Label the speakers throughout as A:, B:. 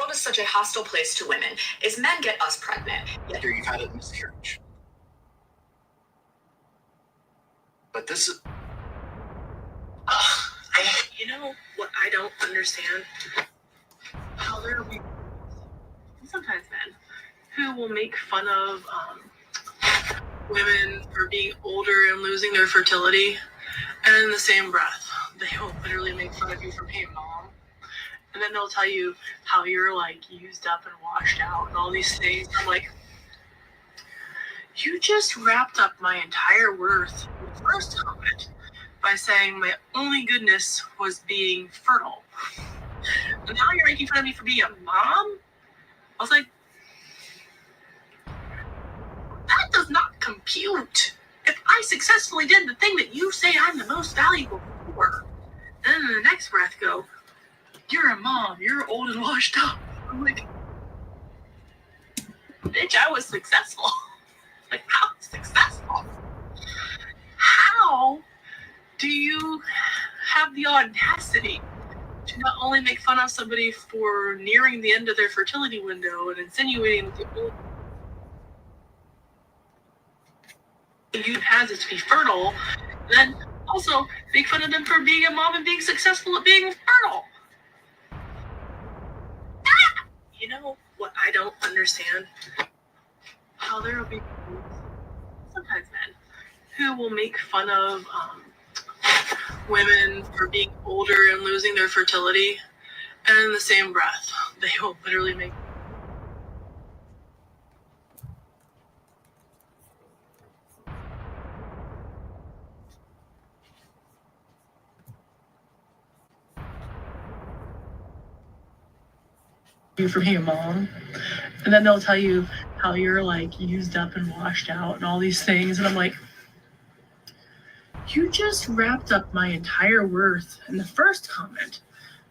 A: world is such a hostile place to women is men get us pregnant. Yet
B: Here you've had a miscarriage. But this is...
C: You know what I don't understand? How there will be sometimes men who will make fun of women for being older and losing their fertility, and in the same breath, they will literally make fun of you for being a mom. And then they'll tell you how you're like used up and washed out and all these things. I'm like, you just wrapped up my entire worth in the first comment by saying my only goodness was being fertile. And now you're making fun of me for being a mom? I was like, that does not compute. If I successfully did the thing that you say I'm the most valuable for, and then in the next breath go, you're a mom, you're old and washed up. I'm like, bitch, I was successful. Like, how successful? How do you have the audacity to not only make fun of somebody for nearing the end of their fertility window and insinuating that the only thing you has is to be fertile, then also make fun of them for being a mom and being successful at being fertile? You know what I don't understand? How there will be sometimes men who will make fun of women for being older and losing their fertility, and in the same breath, they will literally make you for being a mom. And then they'll tell you how you're like used up and washed out and all these things. And I'm like, you just wrapped up my entire worth in the first comment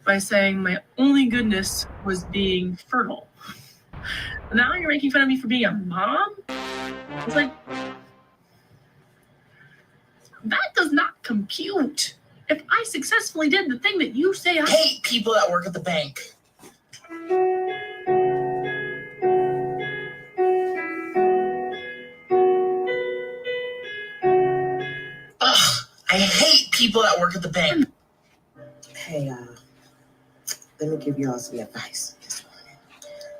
C: by saying my only goodness was being fertile. And now you're making fun of me for being a mom? I was like, that does not compute. If I successfully did the thing that you say I
D: hate people that work at the bank. I hate people that work at the bank.
E: Hey, let me give y'all some advice.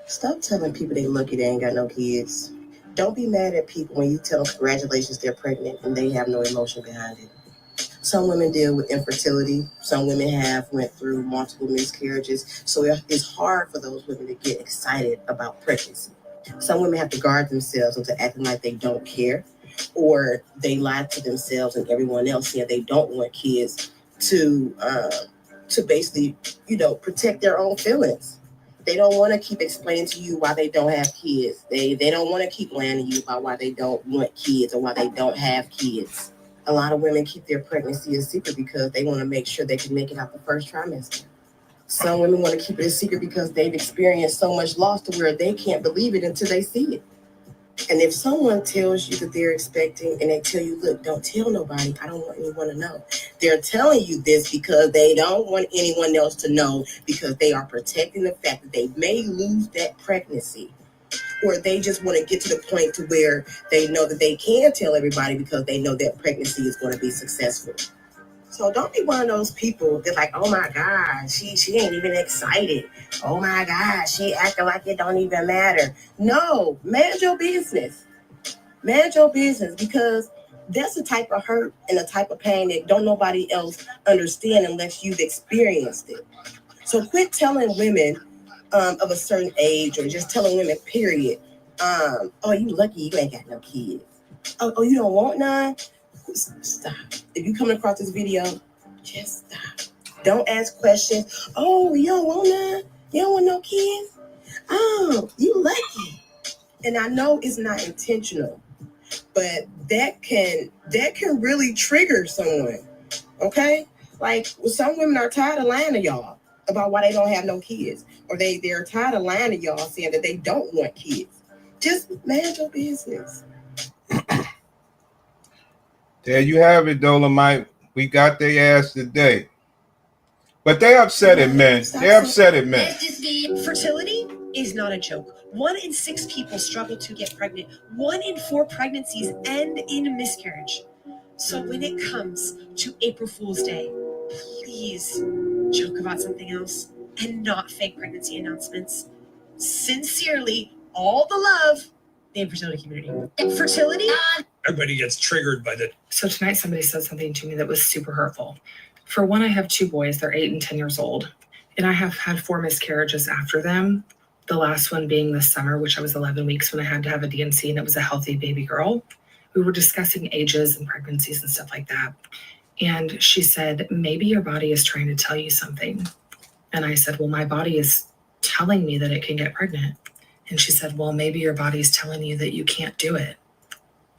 E: Stop telling people they lucky they ain't got no kids. Don't be mad at people when you tell them congratulations they're pregnant and they have no emotion behind it. Some women deal with infertility. Some women have went through multiple miscarriages. So it's hard for those women to get excited about pregnancy. Some women have to guard themselves into acting like they don't care, or they lie to themselves and everyone else saying they don't want kids to basically, protect their own feelings. They don't want to keep explaining to you why they don't have kids. They don't want to keep lying to you about why they don't want kids or why they don't have kids. A lot of women keep their pregnancy a secret because they want to make sure they can make it out the first trimester. Some women want to keep it a secret because they've experienced so much loss to where they can't believe it until they see it. And if someone tells you that they're expecting and they tell you, look, don't tell nobody, I don't want anyone to know. They're telling you this because they don't want anyone else to know, because they are protecting the fact that they may lose that pregnancy. Or they just want to get to the point to where they know that they can tell everybody because they know that pregnancy is going to be successful. So don't be one of those people that's like, oh my God, she ain't even excited. Oh my God, she acting like it don't even matter. No, manage your business. Manage your business, because that's the type of hurt and the type of pain that don't nobody else understand unless you've experienced it. So quit telling women of a certain age, or just telling women, period, oh, you lucky you ain't got no kids. Oh, you don't want none? Stop. If you coming across this video, just stop. Don't ask questions. Oh, you don't want none? You don't want no kids? Oh, you lucky. And I know it's not intentional, but that can really trigger someone. Okay? Like, some women are tired of lying to y'all about why they don't have no kids, or they're tired of lying to y'all saying that they don't want kids. Just manage your business.
F: There you have it, Dolomite. We got their ass today. But they upset at men. They're upset at men.
G: Fertility is not a joke. 1 in 6 people struggle to get pregnant. 1 in 4 pregnancies end in a miscarriage. So when it comes to April Fool's Day, please joke about something else and not fake pregnancy announcements. Sincerely, all the love, the infertility community. Infertility?
D: Everybody gets triggered by that.
H: So tonight somebody said something to me that was super hurtful. For one, I have 2 boys. They're 8 and 10 years old. And I have had 4 miscarriages after them. The last one being this summer, which I was 11 weeks when I had to have a D&C, and it was a healthy baby girl. We were discussing ages and pregnancies and stuff like that. And she said, maybe your body is trying to tell you something. And I said, well, my body is telling me that it can get pregnant. And she said, well, maybe your body's telling you that you can't do it.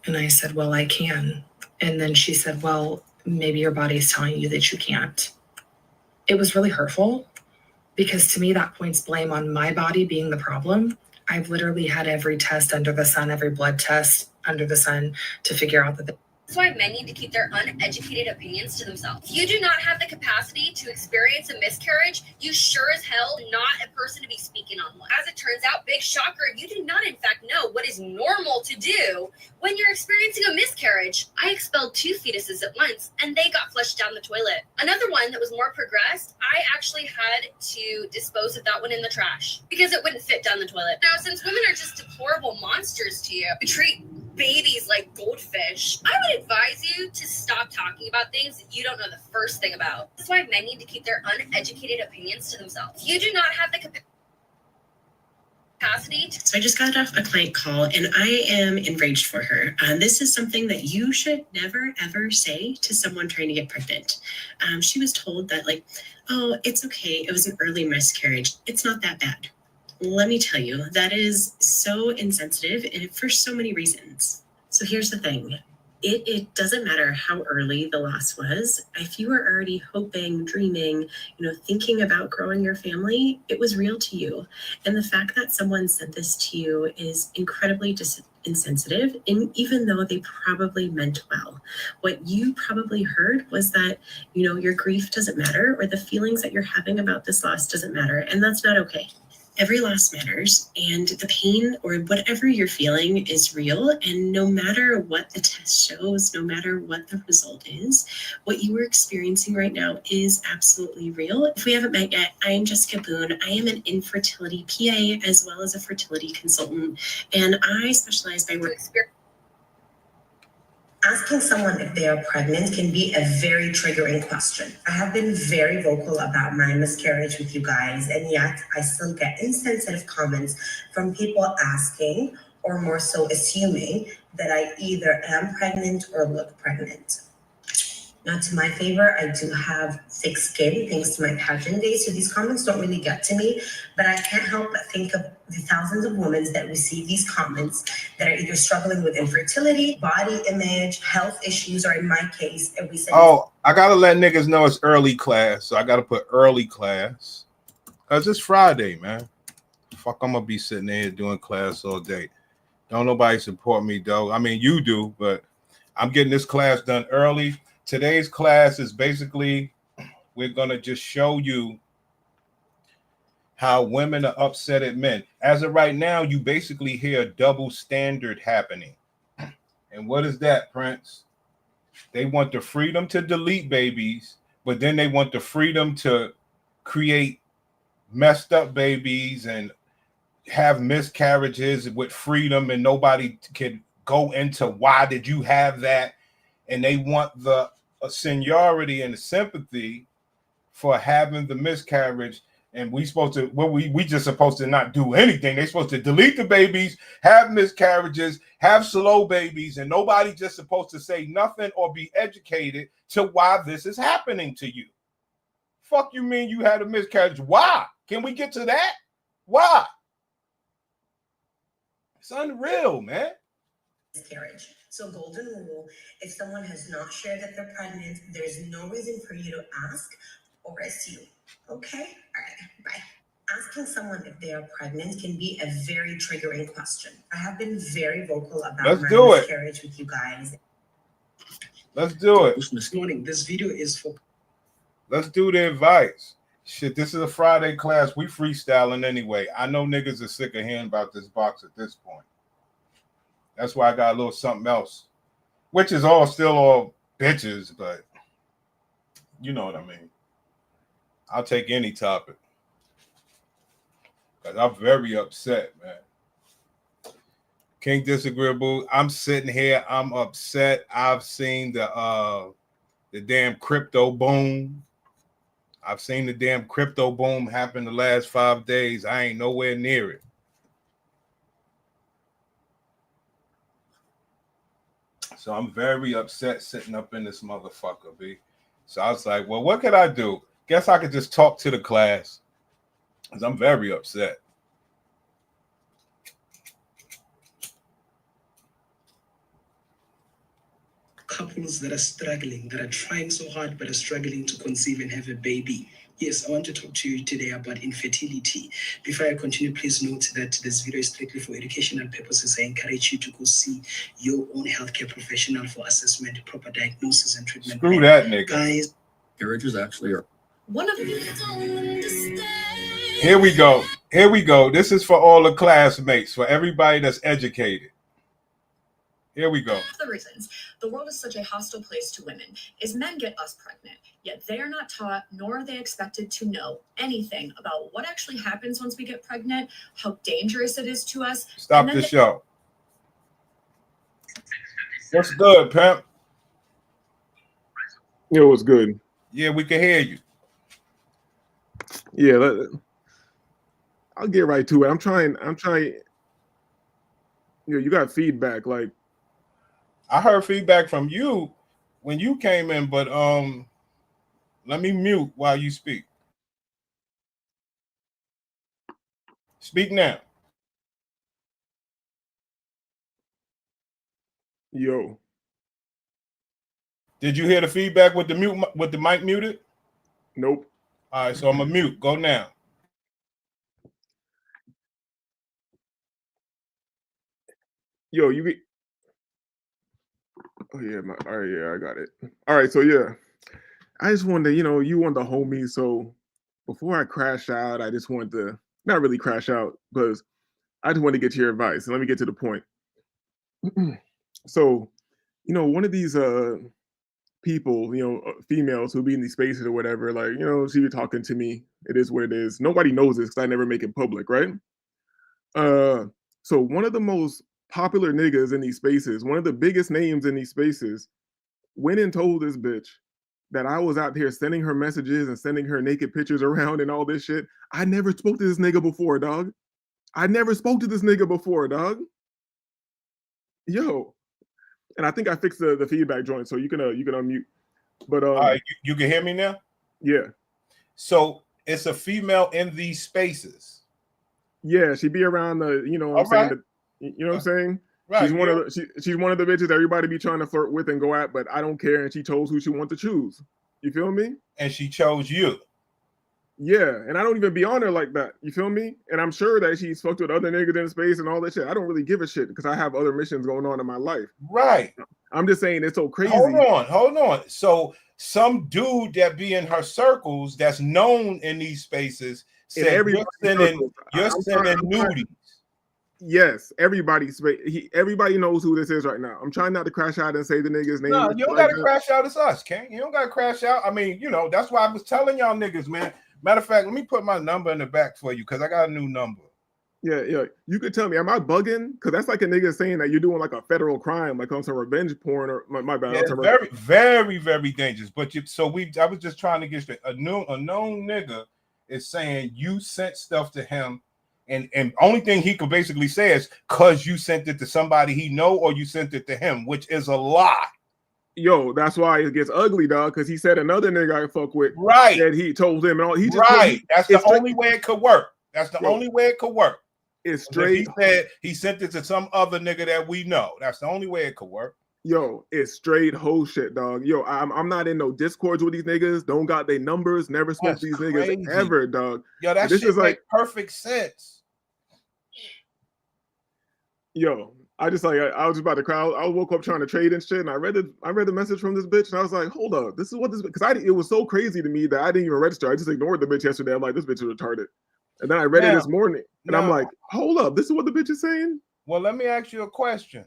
H: And I said, well, I can. And then she said, well, maybe your body's telling you that you can't. It was really hurtful because to me, that points blame on my body being the problem. I've literally had every test under the sun, every blood test under the sun to figure out that
I: That's why men need to keep their uneducated opinions to themselves. If you do not have the capacity to experience a miscarriage, you sure as hell not a person to be speaking on one. As it turns out, big shocker, you do not in fact know what is normal to do when you're experiencing a miscarriage. I expelled 2 fetuses at once and they got flushed down the toilet. Another one that was more progressed, I actually had to dispose of that one in the trash because it wouldn't fit down the toilet. Now, since women are just deplorable monsters to you, you treat babies like goldfish, I would advise you to stop talking about things that you don't know the first thing about. That's why men need to keep their uneducated opinions to themselves. If you do not have the capacity to...
J: So I just got off a client call and I am enraged for her. This is something that you should never, ever say to someone trying to get pregnant. She was told that like, oh, it's okay. It was an early miscarriage. It's not that bad. Let me tell you, that is so insensitive and for so many reasons. So here's the thing. It doesn't matter how early the loss was. If you were already hoping, dreaming, thinking about growing your family, it was real to you. And the fact that someone said this to you is incredibly insensitive, and even though they probably meant well. What you probably heard was that, your grief doesn't matter, or the feelings that you're having about this loss doesn't matter, and that's not okay. Every loss matters, and the pain or whatever you're feeling is real. And no matter what the test shows, no matter what the result is, what you are experiencing right now is absolutely real. If we haven't met yet, I am Jessica Boone. I am an infertility PA as well as a fertility consultant, and I specialize by working.
E: Asking someone if they are pregnant can be a very triggering question. I have been very vocal about my miscarriage with you guys, and yet I still get insensitive comments from people asking, or more so assuming, that I either am pregnant or look pregnant. Not to my favor, I do have thick skin thanks to my pageant days, so these comments don't really get to me, but I can't help but think of the thousands of women that receive these comments that are either struggling with infertility, body image, health issues, or in my case, if we say...
F: Oh, I gotta let niggas know it's early class, so I gotta put early class. Because it's Friday, man. Fuck, I'm gonna be sitting there doing class all day. Don't nobody support me, though. I mean, you do, but I'm getting this class done early. Today's class is basically, we're going to just show you how women are upset at men. As of right now, you basically hear a double standard happening. And what is that, Prince? They want the freedom to delete babies, but then they want the freedom to create messed up babies and have miscarriages with freedom, and nobody can go into why did you have that. And they want the seniority and the sympathy for having the miscarriage, and we just supposed to not do anything. They're supposed to delete the babies, have miscarriages, have slow babies, and nobody just supposed to say nothing or be educated to why this is happening to you. Fuck you mean you had a miscarriage? Why? Can we get to that? Why? It's unreal, man.
E: Miscarriage. So golden rule, if someone has not shared that they're pregnant, there's no reason for you to ask or assume. Okay? All right, bye. Asking someone if they are pregnant can be a very triggering question. I have been very vocal about my miscarriage with you guys.
F: Let's do it.
B: This morning, this video is for...
F: Let's do the advice. Shit, this is a Friday class. We freestyling anyway. I know niggas are sick of hearing about this box at this point. That's why I got a little something else, which is still all bitches, but you know what I mean. I'll take any topic. Because I'm very upset, man. King Disagreeable. I'm sitting here. I'm upset. I've seen the damn crypto boom. I've seen the damn crypto boom happen the last 5 days. I ain't nowhere near it. So I'm very upset sitting up in this motherfucker, B. So I was like, well, what could I do? Guess I could just talk to the class. Because I'm very upset.
K: Couples that are struggling, that are trying so hard but are struggling to conceive and have a baby. Yes, I want to talk to you today about infertility. Before I continue, please note that this video is strictly for educational purposes. I encourage you to go see your own healthcare professional for assessment, proper diagnosis, and treatment.
F: Screw that nigga.
K: Guys,
B: Marriages actually are.
G: One of you.
F: Here we go. Here we go. This is for all the classmates, for everybody that's educated. Here we go.
A: One of the reasons the world is such a hostile place to women is men get us pregnant, yet they are not taught nor are they expected to know anything about what actually happens once we get pregnant, how dangerous it is to us.
F: Stop the show. What's good, pimp?
L: Yo, what's good?
F: Yeah, we can hear you.
L: Yeah, I'll get right to it. I'm trying. You got feedback, like.
F: I heard feedback from you when you came in, but let me mute while you speak. Speak now.
L: Yo.
F: Did you hear the feedback with the mic muted?
L: Nope.
F: All right, so I'm gonna mute. Go now.
L: Yo, you be. Oh yeah, all right, yeah, I got it. All right, so yeah, I just wanted to, you wanted to hold me, so before I crash out, I just wanted to not really crash out, because I just want to get your advice, and let me get to the point. So, one of these people, females who be in these spaces or whatever, like, she be talking to me. It is what it is. Nobody knows this because I never make it public, right? So one of the most popular niggas in these spaces, one of the biggest names in these spaces, went and told this bitch that I was out here sending her messages and sending her naked pictures around and all this shit. I never spoke to this nigga before, dog. I never spoke to this nigga before, dog. Yo. And I think I fixed the feedback joint, so you can unmute. But
F: all right, you can hear me now?
L: Yeah.
F: So it's a female in these spaces.
L: Yeah, she be around the, what I'm saying? Right. She's one of the bitches everybody be trying to flirt with and go at, but I don't care, and she chose who she wants to choose. You feel me?
F: And she chose you.
L: Yeah, and I don't even be on her like that. You feel me? And I'm sure that she's fucked with other niggas in space and all that shit. I don't really give a shit because I have other missions going on in my life.
F: Right.
L: I'm just saying it's so crazy.
F: Hold on. So some dude that be in her circles that's known in these spaces said you're sending nudies.
L: Yes, everybody knows who this is right now. I'm trying not to crash out and say the nigga's name.
F: No, you don't gotta crash out. It's us, King. You don't gotta crash out. I mean, that's why I was telling y'all niggas, man. Matter of fact, let me put my number in the back for you because I got a new number.
L: Yeah. You could tell me, am I bugging? Because that's like a nigga saying that you're doing like a federal crime, like on some revenge porn or my bad.
F: Yeah, it's very, very, very dangerous. But I was just trying to get straight. A known nigga is saying you sent stuff to him, and only thing he could basically say is because you sent it to somebody he know or you sent it to him, which is a lie.
L: Yo, that's why it gets ugly, dog. Because he said another nigga I fuck with,
F: right?
L: That he told him, and all he just
F: right. That's the only way it could work. That's the only way it could work.
L: It's straight.
F: He said he sent it to some other nigga that we know. That's the only way it could work.
L: Yo, it's straight whole shit, dog. Yo, I'm not in no discords with these niggas. Don't got their numbers. Never spoke to these niggas ever, dog.
F: Yo, that shit is like perfect sense.
L: Yo, I just like I was just about to cry. I woke up trying to trade and shit, and I read the message from this bitch, and I was like, hold up, this is what this because it was so crazy to me that I didn't even register. I just ignored the bitch yesterday. I'm like, this bitch is retarded. And then I read it this morning, and I'm like, hold up, this is what the bitch is saying?
F: Well, let me ask you a question.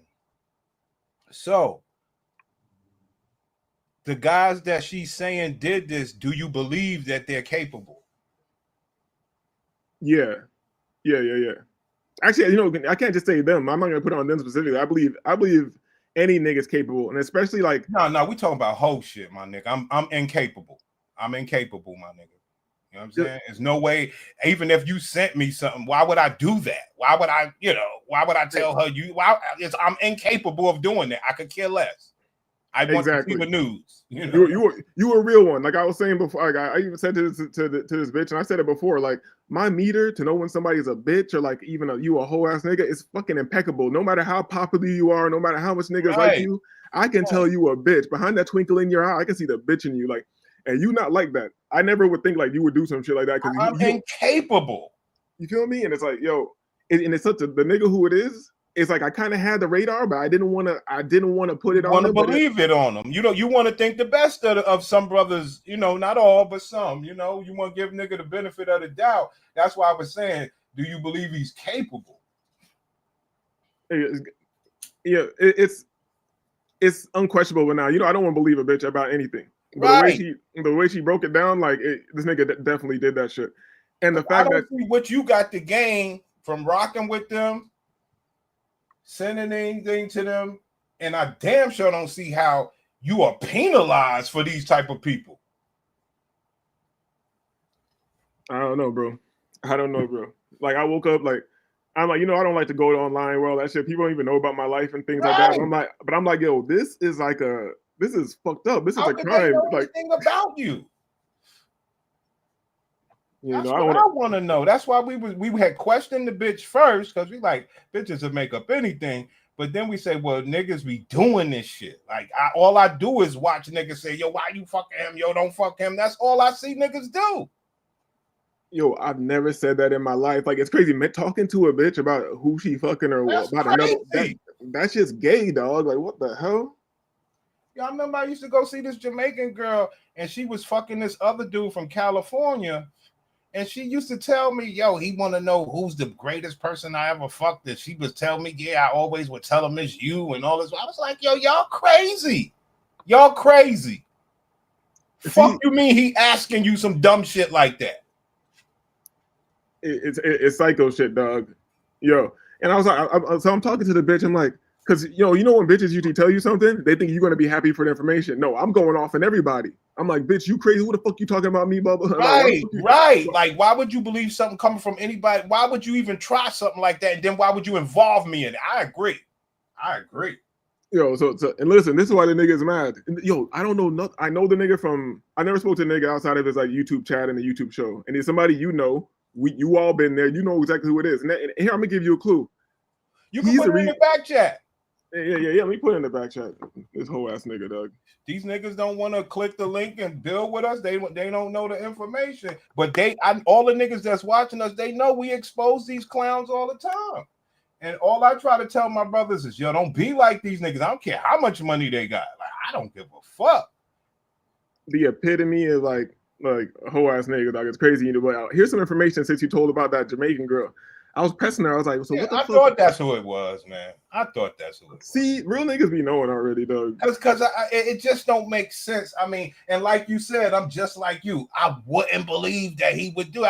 F: So, the guys that she's saying did this, do you believe that they're capable?
L: Yeah. Actually, I can't just say them. I'm not gonna put it on them specifically. I believe any nigga's capable, and especially like
F: no, we talking about whole shit, my nigga. I'm incapable. I'm incapable, my nigga. You know what I'm saying? There's no way, even if you sent me something, why would I do that? Why would I tell her I'm incapable of doing that? I could care less. I want to see the news. You know?
L: You a real one. Like I was saying before, like I even said to this bitch, and I said it before. Like my meter to know when somebody's a bitch or like even you a whole ass nigga is fucking impeccable. No matter how popular you are, no matter how much niggas like you, I can tell you a bitch behind that twinkle in your eye. I can see the bitch in you. Like, and you not like that. I never would think like you would do some shit like that because
F: I'm incapable.
L: You feel me? And it's like, yo, and it's such the nigga who it is. It's like I kind of had the radar, but I didn't want to put it on him.
F: Believe it on them. You want to think the best of some brothers, not all, but some, you want to give nigga the benefit of the doubt. That's why I was saying, do you believe he's capable?
L: Yeah, it's unquestionable. But now, I don't want to believe a bitch about anything. But the way she broke it down, like this nigga definitely did that shit. And the fact that
F: see what you got to gain from rocking with them, sending anything to them, and I damn sure don't see how you are penalized for these type of people.
L: I don't know, bro. Like I woke up like I'm like, I don't like to go to online world, that shit. People don't even know about my life and things like that. I'm like, yo, this is fucked up. This is a crime. Like
F: anything about you. That's
L: I
F: want to know. That's why we had questioned the bitch first, because we like bitches will make up anything. But then we say, well, niggas be doing this shit. Like all I do is watch niggas say, yo, why you fucking him? Yo, don't fuck him. That's all I see niggas do.
L: Yo, I've never said that in my life. Like it's crazy. Talking to a bitch about who she fucking or
F: that's
L: about
F: crazy.
L: That's just gay, dog. Like what the hell?
F: Yeah, I remember I used to go see this Jamaican girl, and she was fucking this other dude from California. And she used to tell me, yo, he want to know who's the greatest person I ever fucked. And she was telling me, yeah, I always would tell him it's you and all this. I was like, yo, y'all crazy. Y'all crazy. Fuck you mean he asking you some dumb shit like that?
L: It's psycho shit, dog. Yo. And I was like, so I'm talking to the bitch. I'm like, because, when bitches usually tell you something, they think you're going to be happy for the information. No, I'm going off on everybody. I'm like, bitch, you crazy? Who the fuck you talking about me, Bubba?
F: Right. Like, why would you believe something coming from anybody? Why would you even try something like that? And then why would you involve me in it? I agree.
L: Yo, so and listen, this is why the nigga is mad. Yo, I don't know nothing. I know the nigga I never spoke to the nigga outside of his like YouTube chat and the YouTube show. And it's somebody you all been there. You know exactly who it is. And here, I'm going to give you a clue.
F: You can put it in the back chat.
L: Yeah. Let me put it in the back chat. This whole ass nigga, dog.
F: These niggas don't want to click the link and build with us. They don't know the information. But all the niggas that's watching us, they know we expose these clowns all the time. And all I try to tell my brothers is, yo, don't be like these niggas. I don't care how much money they got. Like, I don't give a fuck.
L: The epitome of like a whole ass nigga, dog. It's crazy. But here's some information since you told about that Jamaican girl. I was pressing her. I was like, so what the fuck?
F: I thought that's who it was, man.
L: See, real niggas be knowing already, dog.
F: Because it just don't make sense. I mean, and like you said, I'm just like you. I wouldn't believe that he would do it.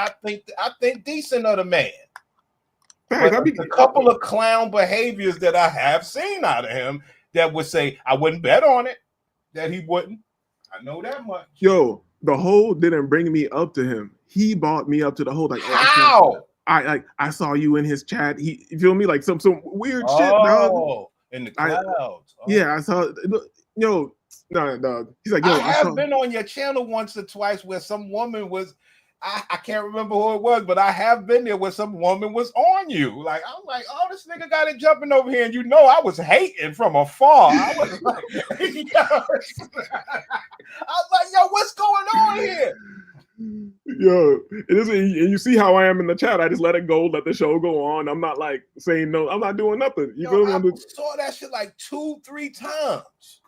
F: I think decent of the man. But a couple of clown behaviors that I have seen out of him that would say I wouldn't bet on it, that he wouldn't. I know that much.
L: Yo, the hole didn't bring me up to him. He brought me up to the hole. Like,
F: how?
L: I saw you in his chat. You feel me? Like some weird shit, dog.
F: In the clouds.
L: Yeah, I saw. Yo, no, dog. He's like, yo,
F: I have been on your channel once or twice where some woman was. I can't remember who it was, but I have been there where some woman was on you. Like, I'm like, oh, this nigga got it jumping over here, and I was hating from afar. I was like, yo, what's going on here?
L: Yo, it is, and you see how I am in the chat. I just let it go, let the show go on. I'm not like saying no. I'm not doing nothing. You feel me?
F: I saw that shit like 2-3 times.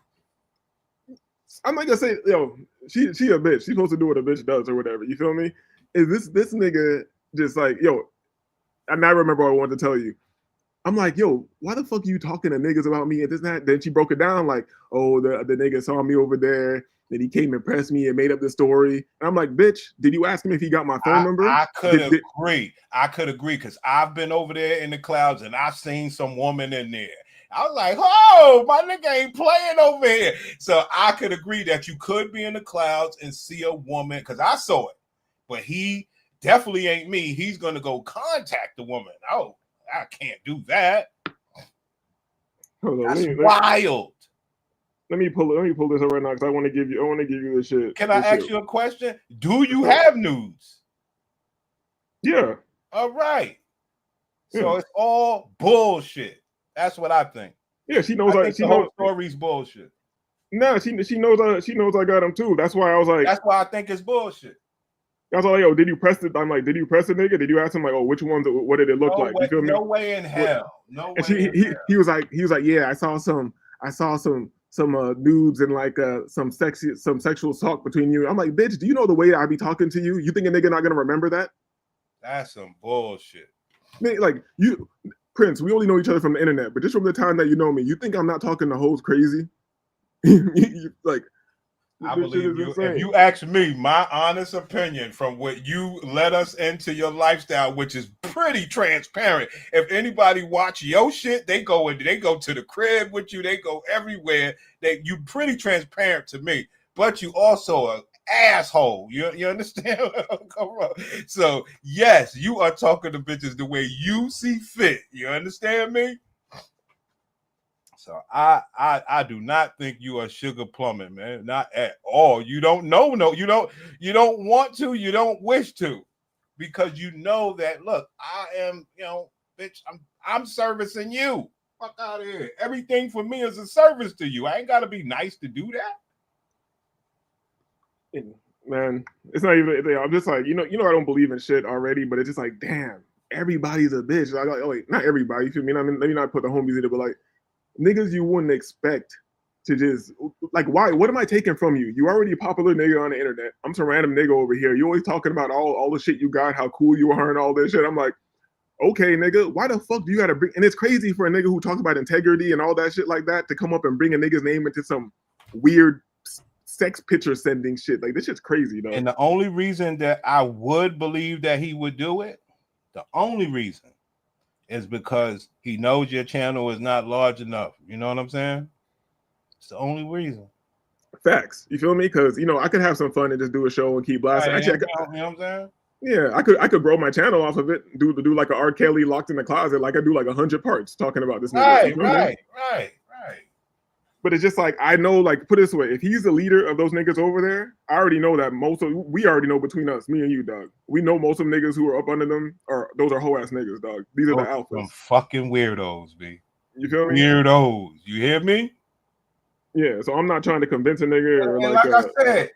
L: I'm not gonna say, yo, she a bitch. She's supposed to do what a bitch does or whatever. You feel me? Is this nigga just like, yo? And I remember what I wanted to tell you. I'm like, yo, why the fuck are you talking to niggas about me and this and that? Then she broke it down like, oh, the nigga saw me over there. Then he came and pressed me and made up the story. And I'm like, bitch, did you ask him if he got my phone number?
F: I could agree. I could agree because I've been over there in the clouds and I've seen some woman in there. I was like, oh, my nigga ain't playing over here. So I could agree that you could be in the clouds and see a woman because I saw it. But he definitely ain't me. He's going to go contact the woman. Oh, I can't do that.
L: Hold on,
F: that's wild.
L: Let me pull this up right now because I want to give you this shit.
F: Can I ask you a question? Do you have nudes?
L: Yeah.
F: All right. So it's all bullshit. That's what I think.
L: Yeah, she knows.
F: The whole story's bullshit.
L: No, she knows I got him too. That's why I was like.
F: That's why I think it's bullshit.
L: I was like, yo, did you press it? I'm like, did you press the nigga? Did you ask him like, oh, which ones? What did it look like? You feel me?
F: No way in hell. No way.
L: He was like, yeah, I saw some nudes and like some sexual talk between you. I'm like, bitch, do you know the way I be talking to you? You think a nigga not gonna remember that?
F: That's some bullshit.
L: Like you, Prince, we only know each other from the internet, but just from the time that you know me, you think I'm not talking to hoes crazy? Like,
F: I believe you. If you ask me, my honest opinion from what you let us into your lifestyle, which is pretty transparent. If anybody watch your shit, they go to the crib with you, they go everywhere. You pretty transparent to me, but you also an asshole. You understand? So yes, you are talking to bitches the way you see fit. You understand me? So I do not think you are sugar plumbing, man. Not at all. You don't know, you don't want to, you don't wish to, because you know that, look, I am, bitch, I'm servicing you. Fuck out of here. Everything for me is a service to you. I ain't gotta be nice to do
L: that. Man, it's not even, I'm just like, I don't believe in shit already, but it's just like, damn, everybody's a bitch. Like, oh wait, not everybody, you feel me? Let me not put the homies in it, but like, niggas you wouldn't expect to just like, why? What am I taking from you? You already a popular nigga on the internet. I'm some random nigga over here. You always talking about all the shit you got, how cool you are, and all this shit. I'm like, okay, nigga, why the fuck do you gotta bring? And it's crazy for a nigga who talks about integrity and all that shit like that to come up and bring a nigga's name into some weird sex picture sending shit. Like, this shit's crazy, though.
F: And the only reason that I would believe that he would do it, the only reason, is because he knows your channel is not large enough. You know what I'm saying? It's the only reason.
L: Facts. You feel me? Because I could have some fun and just do a show and keep blasting. Actually,
F: you know what I'm saying?
L: Yeah, I could grow my channel off of it. Do like a R. Kelly locked in the closet. Like I do like 100 parts talking about this.
F: Right.
L: But it's just like, I know, like, put it this way, if he's the leader of those niggas over there, I already know that we already know between us, me and you, dog. We know most of them niggas who are up under them those are hoe ass niggas, dog. These are the alphas.
F: Some fucking weirdos, B.
L: You feel me?
F: Weirdos. You hear me?
L: Yeah, so I'm not trying to convince a nigga or
F: like I said,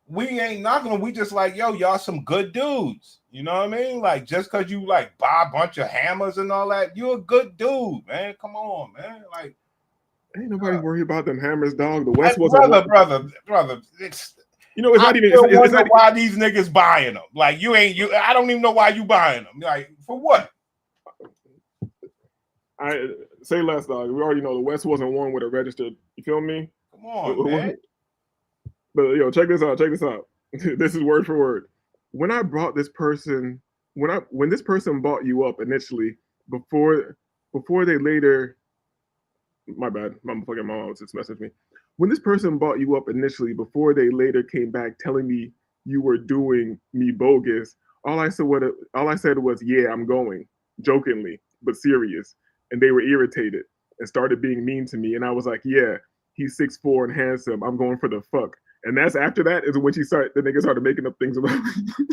F: we ain't knocking them. We just like, yo, y'all some good dudes. You know what I mean? Like, just because you like buy a bunch of hammers and all that, you're a good dude, man. Come on, man. Like,
L: ain't nobody worried about them hammers, dog. The West wasn't
F: brother. It's
L: not even.
F: It's not why these niggas buying them. Like, I don't even know why you buying them. Like, for what?
L: I say less, dog. We already know the West wasn't one with a registered. You feel me?
F: Come on, man.
L: But yo, check this out. This is word for word. When I brought this person, when this person bought you up initially, before they later. My bad. My mom just messaged me. When this person bought you up initially, before they later came back telling me you were doing me bogus, all I said was, "Yeah, I'm going," jokingly but serious, and they were irritated and started being mean to me. And I was like, "Yeah, he's 6'4" and handsome. I'm going for the fuck." And that's after that is when the nigga started making up things about me.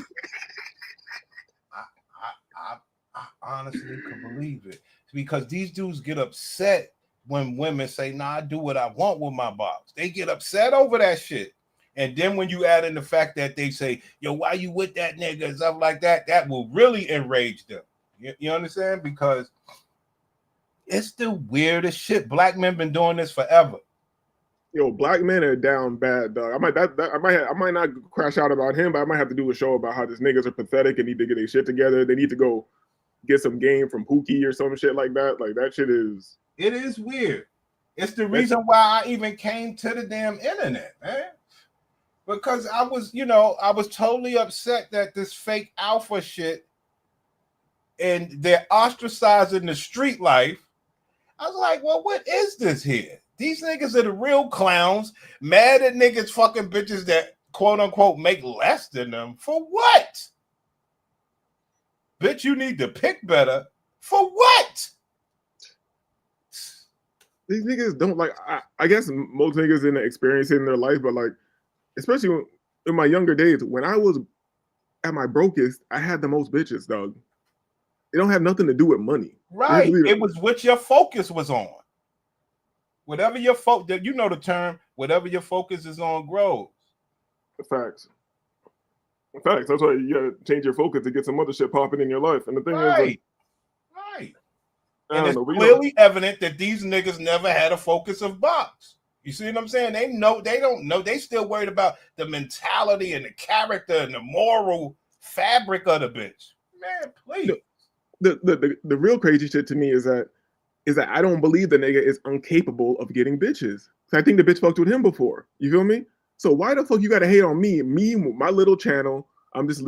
F: I honestly could believe it, because these dudes get upset when women say, "Nah, I do what I want with my box." They get upset over that shit. And then when you add in the fact that they say, yo, why you with that nigga and stuff like that, that will really enrage them. You understand? Because it's the weirdest shit. Black men been doing this forever.
L: Yo, black men are down bad, dog. I might not crash out about him, but I might have to do a show about how these niggas are pathetic and need to get their shit together. They need to go get some game from Pookie or some shit like that. Like that shit is.
F: It is weird. It's the reason why I even came to the damn internet, man. Because I was totally upset that this fake alpha shit and they're ostracizing the street life. I was like, well, what is this here? These niggas are the real clowns, mad at niggas fucking bitches that quote unquote make less than them. For what? Bitch, you need to pick better. For what?
L: These niggas don't like. I guess most niggas didn't experience it in their life, but like, especially in my younger days, when I was at my brokest, I had the most bitches, dog. It don't have nothing to do with money.
F: Right. It was what your focus was on. Whatever your focus, you know the term, whatever your focus is on grows.
L: Facts. Facts. That's why you gotta change your focus to get some other shit popping in your life. And the thing is, like,
F: right.
L: And
F: it's clearly evident that these niggas never had a focus of box. You see what I'm saying? They don't know. They still worried about the mentality and the character and the moral fabric of the bitch. Man, please.
L: The real crazy shit to me is that I don't believe the nigga is incapable of getting bitches. I think the bitch fucked with him before. You feel me? So why the fuck you gotta hate on me? Me, my little channel. I'm this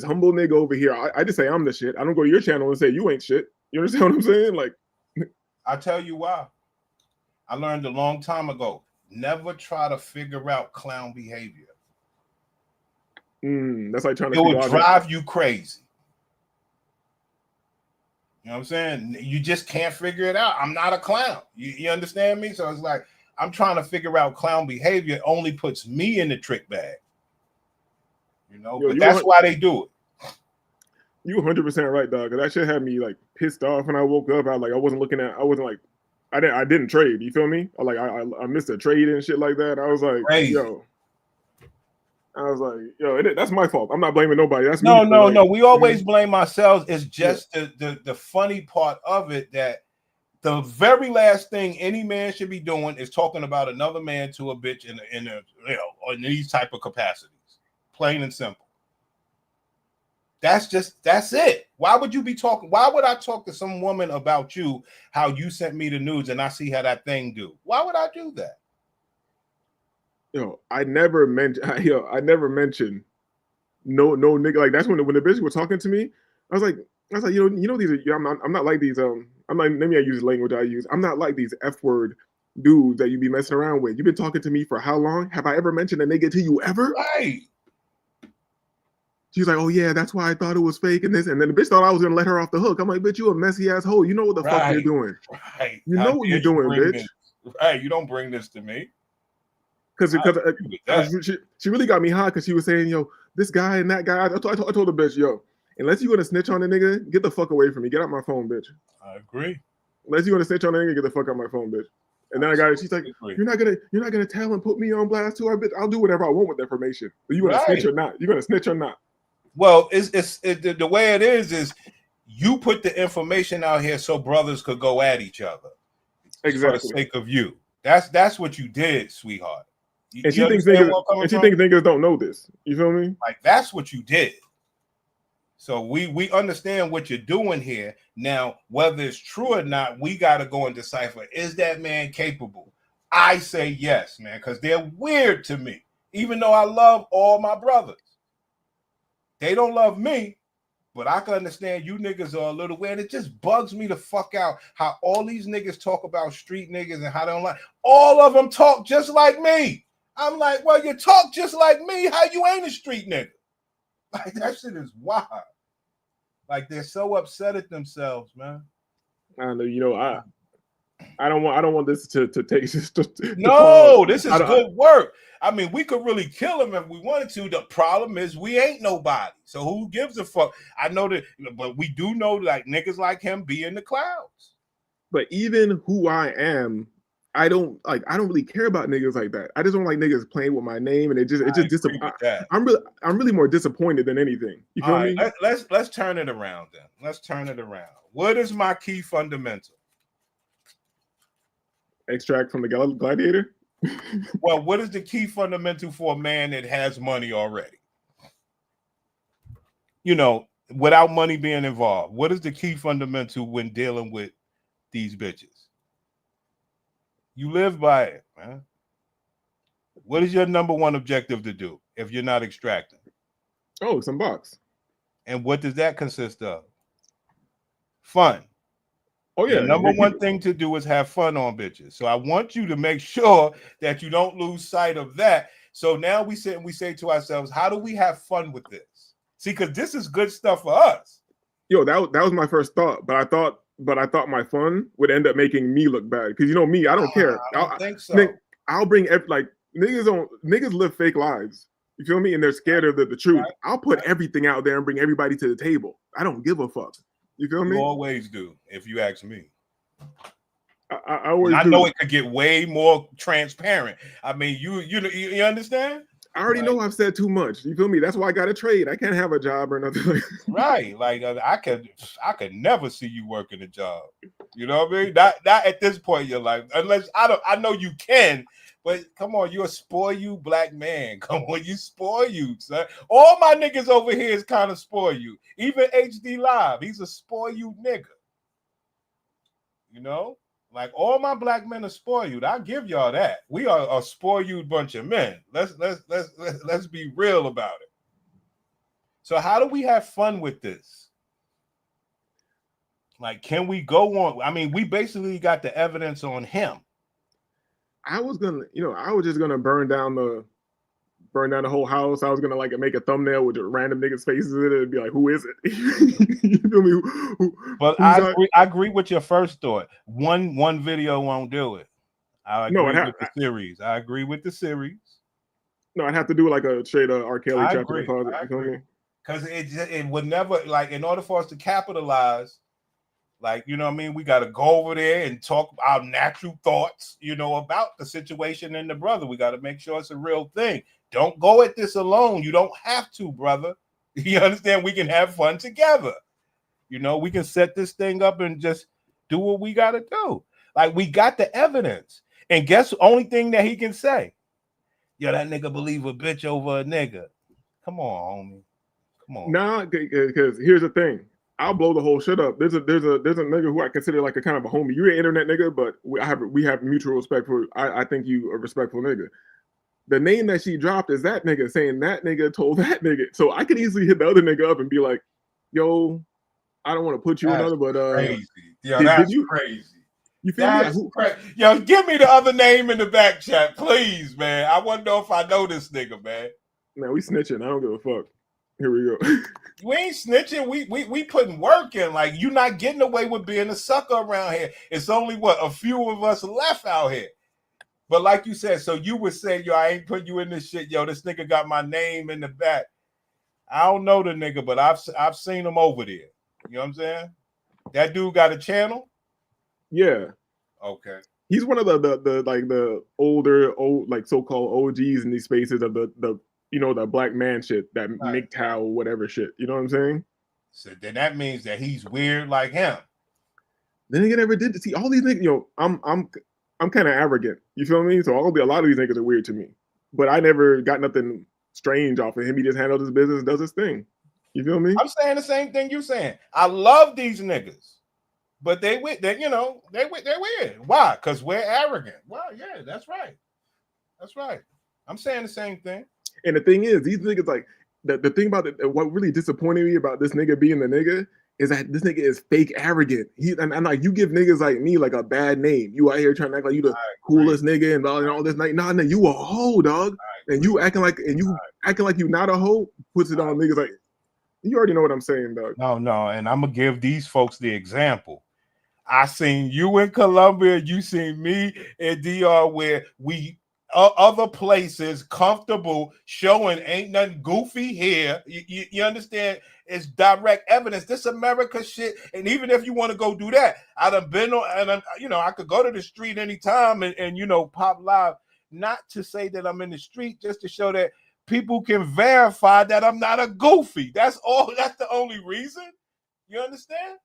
L: humble nigga over here. I just say I'm the shit. I don't go to your channel and say you ain't shit. You understand what I'm saying? Like,
F: I'll tell you why. I learned a long time ago. Never try to figure out clown behavior.
L: That's like trying to.
F: It will drive you crazy. You know what I'm saying? You just can't figure it out. I'm not a clown. You understand me? So it's like I'm trying to figure out clown behavior. It only puts me in the trick bag. You know, but that's why they do it.
L: You 100% right, dog. Cause that shit had me like pissed off when I woke up. I didn't trade. You feel me? I missed a trade and shit like that. I was like,
F: crazy.
L: That's my fault. I'm not blaming nobody. That's
F: no. We always blame ourselves. It's just the funny part of it that the very last thing any man should be doing is talking about another man to a bitch in these type of capacities. Plain and simple. That's it. Why would you be talking? Why would I talk to some woman about you, how you sent me the nudes and I see how that thing do? Why would I do that?
L: I never mentioned no nigga. Like that's when the bitch was talking to me. I was like, these are, I'm not like these, I'm not, maybe I use the language I use. I'm not like these F word dudes that you be messing around with. You've been talking to me for how long? Have I ever mentioned a nigga to you ever?
F: Right.
L: She's like, oh yeah, that's why I thought it was fake and this. And then the bitch thought I was gonna let her off the hook. I'm like, bitch, you a messy asshole. You know what the fuck you're doing.
F: Right.
L: You know what you're doing, bitch.
F: Right. You don't bring this to me.
L: Because she really got me hot because she was saying, yo, this guy and that guy. I told the bitch, yo, unless you're gonna snitch on the nigga, get the fuck away from me. Get out my phone, bitch.
F: I agree.
L: Unless you're gonna snitch on the nigga, get the fuck out my phone, bitch. And then she's like, you're not gonna tell and put me on blast too. I'll do whatever I want with the information. Are you gonna snitch or not? You're gonna snitch or not?
F: Well, the way it is you put the information out here so brothers could go at each other.
L: Exactly.
F: For the sake of you. That's what you did, sweetheart.
L: And she thinks niggas don't know this. You feel me?
F: Like that's what you did. So we understand what you're doing here. Now, whether it's true or not, we gotta go and decipher. Is that man capable? I say yes, man, because they're weird to me. Even though I love all my brothers. They don't love me, but I can understand you niggas are a little weird. It just bugs me the fuck out how all these niggas talk about street niggas and how they don't like. All of them talk just like me. I'm like, well, you talk just like me. How you ain't a street nigga? Like that shit is wild. Like they're so upset at themselves, man.
L: I know. I don't want this to take this.
F: No, this is good work. I mean, we could really kill him if we wanted to. The problem is we ain't nobody. So who gives a fuck? I know that, but we do know like niggas like him be in the clouds.
L: But even who I am I don't really care about niggas like that. I just don't like niggas playing with my name, and I'm really more disappointed than anything. You feel me?
F: Let's turn it around then. Let's turn it around. What is my key fundamental?
L: Extract from the Gladiator.
F: Well, what is the key fundamental for a man that has money already? You know, without money being involved, what is the key fundamental when dealing with these bitches? You live by it, man. What is your number one objective to do if you're not extracting?
L: Oh, some bucks.
F: And what does that consist of? Fun.
L: Oh yeah.
F: The number one thing to do is have fun on bitches. So I want you to make sure that you don't lose sight of that. So now we sit and we say to ourselves, how do we have fun with this? See, because this is good stuff for us.
L: Yo, that was my first thought, but I thought my fun would end up making me look bad. Because you know me, I don't care.
F: I don't think so.
L: I'll bring niggas live fake lives. You feel me? And they're scared of the truth. Right. I'll put everything out there and bring everybody to the table. I don't give a fuck. You feel me?
F: You always do, if you ask me.
L: I always do.
F: Know it could get way more transparent. I mean, you understand?
L: I already know I've said too much. You feel me? That's why I got to trade. I can't have a job or nothing.
F: Right. Like I could never see you working a job. You know what I mean? Not at this point in your life. Unless I know you can, but come on, you're a spoiled black man. Come on, you spoiled, son. All my niggas over here is kind of spoiled. Even HD Live, he's a spoiled nigga. You know? Like all my black men are spoiled. I give y'all that. We are a spoiled bunch of men. Let's be real about it. So how do we have fun with this? Like, can we go on? I mean, we basically got the evidence on him.
L: I was just gonna burn down the whole house. I was gonna like make a thumbnail with random niggas' faces in it and be like, who is it? You feel me?
F: But I agree with your first thought. One video won't do it. I agree with the series. I agree with the series.
L: No, I'd have to do like a straight R. Kelly chapter.
F: Because it would never, like, in order for us to capitalize, like, you know what I mean? We got to go over there and talk our natural thoughts, you know, about the situation and the brother. We got to make sure it's a real thing. Don't go at this alone. You don't have to, brother. You understand? We can have fun together. You know, we can set this thing up and just do what we got to do. Like, we got the evidence. And guess the only thing that he can say? Yo, that nigga believe a bitch over a nigga. Come on, homie. Come on.
L: Nah, because here's the thing. I'll blow the whole shit up. There's a nigga who I consider like a kind of a homie. You're an internet nigga, but we have mutual respect for. I think you a respectful nigga. The name that she dropped is that nigga saying that nigga told that nigga. So I could easily hit the other nigga up and be like, "Yo, I don't want to put you another, but
F: crazy. Yo, that's crazy.
L: You feel me?
F: Yo, give me the other name in the back chat, please, man. I want to know if I know this nigga, man.
L: Man, we snitching. I don't give a fuck. Here we go.
F: We ain't snitching. We putting work in. Like, you're not getting away with being a sucker around here. It's only a few of us left out here. But like you said, so you would say, yo, I ain't putting you in this shit. Yo, this nigga got my name in the back. I don't know the nigga, but I've seen him over there. You know what I'm saying? That dude got a channel?
L: Yeah.
F: Okay.
L: He's one of the older like so-called OGs in these spaces of the the black man shit, that MGTOW whatever shit. You know what I'm saying?
F: So then that means that he's weird like him.
L: The nigga never did. See, all these niggas, I'm kind of arrogant. You feel me? So a lot of these niggas are weird to me. But I never got nothing strange off of him. He just handled his business and does his thing. You feel me?
F: I'm saying the same thing you're saying. I love these niggas, but they're weird. Why? Because we're arrogant. Well, yeah, that's right. That's right. I'm saying the same thing.
L: And the thing is, these niggas, like, the thing about what really disappointed me about this nigga being the nigga is that this nigga is fake arrogant. And like, you give niggas like me like a bad name. You out here trying to act like you the coolest nigga and all this. Nah, you a hoe, dog. And you acting like you not a hoe puts it on niggas like, you already know what I'm saying, dog.
F: No, and I'm gonna give these folks the example. I seen you in Colombia, you seen me in DR, where we other places comfortable showing ain't nothing goofy here. You understand? It's direct evidence. This America shit. And even if you want to go do that, I done been on, and I could go to the street anytime and pop live. Not to say that I'm in the street, just to show that people can verify that I'm not a goofy. That's all. That's the only reason. You understand?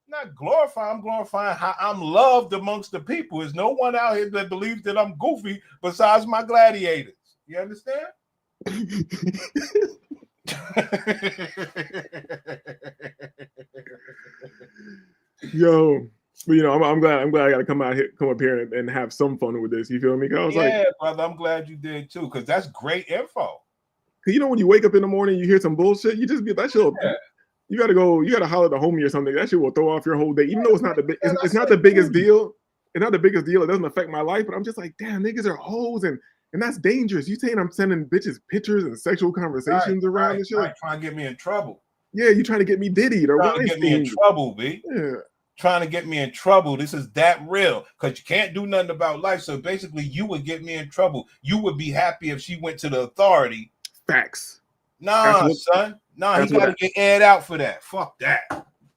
F: Not glorifying, I'm glorifying how I'm loved amongst the people. There's no one out here that believes that I'm goofy besides my gladiators. You understand?
L: Yo, but I'm glad I got to come up here and have some fun with this. You feel me? I was like,
F: brother, I'm glad you did too, because that's great info.
L: Cause when you wake up in the morning, you hear some bullshit, you just be that shit. Yeah. You gotta holler at the homie or something. That shit will throw off your whole day. Even though it's not the biggest deal. It's not the biggest deal. It doesn't affect my life, but I'm just like, damn, niggas are hoes and that's dangerous. You saying I'm sending bitches pictures and sexual conversations around and shit?
F: Right, trying to get me in trouble.
L: Yeah, you trying to get me diddied or
F: trying to get me in trouble, B.
L: Yeah.
F: Trying to get me in trouble. This is that real, because you can't do nothing about life. So basically, you would get me in trouble. You would be happy if she went to the authority.
L: Facts.
F: Nah, son. Nah, he got to get aired out for that. Fuck that.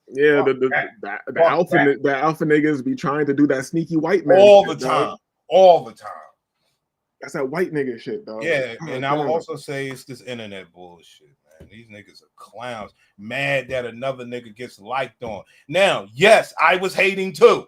L: Yeah, the alpha niggas be trying to do that sneaky white man
F: all the time. All the time.
L: That's that white nigga shit, dog.
F: Yeah, and I will also say it's this internet bullshit, man. These niggas are clowns. Mad that another nigga gets liked on. Now, yes, I was hating too.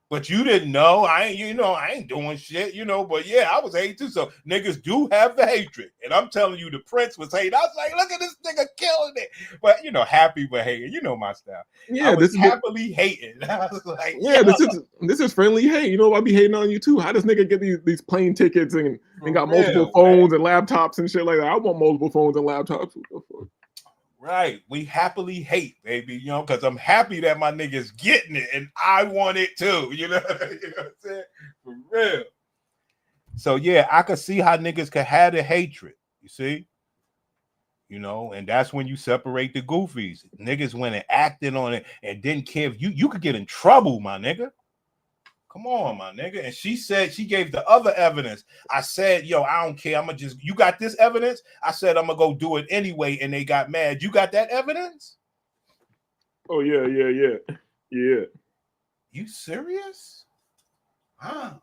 F: But you didn't know. I ain't doing shit, but yeah, I was hating too. So niggas do have the hatred. And I'm telling you, the Prince was hating. I was like, look at this nigga killing it. But happy but hating. You know my style.
L: Yeah,
F: I was happily hating. I was like,
L: yeah, this is friendly hate. I'll be hating on you too. How does nigga get these plane tickets and got multiple phones and laptops and shit like that? I want multiple phones and laptops.
F: Right. We happily hate, baby, because I'm happy that my nigga's getting it and I want it too. You know what I'm saying? For real. So yeah, I could see how niggas could have the hatred. You see? And that's when you separate the goofies. Niggas went and acted on it and didn't care if you could get in trouble, my nigga. Come on, my nigga. And she said, she gave the other evidence. I said, yo, I don't care. You got this evidence? I said, I'm going to go do it anyway. And they got mad. You got that evidence?
L: Oh, yeah.
F: You serious?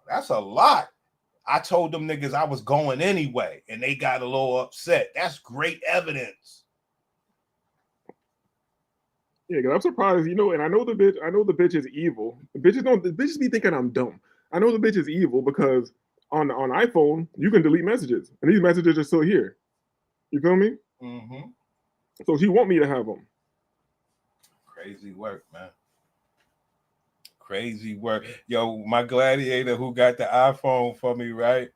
F: That's a lot. I told them niggas I was going anyway. And they got a little upset. That's great evidence.
L: Yeah, because I'm surprised, and I know the bitch is evil. The bitches be thinking I'm dumb. I know the bitch is evil because on iPhone, you can delete messages. And these messages are still here. You feel me?
F: Mm-hmm.
L: So she want me to have them.
F: Crazy work, man. Crazy work. Yo, my gladiator who got the iPhone for me, right?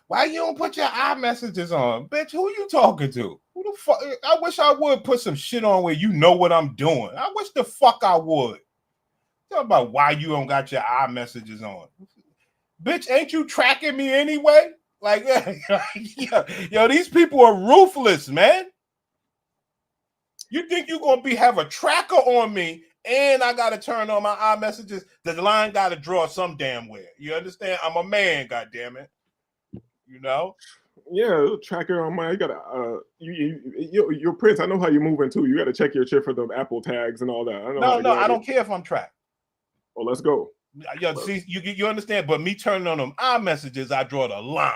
F: Why you don't put your iMessages on? Bitch, who you talking to? Who the fuck? I wish I would put some shit on where you know what I'm doing. I wish the fuck I would. Talk about why you don't got your iMessages on. Bitch, ain't you tracking me anyway? Like, yo, these people are ruthless, man. You think you're going to have a tracker on me and I got to turn on my iMessages? The line got to draw some damn where. You understand? I'm a man, goddammit.
L: Yeah, tracker on my. You gotta your Prince. I know how you're moving too. You gotta check your shit for the Apple tags and all that.
F: I don't care if I'm tracked.
L: Oh, let's go.
F: Yo, see, you understand? But me turning on them iMessages, I draw the line.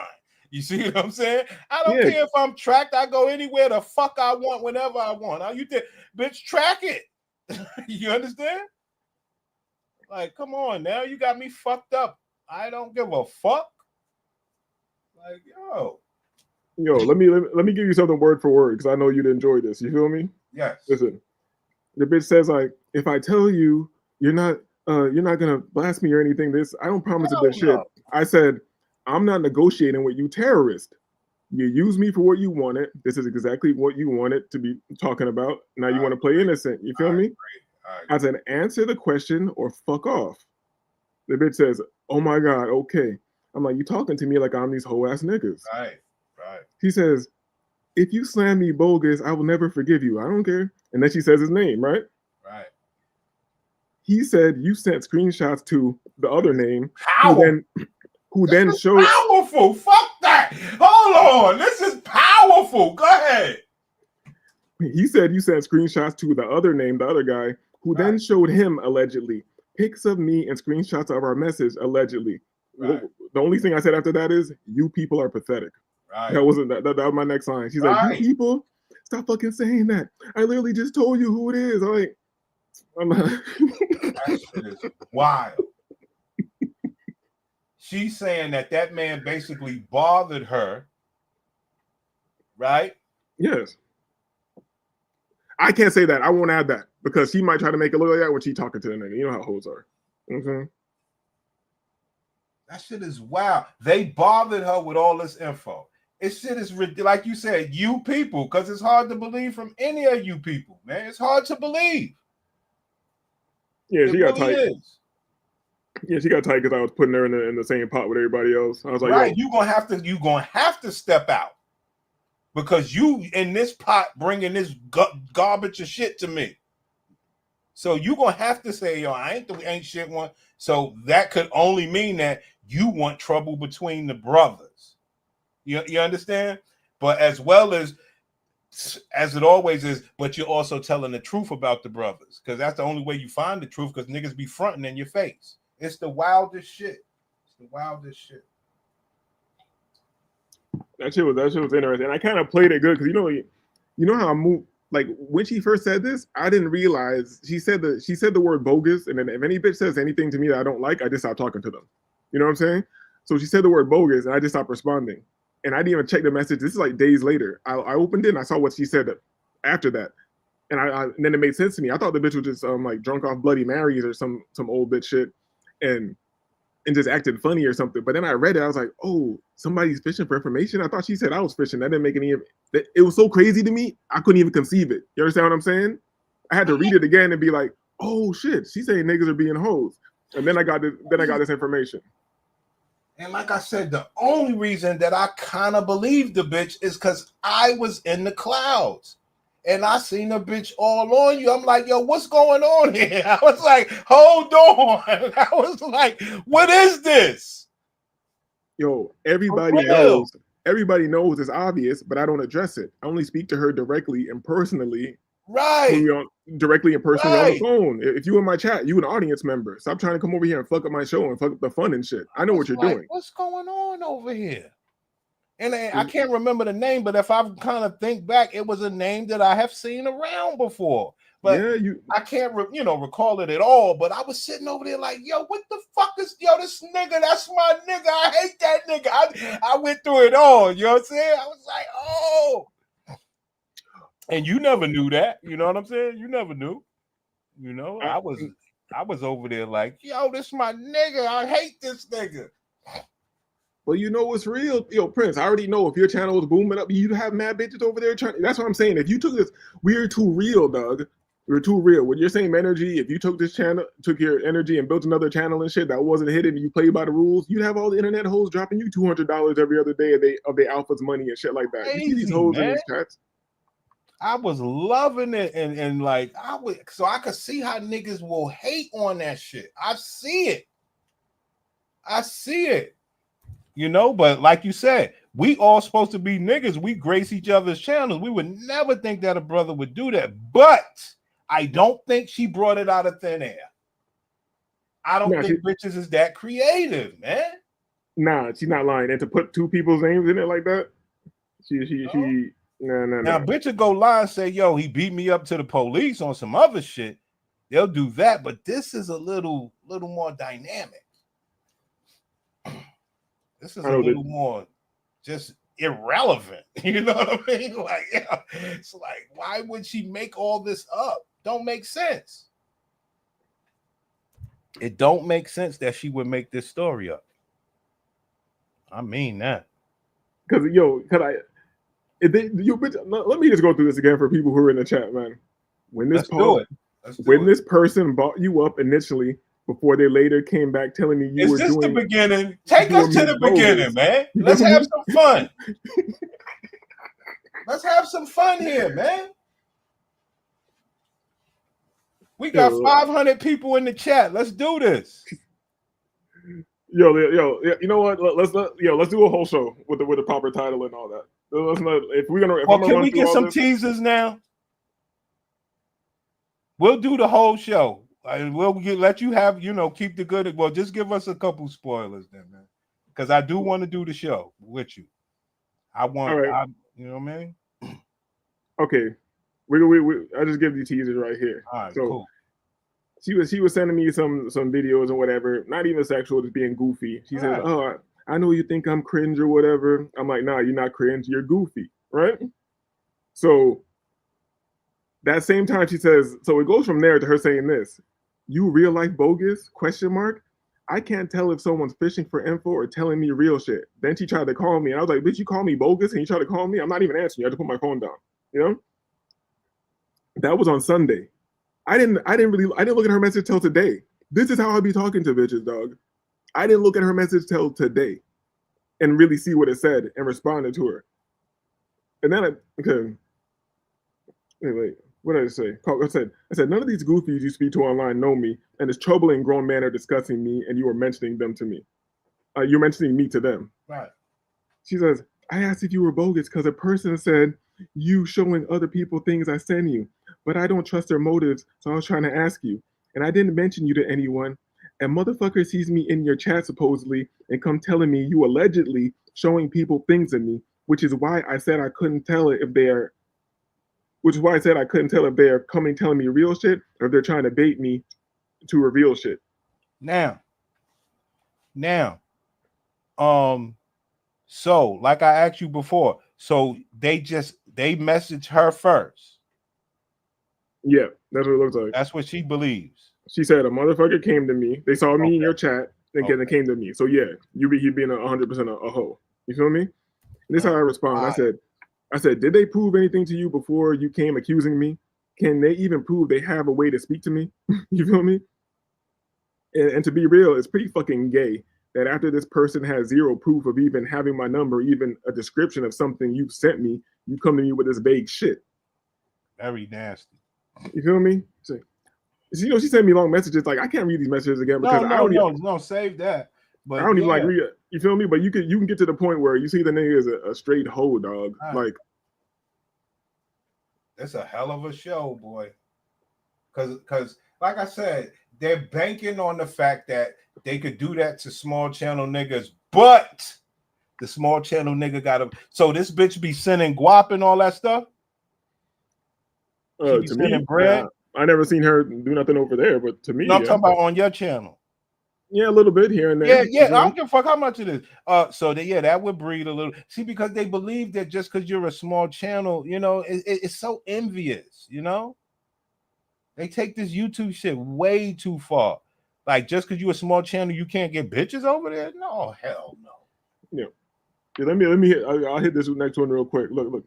F: You see what I'm saying? I don't care if I'm tracked. I go anywhere the fuck I want, whenever I want. Now you think, bitch, track it. You understand? Like, come on now, you got me fucked up. I don't give a fuck. Like,
L: yo, let me give you something word for word because I know you'd enjoy this. You feel me?
F: Yes.
L: Listen, the bitch says like, if I tell you you're not gonna blast me or anything, I don't promise you this shit. I said, I'm not negotiating with you, terrorist. You use me for what you wanted. This is exactly what you wanted to be talking about. Now you want to play innocent. You feel me? I said, answer the question or fuck off. The bitch says, oh my God, okay. I'm like, you talking to me like I'm these whole ass niggas.
F: Right.
L: He says, if you slam me bogus, I will never forgive you. I don't care. And then she says his name, right?
F: Right.
L: He said you sent screenshots to the other name, who then showed
F: powerful. Fuck that. Hold on. This is powerful. Go ahead.
L: He said you sent screenshots to the other name, the other guy, who then showed him allegedly pics of me and screenshots of our message allegedly.
F: Right.
L: The only thing I said after that is, you people are pathetic.
F: Right.
L: That wasn't that was my next line. She's like, you people, stop fucking saying that. I literally just told you who it is. I'm like,
F: that shit is wild. She's saying that man basically bothered her, right?
L: Yes. I can't say that. I won't add that because she might try to make it look like that when she's talking to the nigga. You know how hoes are. You know what I'm saying?
F: That shit is wild. They bothered her with all this info. This shit is like you said, you people, because it's hard to believe from any of you people, man. It's hard to believe.
L: Yeah, she got tight.
F: Is.
L: Yeah, she got tight because I was putting her in the same pot with everybody else. I was like,
F: right,
L: yo,
F: you gonna have to step out because you in this pot bringing this garbage of shit to me. So you gonna have to say, yo, I ain't the ain't shit one. So that could only mean that you want trouble between the brothers. You understand? But as well as it always is, but you're also telling the truth about the brothers because that's the only way you find the truth because niggas be fronting in your face. It's the wildest shit. It's the wildest shit. That shit
L: was interesting. I kind of played it good because you know how I move. Like when she first said this, I didn't realize she said the word bogus, and then if any bitch says anything to me that I don't like, I just stop talking to them. You know what I'm saying? So she said the word bogus, and I just stopped responding. And I didn't even check the message. This is like days later. I opened it and I saw what she said after that, and and then it made sense to me. I thought the bitch was just like drunk off Bloody Marys or some old bitch shit, and just acted funny or something. But then I read it, I was like, oh, somebody's fishing for information. I thought she said I was fishing. That didn't make any. It was so crazy to me. I couldn't even conceive it. You understand what I'm saying? I had to read it again and be like, oh shit, she's saying niggas are being hoes. And then I got this information.
F: And like I said, the only reason that I kind of believed the bitch is because I was in the clouds. And I seen a bitch all on you. I'm like, yo, what's going on here? I was like, hold on. I was like, what is this?
L: Yo, everybody knows it's obvious, but I don't address it. I only speak to her directly and personally.
F: Right.
L: Directly and personally on the phone. If you in my chat, you an audience member. Stop trying to come over here and fuck up my show and fuck up the fun and shit. I know what you're doing.
F: What's going on over here? And I can't remember the name, but if I kind of think back, it was a name that I have seen around before. But yeah, I can't, recall it at all. But I was sitting over there like, yo, what the fuck is, this nigga? That's my nigga. I hate that nigga. I went through it all. You know what I'm saying? I was like, oh. And you never knew that. You know what I'm saying? You never knew. I was over there like, yo, this my nigga. I hate this nigga.
L: Well, you know what's real? Yo, Prince, I already know if your channel was booming up, you'd have mad bitches over there trying. That's what I'm saying. If you took this, we're too real, Doug. We're too real. With your same energy, if you took this channel, took your energy and built another channel and shit that wasn't hidden and you played by the rules, you'd have all the internet hoes dropping you $200 every other day of their alpha's money and shit like that.
F: Crazy,
L: you see these hoes in these chats?
F: I was loving it and like so I could see how niggas will hate on that shit. I see it. But like you said, we all supposed to be niggas. We grace each other's channels. We would never think that a brother would do that. But I don't think she brought it out of thin air. I don't think bitches is that creative, man.
L: Nah, she's not lying. And to put two people's names in it like that, no.
F: Now, bitch would go lie and say, yo, he beat me up to the police on some other shit. They'll do that, but this is a little more dynamic. This is a little more just irrelevant. You know what I mean? Like, yeah, it's like, why would she make all this up? Don't make sense. It don't make sense that she would make this story up. I mean that.
L: Let me just go through this again for people who are in the chat, man. When this person bought you up initially, before they later came back telling me you were doing. Is this
F: the beginning? Take us to the beginning, man. Let's have some fun. Let's have some fun here, man. We got 500 people in the chat. Let's do this.
L: You know what? Let's do a whole show with the proper title and all that. Let's not if we're gonna. If
F: Well,
L: I'm gonna
F: can
L: run
F: we
L: through
F: get
L: all
F: some
L: this,
F: teasers now? We'll do the whole show. Let you have, keep the good. Well, just give us a couple spoilers then, man. Because I do want to do the show with you.
L: all right.
F: You know what I mean?
L: Okay, I just give you teasers right here.
F: All right,
L: so
F: cool.
L: She was sending me some videos and whatever, not even sexual, just being goofy. She says,
F: Right.
L: "Oh, I know you think I'm cringe or whatever." I'm like, "Nah, you're not cringe. You're goofy, right?" So that same time she says, so it goes from there to her saying this: "You real life bogus?" Question mark. I can't tell if someone's fishing for info or telling me real shit. Then she tried to call me, and I was like, "Bitch, you call me bogus and you try to call me? I'm not even answering you. I had to put my phone down." You know. That was on Sunday. I didn't look at her message till today. This is how I be talking to bitches, dog. I didn't look at her message till today and really see what it said and responded to her. And then wait, what did I say? I said, none of these goofies you speak to online know me, and it's troubling grown men are discussing me, and you are mentioning them to me. You're mentioning me to them.
F: Right.
L: She says, I asked if you were bogus because a person said you showing other people things I send you, but I don't trust their motives, so I was trying to ask you. And I didn't mention you to anyone. And motherfucker sees me in your chat supposedly and come telling me you allegedly showing people things in me, which is why I said I couldn't tell if they're coming telling me real shit or if they're trying to bait me to reveal shit.
F: Now, so like I asked you before, so they messaged her first.
L: Yeah, that's what it looks like.
F: That's what she believes.
L: She said a motherfucker came to me. They saw me in your chat and they came to me. So yeah, he being 100% a hoe. You feel me? And this is how I respond. I said, did they prove anything to you before you came accusing me? Can they even prove they have a way to speak to me? You feel me? And to be real, it's pretty fucking gay that after this person has zero proof of even having my number, even a description of something you've sent me, you come to me with this vague shit.
F: Very nasty.
L: You feel me? So, she sent me long messages. Like I can't read these messages again because
F: no, save that. But
L: I don't even like read it. You feel me? But you can get to the point where you see the nigga is a straight hoe, dog.
F: Right.
L: Like
F: it's a hell of a show, boy. Because like I said, they're banking on the fact that they could do that to small channel niggas, but the small channel nigga got to. So this bitch be sending guap and all that stuff.
L: To me, bread. I never seen her do nothing over there, but to me,
F: no, I'm talking about on your channel.
L: Yeah, a little bit here and there.
F: Yeah. I don't give a fuck how much it is. So that would breed a little. See, because they believe that just because you're a small channel, it's so envious. They take this YouTube shit way too far. Like just because you're a small channel, you can't get bitches over there. No, hell no.
L: Yeah. Let me hit. I'll hit this next one real quick. Look.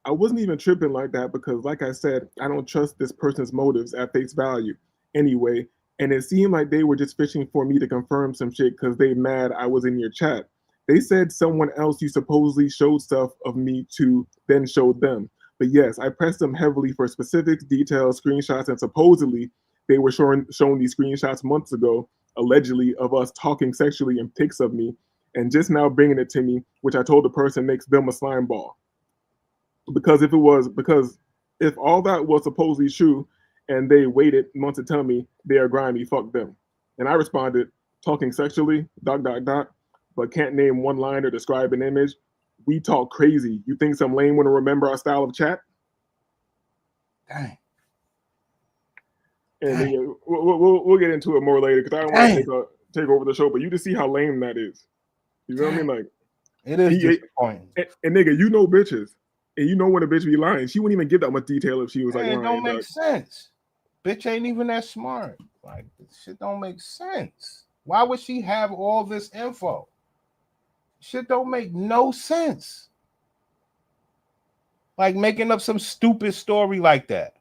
L: I wasn't even tripping like that because, like I said, I don't trust this person's motives at face value anyway. And it seemed like they were just fishing for me to confirm some shit because they mad I was in your chat. They said someone else you supposedly showed stuff of me to then showed them. But yes, I pressed them heavily for specifics, details, screenshots, and supposedly they were showing these screenshots months ago, allegedly, of us talking sexually and pics of me, and just now bringing it to me, which I told the person makes them a slime ball. Because if all that was supposedly true and they waited months to tell me they are grimy, fuck them. And I responded, talking sexually, ... but can't name one line or describe an image. We talk crazy. You think some lame want to remember our style of chat?
F: Dang.
L: And then, we'll get into it more later because I don't want to take over the show, but you just see how lame that is. You know what I mean? Like
F: it is disappointing.
L: And nigga, you know bitches. And you know when a bitch be lying. She wouldn't even give that much detail if she was like lying.
F: It don't make sense. Bitch ain't even that smart. Like this shit don't make sense. Why would she have all this info? Shit don't make no sense. Like making up some stupid story like that.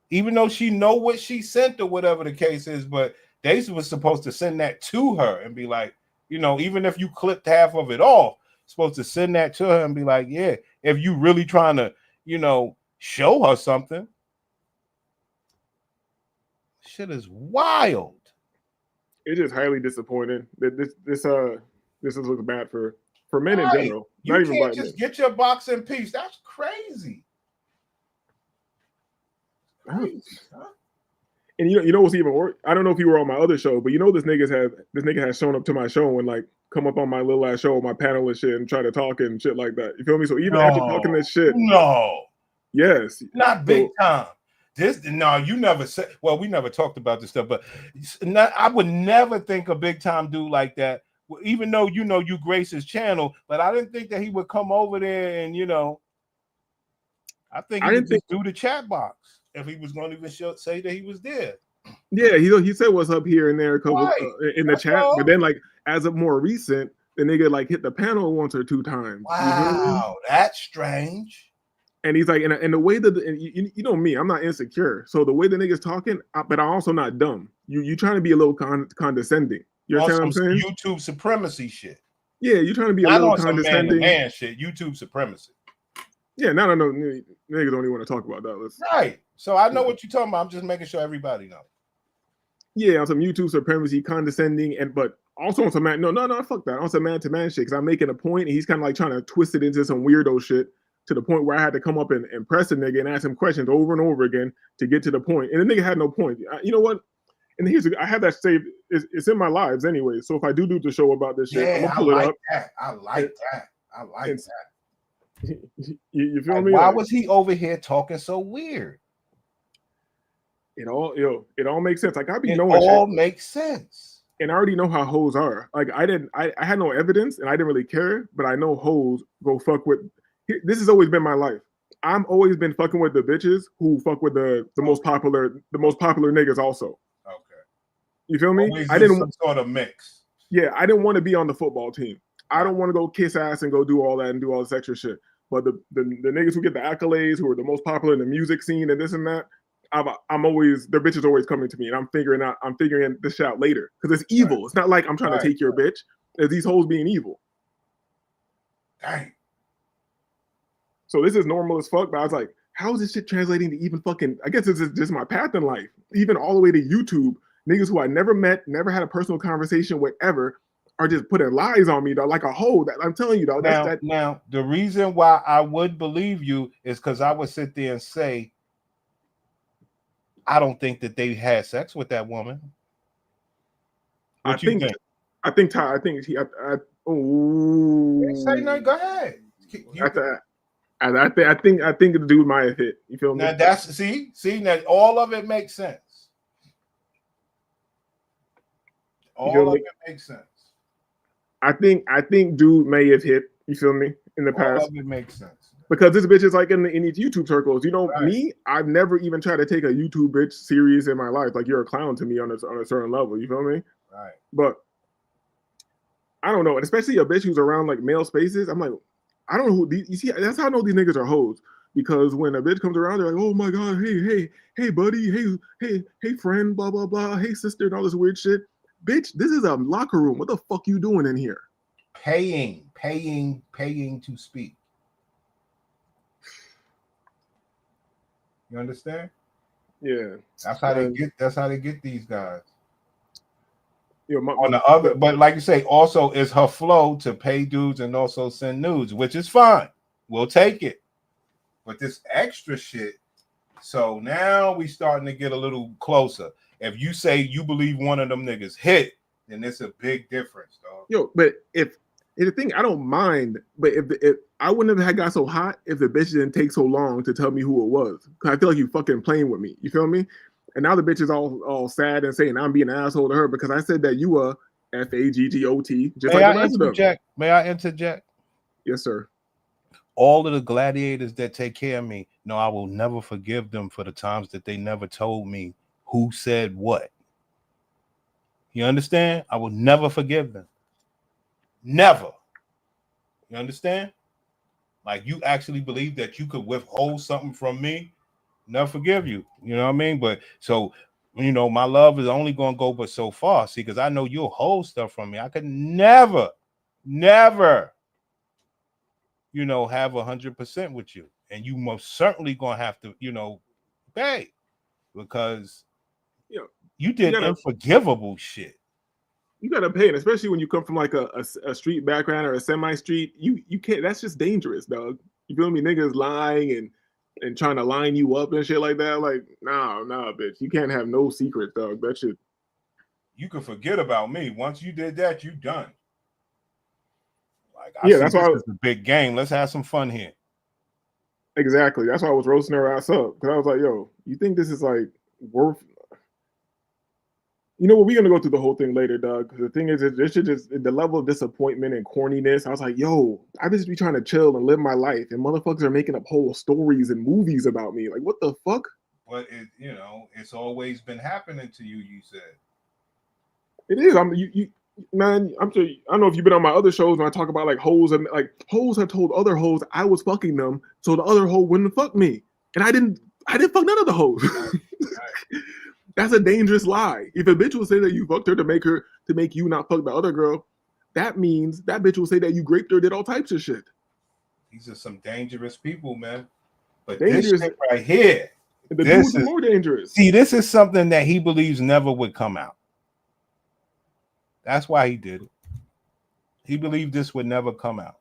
F: Even though she know what she sent or whatever the case is, but they was supposed to send that to her and be like, even if you clipped half of it off, supposed to send that to her and be like, yeah, if you really trying to, show her something. Shit is wild.
L: It's just highly disappointing that this is looks bad for men in
F: Right.
L: general.
F: You
L: Not even
F: can't
L: black men.
F: just get your box in peace. That's crazy. Crazy, huh?
L: And you know what's even worse? I don't know if you were on my other show, but you know this nigga has shown up to my show and like come up on my little ass show, my panel and shit, and try to talk and shit like that. You feel me? So even after talking this shit, yes,
F: not big time. You never said. Well, we never talked about this stuff, but I would never think a big time dude like that. Even though you grace his channel, but I didn't think that he would come over there and I think he would just do the chat box if he was going to even say that he was there.
L: Yeah, he said what's up here and there in the chat, but then like as of more recent, the nigga like hit the panel once or two times.
F: Wow, that's strange.
L: And he's like, and the way that you know me, I'm not insecure. So the way the nigga's talking, but I'm also not dumb. You trying to be a little condescending. You understand what I'm saying?
F: YouTube supremacy shit.
L: Yeah, you're trying to be
F: not
L: a little
F: on
L: condescending.
F: Some man shit. YouTube supremacy.
L: Yeah, no, niggas don't even want to talk about that.
F: Right. So I know what you're talking about. I'm just making sure everybody knows.
L: Yeah, on some YouTube supremacy, condescending, but also on some man. No, fuck that. On some man to man shit. Because I'm making a point, and he's kind of like trying to twist it into some weirdo shit. To the point where I had to come up and press a nigga and ask him questions over and over again to get to the point. And the nigga had no point. You know what? And I have that saved. It's in my lives anyway. So if I do the show about this shit, I'm gonna pull it up.
F: I like that.
L: You feel me?
F: Why was he over here talking so weird?
L: It all makes sense. Like I be
F: it
L: knowing
F: all
L: shit.
F: Makes sense.
L: And I already know how hoes are. Like I had no evidence and I didn't really care, but I know hoes go fuck with. This has always been my life. I'm always been fucking with the bitches who fuck with the most popular niggas also.
F: Okay.
L: You feel me?
F: I didn't some sort of mix.
L: Yeah, I didn't want to be on the football team. I don't want to go kiss ass and go do all that and do all this extra shit. But the niggas who get the accolades, who are the most popular in the music scene and this and that, I'm always their bitches always coming to me, and I'm figuring this shit out later because it's evil. Right. It's not like I'm trying to take your bitch. It's these hoes being evil.
F: Dang.
L: So this is normal as fuck, but I was like, how is this shit translating to even fucking, I guess this is just my path in life. Even all the way to YouTube, niggas who I never met, never had a personal conversation with ever, are just putting lies on me, though, like a hoe. That I'm telling you, though.
F: Now, the reason why I would believe you is because I would sit there and say, I don't think that they had sex with that woman.
L: I think Ty, oh.
F: Say no, go ahead.
L: I think the dude might have hit. You feel me?
F: Now that's see now all of it makes sense. All of it makes sense.
L: I think dude may have hit. You feel me? In the past,
F: all of it makes sense
L: because this bitch is like in these YouTube circles. You know me. I've never even tried to take a YouTube bitch serious in my life. Like you're a clown to me on a certain level. You feel me?
F: Right.
L: But I don't know, and especially a bitch who's around like male spaces. I'm like, I don't know who these. You see, that's how I know these niggas are hoes. Because when a bitch comes around, they're like, "Oh my god, hey, buddy, hey, friend, blah blah blah, hey, sister," and all this weird shit. Bitch, this is a locker room. What the fuck you doing in here?
F: Paying to speak. You understand?
L: Yeah.
F: That's how they get. That's how they get these guys.
L: You know,
F: on the other, but like you say, also is her flow to pay dudes and also send nudes, which is fine. We'll take it. But this extra shit. So now we starting to get a little closer. If you say you believe one of them niggas hit, then it's a big difference, dog.
L: Yo, but if the thing, I don't mind. But if I wouldn't have got so hot if the bitch didn't take so long to tell me who it was. Because I feel like you fucking playing with me. You feel me? And now the bitch is all sad and saying I'm being an asshole to her because I said that you were FAGGOT. Just
F: May
L: like
F: I interject? May I interject?
L: Yes, sir.
F: All of the gladiators that take care of me, no, I will never forgive them for the times that they never told me who said what. You understand? I will never forgive them. Never. You understand? Like you actually believe that you could withhold something from me? Never forgive you. You know what I mean? But so, you know, my love is only going to go but so far. See, because I know you'll hold stuff from me. I could never, you know, have 100% with you. And you most certainly going to have to, you know, pay because you did unforgivable shit.
L: You gotta pay, and especially when you come from like a street background or a semi-street, you can't. That's just dangerous, dog. You feel me? Niggas lying and trying to line you up and shit like that. Like, nah, bitch. You can't have no secrets, dog. That shit.
F: You can forget about me. Once you did that, you done. Like, I
L: Yeah,
F: see
L: that's
F: this
L: why.
F: is a big game. Let's have some fun here.
L: Exactly. That's why I was roasting her ass up because I was like, "Yo, you think this is like worth?" You know what? We're gonna go through the whole thing later, Doug. Because the thing is, this should just the level of disappointment and corniness. I was like, "Yo, I just be trying to chill and live my life, and motherfuckers are making up whole stories and movies about me. Like, what the fuck?"
F: But it's always been happening to you. You said
L: It is. Man. I'm sure. I don't know if you've been on my other shows when I talk about like hoes and like hoes have told other hoes I was fucking them, so the other hoe wouldn't fuck me, and I didn't. I didn't fuck none of the hoes.
F: right.
L: That's a dangerous lie. If a bitch will say that you fucked her to make you not fuck the other girl, that means that bitch will say that you raped her, did all types of shit.
F: These are some dangerous people, man. But
L: Dangerous.
F: this shit right here,
L: The
F: this
L: dudes are
F: is
L: more dangerous.
F: see, this is something that he believes never would come out. That's why he did it. He believed this would never come out.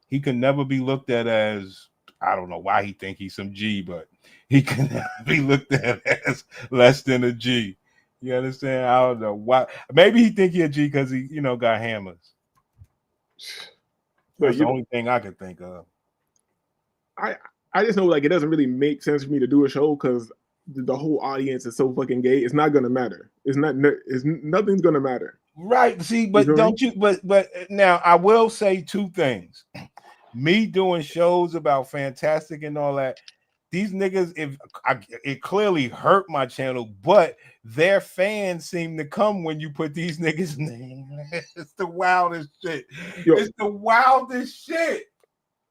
F: He could never be looked at as, I don't know why he think he's some G, but he can never be looked at as less than a G. You understand? I don't know why. Maybe he think he a G because he, got hammers. That's the only thing I could think of.
L: I just know like it doesn't really make sense for me to do a show because the whole audience is so fucking gay. It's not gonna matter. Nothing's gonna matter.
F: Right. See, but don't you? But now I will say two things. Me doing shows about Fantastic and all that. These niggas, it clearly hurt my channel, but their fans seem to come when you put these niggas' names. It's the wildest shit. It's the wildest shit.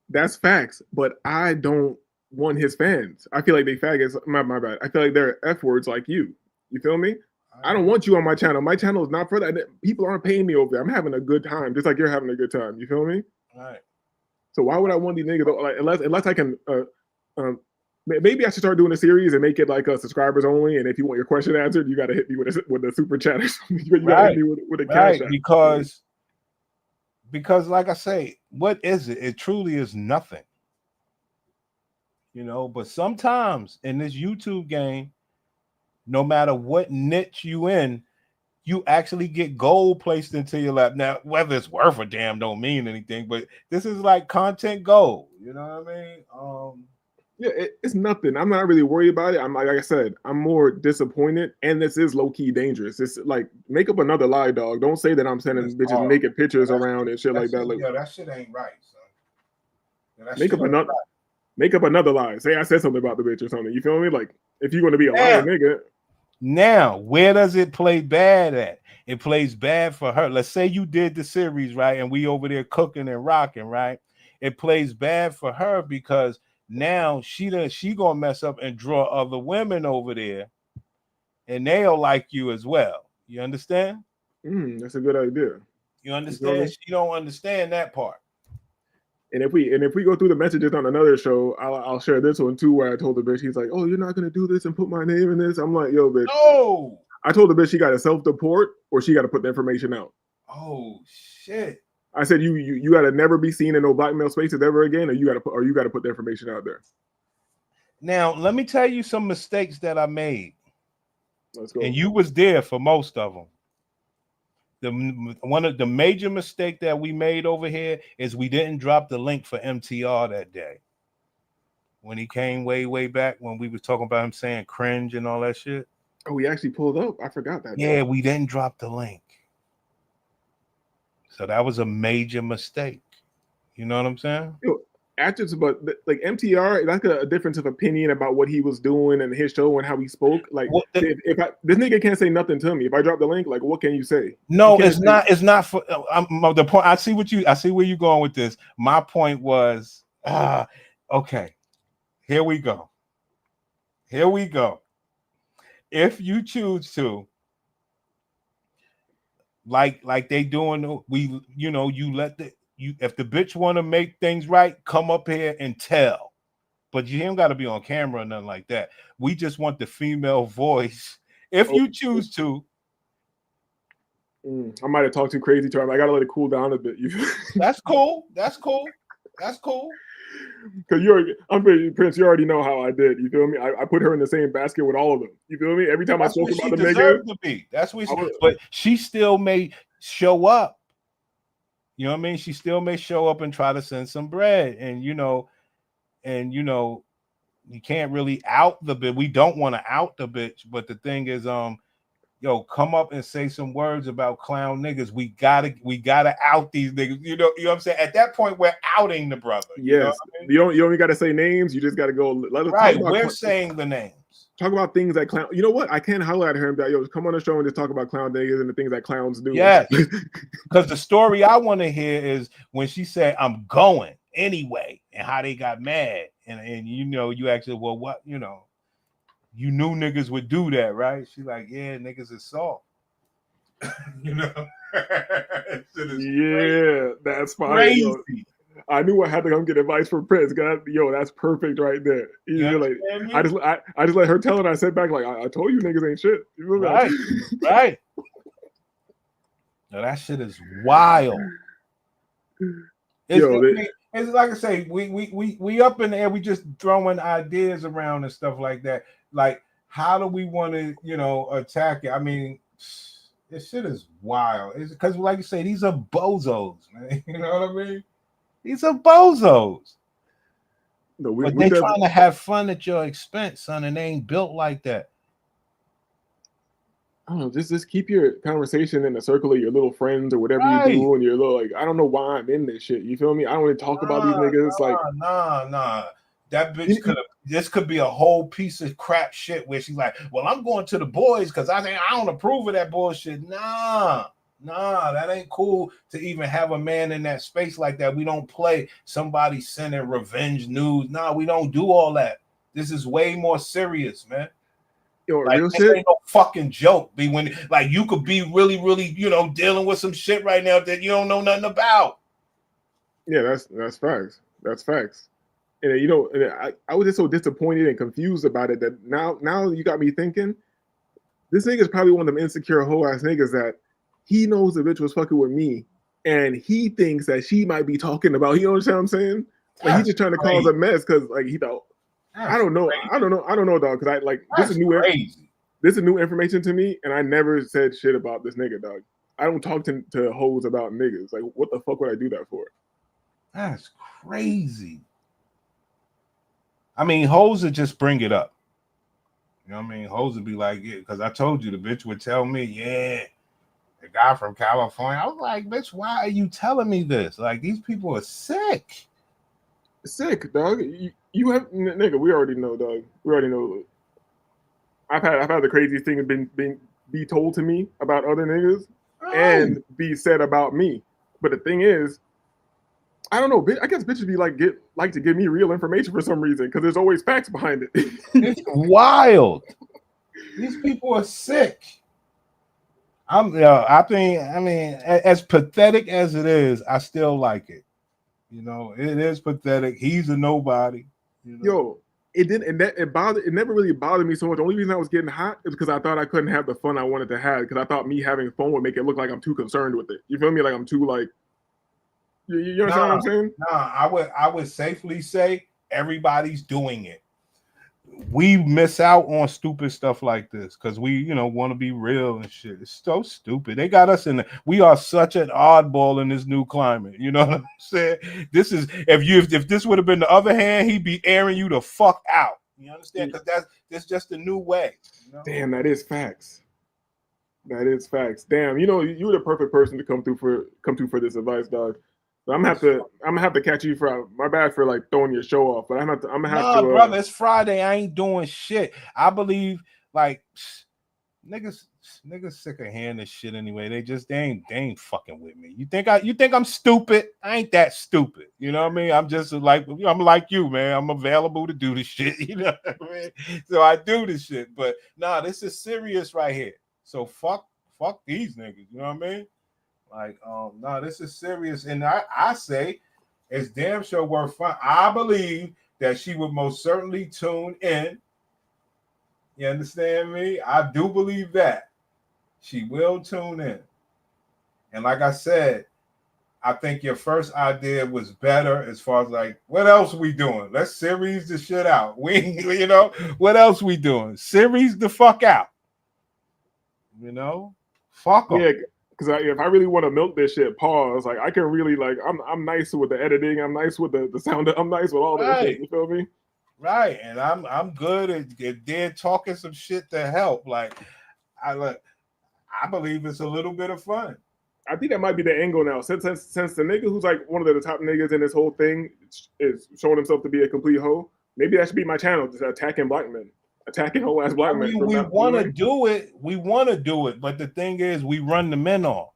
L: That's facts, but I don't want his fans. I feel like they faggots. My bad. I feel like they're F words like you. You feel me? I don't want you on my channel. My channel is not for that. People aren't paying me over there. I'm having a good time, just like you're having a good time. You feel me?
F: All right.
L: So why would I want these niggas? Like, unless I can, maybe I should start doing a series and make it like subscribers only. And if you want your question answered, you got to hit me with a super chat or something. You got to hit me with a cash app.
F: Because like I say, what is it? It truly is nothing. But sometimes in this YouTube game, no matter what niche you in, you actually get gold placed into your lap. Now, whether it's worth a damn don't mean anything, but this is like content gold. You know what I mean?
L: Yeah, it's nothing. I'm not really worried about it. I'm like I said, I'm more disappointed, and this is low key dangerous. It's like make up another lie, dog. Don't say that I'm sending bitches naked pictures around and shit like that.
F: Yeah, that shit ain't right, son.
L: Make up another lie. Say I said something about the bitch or something. You feel me? Like if you're gonna be a liar, nigga.
F: Now, where does it play bad at? It plays bad for her. Let's say you did the series, right? And we over there cooking and rocking, right? It plays bad for her because now she gonna mess up and draw other women over there, and they'll like you as well. You understand?
L: That's a good idea.
F: You understand? She don't understand that part.
L: And if we go through the messages on another show, I'll share this one too, where I told the bitch, he's like, "Oh, you're not gonna do this and put my name in this." I'm like, "Yo, bitch."
F: No.
L: I told the bitch she got to self-deport or she got to put the information out.
F: Oh shit.
L: I said you got to never be seen in no black male spaces ever again, or you got to put the information out there.
F: Now let me tell you some mistakes that I made.
L: Let's go.
F: And you was there for most of them. One of the major mistake that we made over here is we didn't drop the link for MTR that day. When he came way back when we was talking about him saying cringe and all that shit.
L: Oh, he actually pulled up. I forgot that.
F: Yeah, we didn't drop the link. So that was a major mistake. You know what I'm saying?
L: Actors, but like MTR, that's a difference of opinion about what he was doing and his show and how he spoke. Like, if this nigga can't say nothing to me, if I drop the link, like, what can you say?
F: No, it's not. It's not for the point. I see where you're going with this. My point was, okay, here we go. If you choose to, like they doing, if the bitch want to make things right, come up here and tell. But you ain't got to be on camera or nothing like that. We just want the female voice. If you choose to,
L: I might have talked too crazy to her. I gotta let it cool down a bit.
F: That's cool. That's cool. That's cool.
L: Because I'm pretty Prince. You already know how I did. You feel me? I put her in the same basket with all of them. You feel me? Every time
F: That's
L: I spoke
F: what
L: about
F: she
L: the nigga,
F: deserved to be. That's what. But she still may show up. You know what I mean? She still may show up and try to send some bread, and you can't really out the bitch. We don't want to out the bitch, but the thing is, come up and say some words about clown niggas. We gotta out these niggas. You know what I'm saying? At that point, we're outing the brother.
L: Yes.
F: You know what I mean?
L: You don't even gotta say names. You just gotta go. Let us
F: right.
L: talk about
F: We're saying the names.
L: Talk about things that clown. You know what? I can't highlight her and be like, yo, come on the show and just talk about clown niggas and the things that clowns do.
F: Yes. Because the story I want to hear is when she said, I'm going anyway, and how they got mad. And you actually, well, what, you knew niggas would do that, right? She's like, yeah, niggas is soft.
L: Yeah, that's fine.
F: Crazy.
L: Yo, I knew I had to come get advice from Prince. Yo, that's perfect right there. I just let her tell it. I said back like, I told you niggas ain't shit.
F: Right, right. Now that shit is wild. It's like I say, we up in the air. We just throwing ideas around and stuff like that. Like, how do we want to, attack it? I mean, this shit is wild. It's because, like you say, these are bozos, man. You know what I mean? These are bozos.
L: No,
F: but they're trying to have fun at your expense, son, and they ain't built like that.
L: I don't know, just keep your conversation in the circle of your little friends or whatever you do, and you're little like, I don't know why I'm in this shit. You feel me? I don't want to talk about these niggas.
F: Nah. That bitch this could be a whole piece of crap shit where she's like, well, I'm going to the boys because I don't approve of that bullshit. Nah, that ain't cool to even have a man in that space like that. We don't play somebody sending revenge news. Nah, we don't do all that. This is way more serious, man.
L: Real shit
F: ain't no fucking joke. Be when like you could be really, really, dealing with some shit right now that you don't know nothing about.
L: Yeah, that's facts. That's facts. And I was just so disappointed and confused about it that now you got me thinking. This nigga's probably one of them insecure whole ass niggas that he knows the bitch was fucking with me, and he thinks that she might be talking about. You know what I'm saying? Like he's just trying to cause a mess because like he thought. I don't know, dog. Because I like this is new. This is new information to me, and I never said shit about this nigga, dog. I don't talk to hoes about niggas. Like, what the fuck would I do that for?
F: That's crazy. I mean, hoes would just bring it up. You know what I mean? Hoes would be like, yeah, because I told you the bitch would tell me, yeah, the guy from California. I was like, bitch, why are you telling me this? Like, these people are sick.
L: Sick, dog. You have nigga. We already know, dog. We already know. I've had the craziest thing be told to me about other niggas and be said about me. But the thing is, I don't know. I guess bitches be like to give me real information for some reason because there's always facts behind it.
F: It's wild. These people are sick. I mean, as pathetic as it is, I still like it. It is pathetic. He's a nobody.
L: Yo, it didn't. It never really bothered me so much. The only reason I was getting hot is because I thought I couldn't have the fun I wanted to have because I thought me having fun would make it look like I'm too concerned with it. You feel me? Like I'm too like. You understand what I'm saying?
F: I would safely say everybody's doing it. We miss out on stupid stuff like this because we, want to be real and shit. It's so stupid. They got us in the, we are such an oddball in this new climate. You know what I'm saying? This is if this would have been the other hand, he'd be airing you the fuck out. You understand? Because that's just a new way.
L: Damn, that is facts. That is facts. Damn, you're the perfect person to come through for this advice, dog. So I'm gonna have to catch you for my bad for like throwing your show off, but I'm gonna have to.
F: Brother, it's Friday. I ain't doing shit. I believe like niggas sick of hearing this shit anyway. They ain't fucking with me. You think I'm stupid? I ain't that stupid. You know what I mean? I'm just like you, man. I'm available to do this shit. You know what I mean? So I do this shit. But this is serious right here. So fuck these niggas. You know what I mean? Like, this is serious. And I say it's damn sure worth fun. I believe that she would most certainly tune in. You understand me? I do believe that. She will tune in. And like I said, I think your first idea was better as far as like, what else we doing? Let's series the shit out. What else we doing? Series the fuck out. Fuck them.
L: Yeah, because if I really want to milk this shit, pause. Like I can really like I'm nice with the editing. I'm nice with the sound. I'm nice with all that shit. You feel me?
F: Right, and I'm good at then talking some shit to help. Like I believe it's a little bit of fun.
L: I think that might be the angle now. Since the nigga who's like one of the top niggas in this whole thing is showing himself to be a complete hoe, maybe that should be my channel, just attacking black men. Attacking whole ass black men.
F: We want to do it. We want to do it, but the thing is, we run the men off.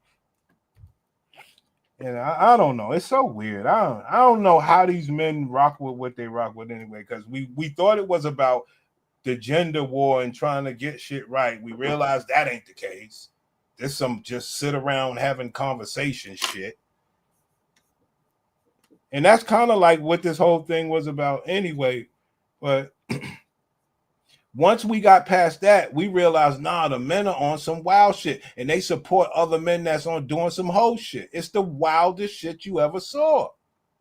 F: And I don't know. It's so weird. I don't know how these men rock with what they rock with anyway. Because we thought it was about the gender war and trying to get shit right. We realized that ain't the case. There's some just sit around having conversation shit. And that's kind of like what this whole thing was about anyway. But once we got past that, we realized, the men are on some wild shit. And they support other men that's on doing some whole shit. It's the wildest shit you ever saw.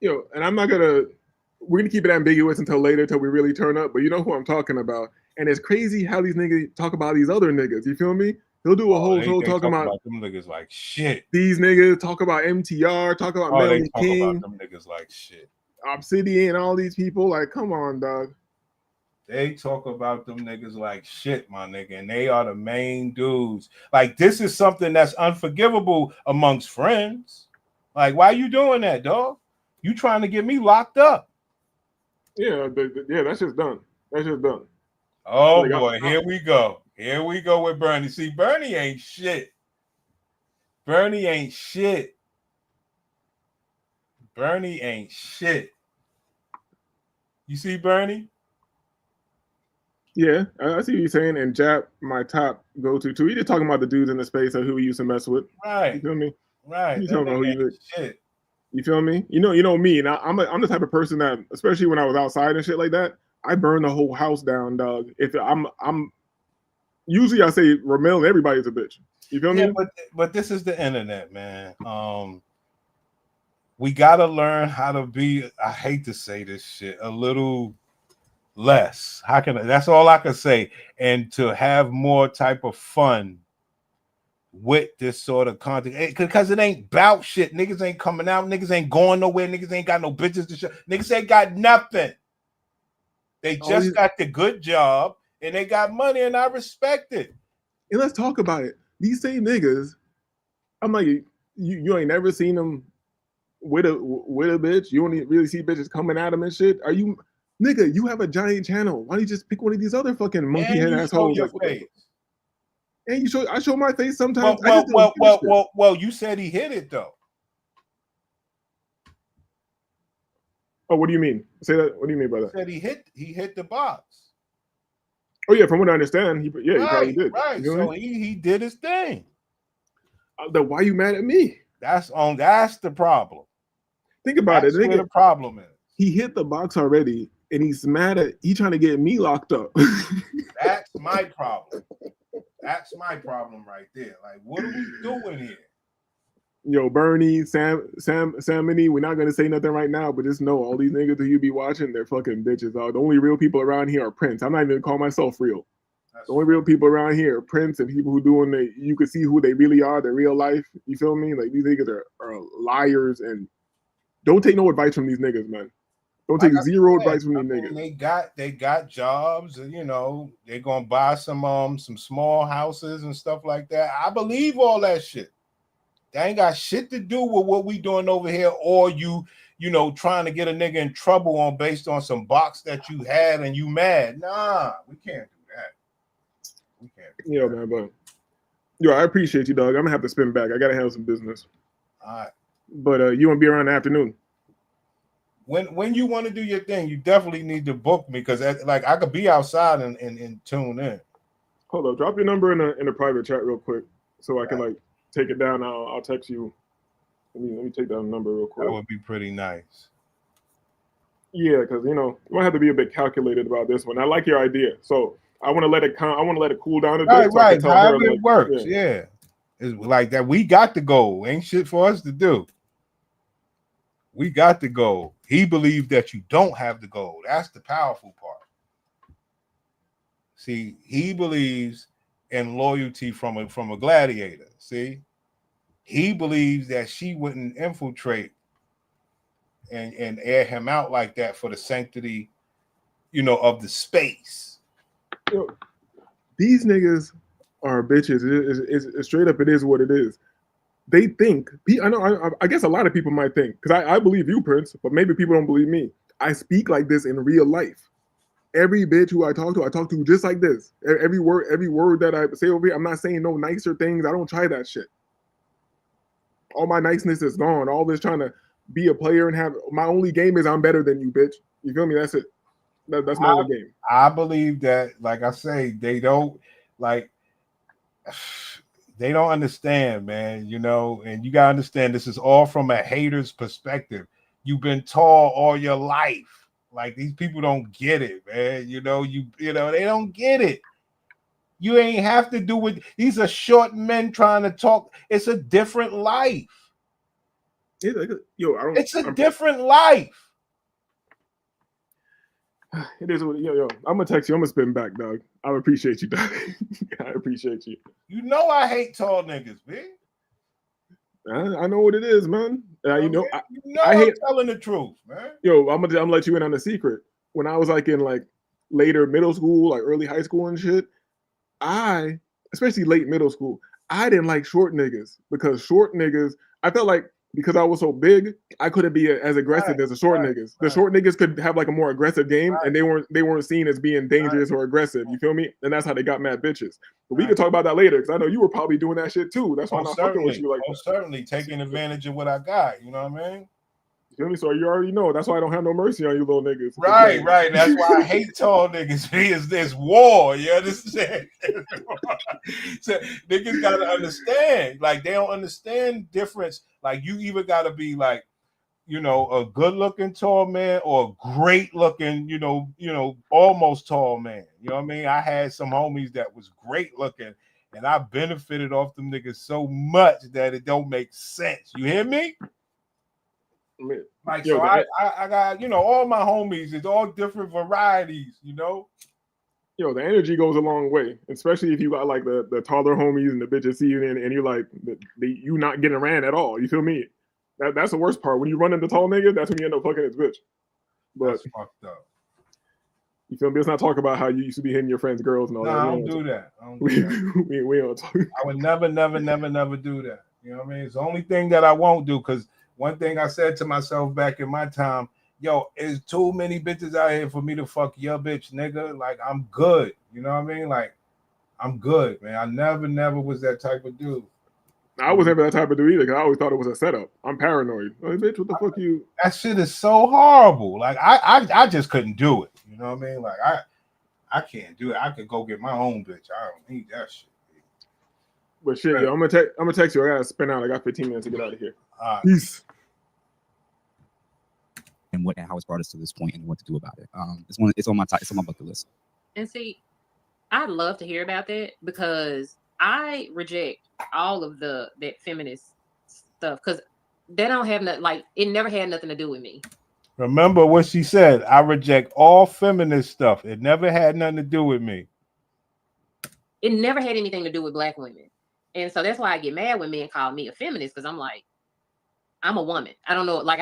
L: And we're gonna keep it ambiguous until later, till we really turn up. But you know who I'm talking about. And it's crazy how these niggas talk about these other niggas. You feel me? He'll do a whole show talking about
F: them niggas like shit.
L: These niggas talk about MTR, talk about Melanie King,
F: about them niggas like shit.
L: Obsidian, all these people. Like, come on, dog.
F: They talk about them niggas like shit, my nigga, and they are the main dudes. Like, this is something that's unforgivable amongst friends. Like, why you doing that, dog? You trying to get me locked up?
L: Yeah, that's just done. That's just done.
F: Oh boy, here we go. Here we go with Bernie. See, Bernie ain't shit. Bernie ain't shit. Bernie ain't shit. You see Bernie?
L: Yeah, I see what you're saying. And Jap, my top go-to too. He just talking about the dudes in the space of who we used to mess with.
F: Right.
L: You feel me?
F: Right.
L: You talking about who you
F: shit.
L: You feel me? You know me. And I'm the type of person that, especially when I was outside and shit like that, I burn the whole house down, dog. If I'm usually I say Ramel and everybody's a bitch. You feel me?
F: But this is the internet, man. We gotta learn how to be, I hate to say this shit, a little less. That's all I can say. And to have more type of fun with this sort of content. Because it ain't about shit. Niggas ain't coming out, niggas ain't going nowhere, niggas ain't got no bitches to show. Niggas ain't got nothing. They just got the good job and they got money, and I respect it.
L: And let's talk about it. These same niggas, I'm like, you ain't never seen them with a bitch. You only really see bitches coming at them and shit. Are you, nigga? You have a giant channel. Why don't you just pick one of these other fucking monkey head assholes?
F: Your face.
L: And you show. I show my face sometimes.
F: Well, you said he hit it though.
L: Oh, what do you mean? Say that. What do you mean by that?
F: He said he hit the box.
L: Oh yeah, from what I understand, he probably did.
F: Right.
L: You know
F: so he did his thing.
L: Then why you mad at me?
F: That's the problem.
L: Think about it.
F: Where the problem is.
L: He hit the box already, and he's mad at. He trying to get me locked up.
F: That's my problem. That's my problem right there. Like, what are we doing here?
L: Yo, Bernie, Samini, we're not gonna say nothing right now, but just know all these niggas that you be watching, they're fucking bitches. The only real people around here are Prince. I'm not even gonna call myself real. The only real people around here are Prince and people who doing you can see who they really are, their real life. You feel me? Like these niggas are liars, and don't take no advice from these niggas, man. Don't take zero advice from these niggas.
F: They got jobs, and they're gonna buy some small houses and stuff like that. I believe all that shit. That ain't got shit to do with what we doing over here, or you trying to get a nigga in trouble based on some box that you had and you mad. Nah, we can't do that. We can't.
L: Yeah, man, but I appreciate you, dog. I'm gonna have to spin back. I gotta handle some business.
F: All right.
L: But you wanna be around in the afternoon?
F: When you want to do your thing, you definitely need to book me, because I could be outside and tune in.
L: Hold up, drop your number in the private chat real quick so I can take it down. I'll text you. Let me take down the number real quick.
F: That would be pretty nice.
L: Yeah, because you might have to be a bit calculated about this one. I like your idea, so I want to let it cool down a bit.
F: Right. However it works. Yeah. It's like that. We got the goal. Ain't shit for us to do. We got the goal. He believes that you don't have the goal. That's the powerful part. See, he believes in loyalty from a gladiator. See, he believes that she wouldn't infiltrate and air him out like that for the sanctity, of the space.
L: These niggas are bitches. It's straight up. It is what it is. They think. I guess a lot of people might think, because I believe you, Prince, but maybe people don't believe me. I speak like this in real life. Every bitch who I talk to just like this. Every word that I say over here, I'm not saying no nicer things. I don't try that shit. All my niceness is gone. All this trying to be a player and have my only game is I'm better than you, bitch. You feel me? That's it. That's my only game.
F: I believe that, like I say, they don't understand, man, and you gotta understand this is all from a hater's perspective. You've been tall all your life. Like, these people don't get it, man. They don't get it. You ain't have to do with these are short men trying to talk. It's a different life. It's a different life.
L: It is what I'm gonna text you. I'm gonna spin back, dog. I appreciate you, dog. I appreciate you.
F: I hate tall niggas, man.
L: I know what it is, man. I
F: I'm
L: hate
F: telling the truth, man.
L: I'm gonna let you in on a secret. When I was in later middle school, early high school and shit, especially late middle school, I didn't like short niggas because short niggas, I felt like because I was so big, I couldn't be as aggressive as the short niggas. The short niggas could have a more aggressive game, and they weren't seen as being dangerous or aggressive. You feel me? And that's how they got mad bitches. But we can talk about that later, because I know you were probably doing that shit too. That's why I'm not fucking with you like that.
F: Certainly taking advantage of what I got. You know what I mean?
L: You feel me? So you already know. That's why I don't have no mercy on you little niggas.
F: Right. That's why I hate tall niggas. There's war. You understand? So niggas gotta understand. Like, they don't understand difference. Like, you either gotta be a good looking tall man or a great looking, almost tall man. You know what I mean? I had some homies that was great looking, and I benefited off them niggas so much that it don't make sense. You hear me? I got all my homies. It's all different varieties.
L: The energy goes a long way, especially if you got the taller homies and the bitches see you and you're you not getting ran at all. You feel me? That's the worst part. When you run into tall niggas, that's when you end up fucking his bitch. But
F: that's fucked up.
L: You feel me? Let's not talk about how you used to be hitting your friends' girls and all that.
F: I don't do that.
L: We don't talk.
F: I would never do that. You know what I mean? It's the only thing that I won't do, because one thing I said to myself back in my time, there's too many bitches out here for me to fuck your bitch, nigga. Like, I'm good. You know what I mean? Like, I'm good, man. I never was that type of dude.
L: I was never that type of dude either, because I always thought it was a setup. I'm paranoid. Like, bitch, what the fuck you?
F: That shit is so horrible. Like, I just couldn't do it. You know what I mean? Like, I can't do it. I could go get my own bitch. I don't need that shit.
L: But shit, yo, I'm gonna text you. I gotta spin out. I got 15 minutes to get out of here. Peace.
M: And how it's brought us to this point and what to do about it. It's on my bucket list.
N: And see, I'd love to hear about that, because I reject all of that feminist stuff, because they don't have nothing. It never had nothing to do with me.
F: Remember what she said. I reject all feminist stuff. It never had nothing to do with me.
N: It never had anything to do with Black women. And so that's why I get mad when men call me a feminist, because I'm like, I'm a woman. I don't know. I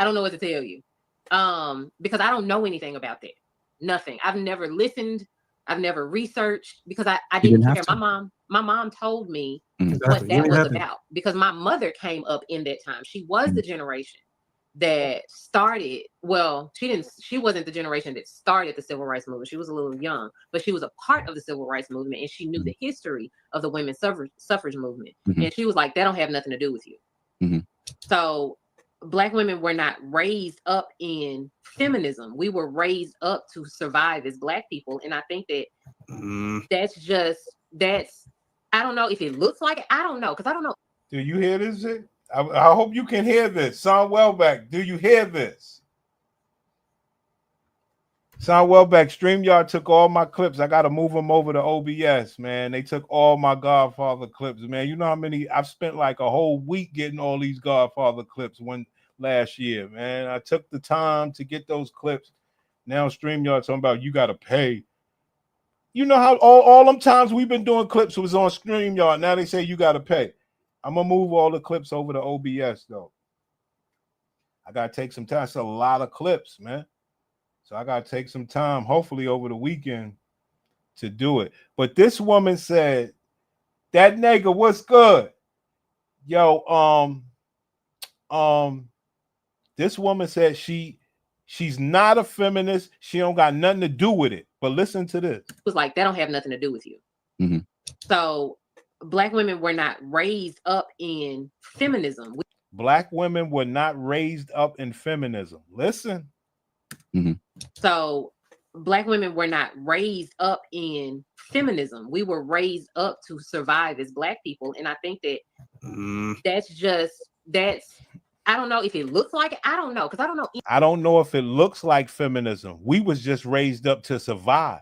N: don't know what to tell you. Because I don't know anything about that. Nothing. I've never listened. I've never researched, because I didn't care. My mom told me what that was about, because my mother came up in that time. She was the generation that started. Well, she wasn't the generation that started the civil rights movement. She was a little young, but she was a part of the civil rights movement, and she knew the history of the women's suffrage movement. And she was like, that don't have nothing to do with you. So Black women were not raised up in feminism. We were raised up to survive as Black people. And I think that that's I don't know if it looks like it. I don't know, because I don't know.
F: Do you hear this? I hope you can hear this. Son Welbeck, do you hear this? Sound well back. StreamYard took all my clips. I got to move them over to OBS, man. They took all my Godfather clips, man. You know how many? I've spent like a whole week getting all these Godfather clips last year, man. I took the time to get those clips. Now StreamYard talking about you got to pay. You know how all them times we've been doing clips was on StreamYard. Now they say you got to pay. I'm going to move all the clips over to OBS, though. I got to take some time. It's a lot of clips, man. So I got to take some time, hopefully over the weekend, to do it. But this woman said, that nigga, what's good? Yo, this woman said she's not a feminist. She don't got nothing to do with it. But listen to this.
N: It was like, that don't have nothing to do with you.
M: Mm-hmm.
N: So Black women were not raised up in feminism.
F: Black women were not raised up in feminism. Listen.
M: Mm-hmm.
N: So Black women were not raised up in feminism. We were raised up to survive as Black people. And I think that that's I don't know if it looks like it. I don't know, because I don't know.
F: I don't know if it looks like feminism. We was just raised up to survive.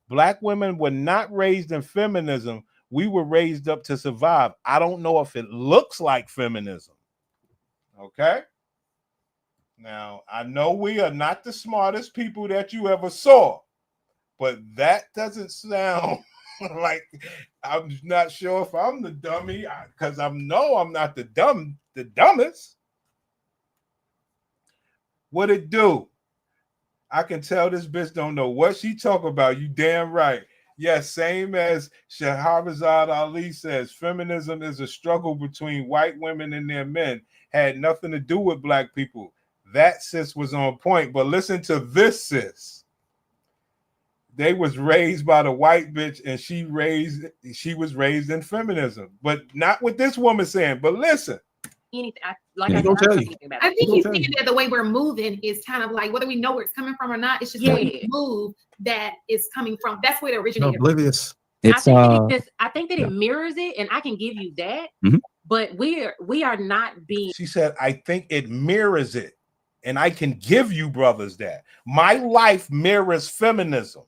F: Black women were not raised in feminism. We were raised up to survive. I don't know if it looks like feminism. Okay? Now, I know we are not the smartest people that you ever saw, but that doesn't sound like, I'm not sure if I'm the dummy, because I'm not the dumbest. What it do? I can tell this bitch don't know what she talk about. You damn right. Yes, same as Shahrazad Ali says, feminism is a struggle between white women and their men. Had nothing to do with Black people. That sis was on point. But listen to this sis. They was raised by the white bitch, and she was raised in feminism. But not what this woman saying. But listen.
N: Anything, I
O: think he's thinking that the way we're moving is kind of like, whether we know where it's coming from or not, it's just the way we move that is coming from. That's where it originated.
P: Oblivious.
N: I think that it mirrors it, and I can give you that.
M: Mm-hmm.
N: But we are not being.
F: She said, I think it mirrors it, and I can give you brothers that. My life mirrors feminism.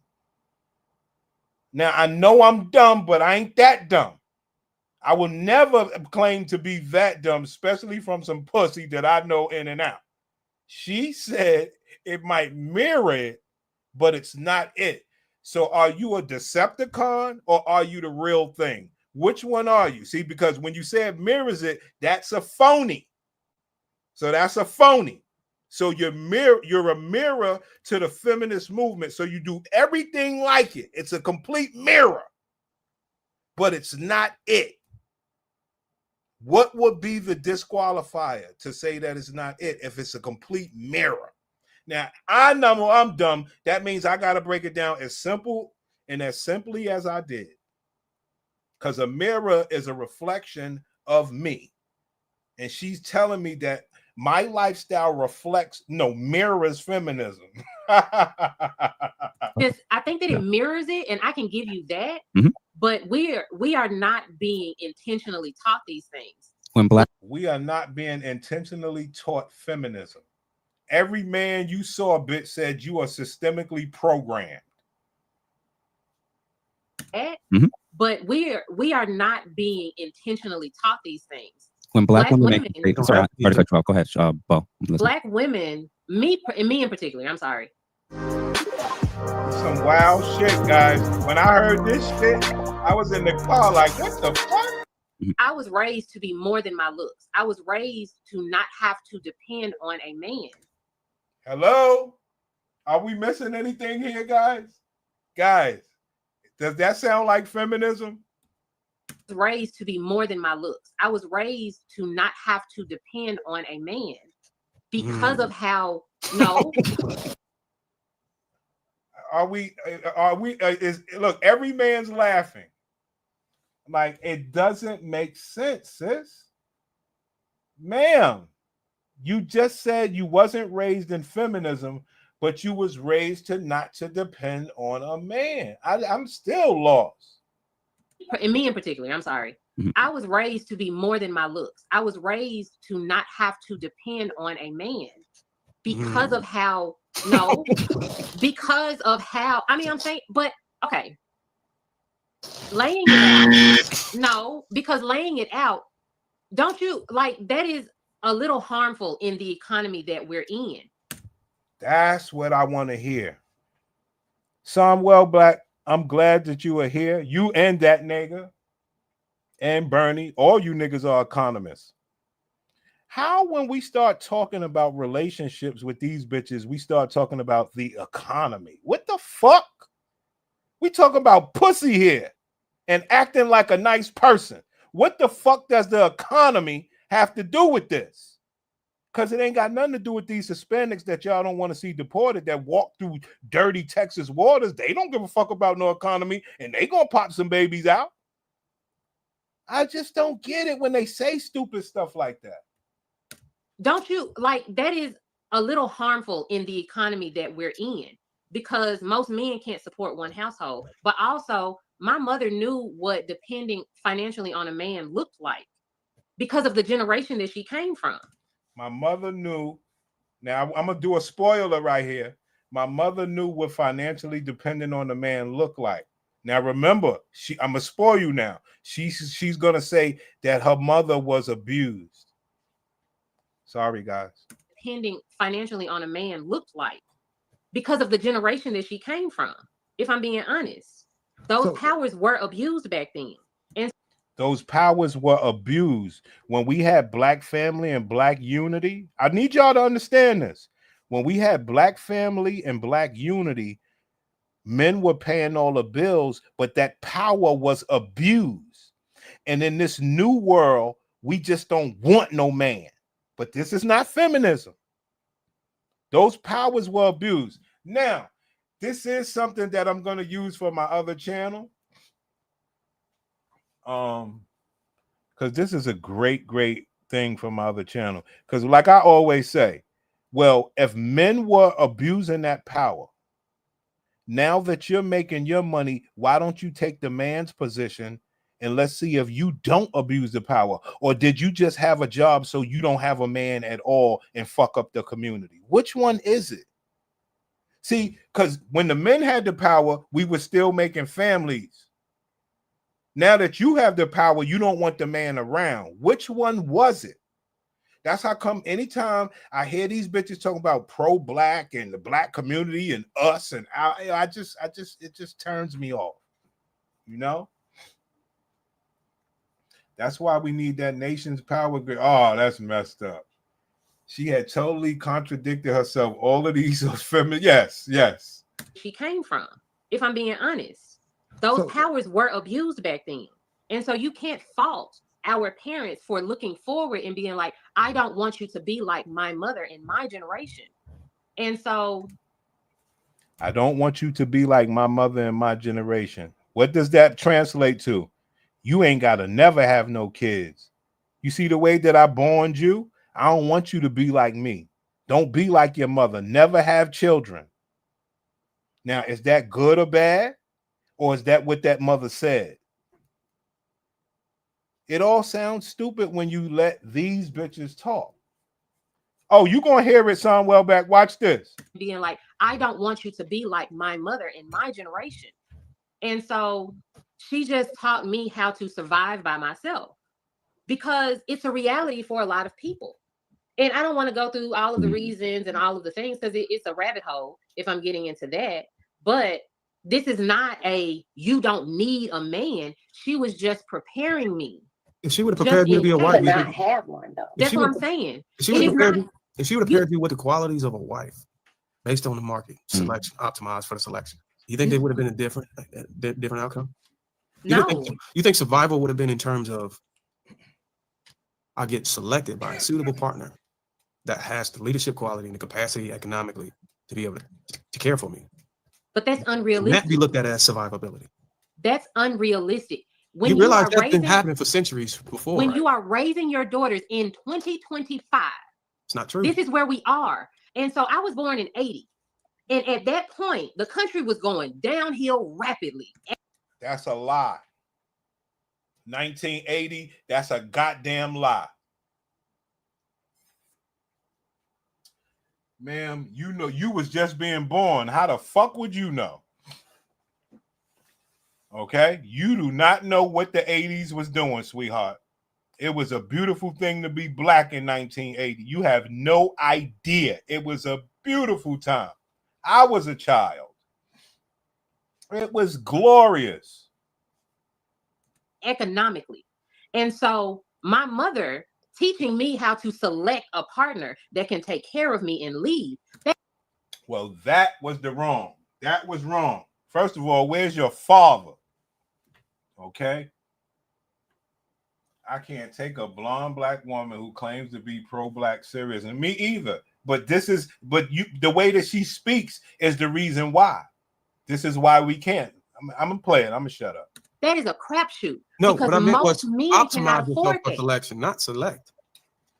F: Now I know I'm dumb, but I ain't that dumb. I will never claim to be that dumb, especially from some pussy that I know in and out. She said it might mirror it, but it's not it. So are you a Decepticon or are you the real thing? Which one are you? See, because when you say it mirrors it, that's a phony. So that's a phony. So you're a mirror to the feminist movement. So you do everything like it. It's a complete mirror, but it's not it. What would be the disqualifier to say that it's not it if it's a complete mirror? Now, I know I'm dumb. That means I got to break it down as simple and as simply as I did. Because a mirror is a reflection of me. And she's telling me that my lifestyle mirrors feminism.
N: I think that it mirrors it, and I can give you that.
M: Mm-hmm.
N: But we are not being intentionally taught these things.
F: We are not being intentionally taught feminism. Every man you saw, bitch, said you are systemically programmed.
M: Mm-hmm.
N: But we are not being intentionally taught these things.
M: When black women sorry, go ahead, Bo.
N: Black women, me in particular, I'm sorry.
F: Some wild shit, guys. When I heard this shit, I was in the car like, what the fuck?
N: I was raised to be more than my looks. I was raised to not have to depend on a man.
F: Hello? Are we missing anything here, guys? Guys, does that sound like feminism?
N: I was raised to be more than my looks. I was raised to not have to depend on a man because of how,
F: look, every man's laughing. Like, it doesn't make sense, sis. Ma'am, you just said you wasn't raised in feminism, but you was raised to not to depend on a man. I'm still lost.
N: And me in particular, I'm sorry. I was raised to be more than my looks. I was raised to not have to depend on a man because of how, No, because of how, I mean, I'm saying, but okay. Laying it out. No, because laying it out, don't you like that is a little harmful in the economy that we're in.
F: That's what I want to hear. Samuel Black, I'm glad that you are here. You and that nigga and Bernie, all you niggas are economists. How, when we start talking about relationships with these bitches, we start talking about the economy? What the fuck? We talk about pussy here and acting like a nice person. What the fuck does the economy have to do with this? Because it ain't got nothing to do with these Hispanics that y'all don't want to see deported that walk through dirty Texas waters. They don't give a fuck about no economy, and they gonna pop some babies out. I just don't get it when they say stupid stuff like that.
N: Don't you like that is a little harmful in the economy that we're in, because most men can't support one household. But also, my mother knew what depending financially on a man looked like because of the generation that she came from.
F: My mother knew. Now I'm gonna do a spoiler right here. My mother knew what financially dependent on the man looked like. Now remember, I'm gonna spoil you now. She's gonna say that her mother was abused. Sorry, guys.
N: Depending financially on a man looked like because of the generation that she came from. If I'm being honest, those powers were abused back then. And
F: those powers were abused. When we had black family and black unity, I need y'all to understand this. When we had black family and black unity, men were paying all the bills, but that power was abused. And in this new world, we just don't want no man. But this is not feminism. Those powers were abused. Now, this is something that I'm going to use for my other channel. Because this is a great thing for my other channel. Because like I always say, well, if men were abusing that power, now that you're making your money, why don't you take the man's position and let's see if you don't abuse the power? Or did you just have a job so you don't have a man at all and fuck up the community? Which one is it? See, because when the men had the power, we were still making families. Now that you have the power, you don't want the man around. Which one was it? That's how come anytime I hear these bitches talking about pro-black and the black community and us and it just turns me off. You know? That's why we need that nation's power grid. Oh, that's messed up. She had totally contradicted herself. All of these feminists. Yes.
N: She came from, if I'm being honest. Those powers were abused back then. And so you can't fault our parents for looking forward and being like, I don't want you to be like my mother in my generation. And so
F: I don't want you to be like my mother in my generation. What does that translate to? You ain't got to never have no kids. You see the way that I born you? I don't want you to be like me. Don't be like your mother. Never have children. Now, is that good or bad? Or is that what that mother said? It all sounds stupid when you let these bitches talk. Oh, you gonna hear it, Samuel back. Watch this.
N: Being like, I don't want you to be like my mother in my generation. And so she just taught me how to survive by myself, because it's a reality for a lot of people. And I don't want to go through all of the reasons and all of the things, because it's a rabbit hole if I'm getting into that. But this is not you don't need a man. She was just preparing me.
P: If she would have prepared you to be a wife,
E: not have one though.
N: That's what I'm saying.
P: If she would have prepared you with the qualities of a wife, based on the market selection, optimized for the selection, you think they would have been a different outcome? You think survival would have been in terms of, I get selected by a suitable partner that has the leadership quality and the capacity economically to be able to care for me?
N: But that's unrealistic.
P: And that be looked at as survivability.
N: That's unrealistic. When
P: you realize that's been happening for centuries before.
N: When you are raising your daughters in 2025,
P: it's not true.
N: This is where we are. And so I was born in 80. And at that point, the country was going downhill rapidly.
F: That's a lie. 1980, that's a goddamn lie. Ma'am, you know you was just being born. How the fuck would you know? Okay, you do not know what the 80s was doing, sweetheart. It was a beautiful thing to be black in 1980. You have no idea. It was a beautiful time. I was a child. It was glorious.
N: Economically. And so my mother teaching me how to select a partner that can take care of me and leave.
F: Well, that was the wrong. That was wrong. First of all, where's your father? Okay. I can't take a blonde black woman who claims to be pro-black serious, and me either. But the way that she speaks is the reason why. This is why we can't. I'm gonna play it. I'm gonna shut up.
N: That is a crapshoot.
P: No, what I meant was
N: men
P: optimize
N: cannot
P: yourself
N: afford
P: for
N: that.
P: selection, not select.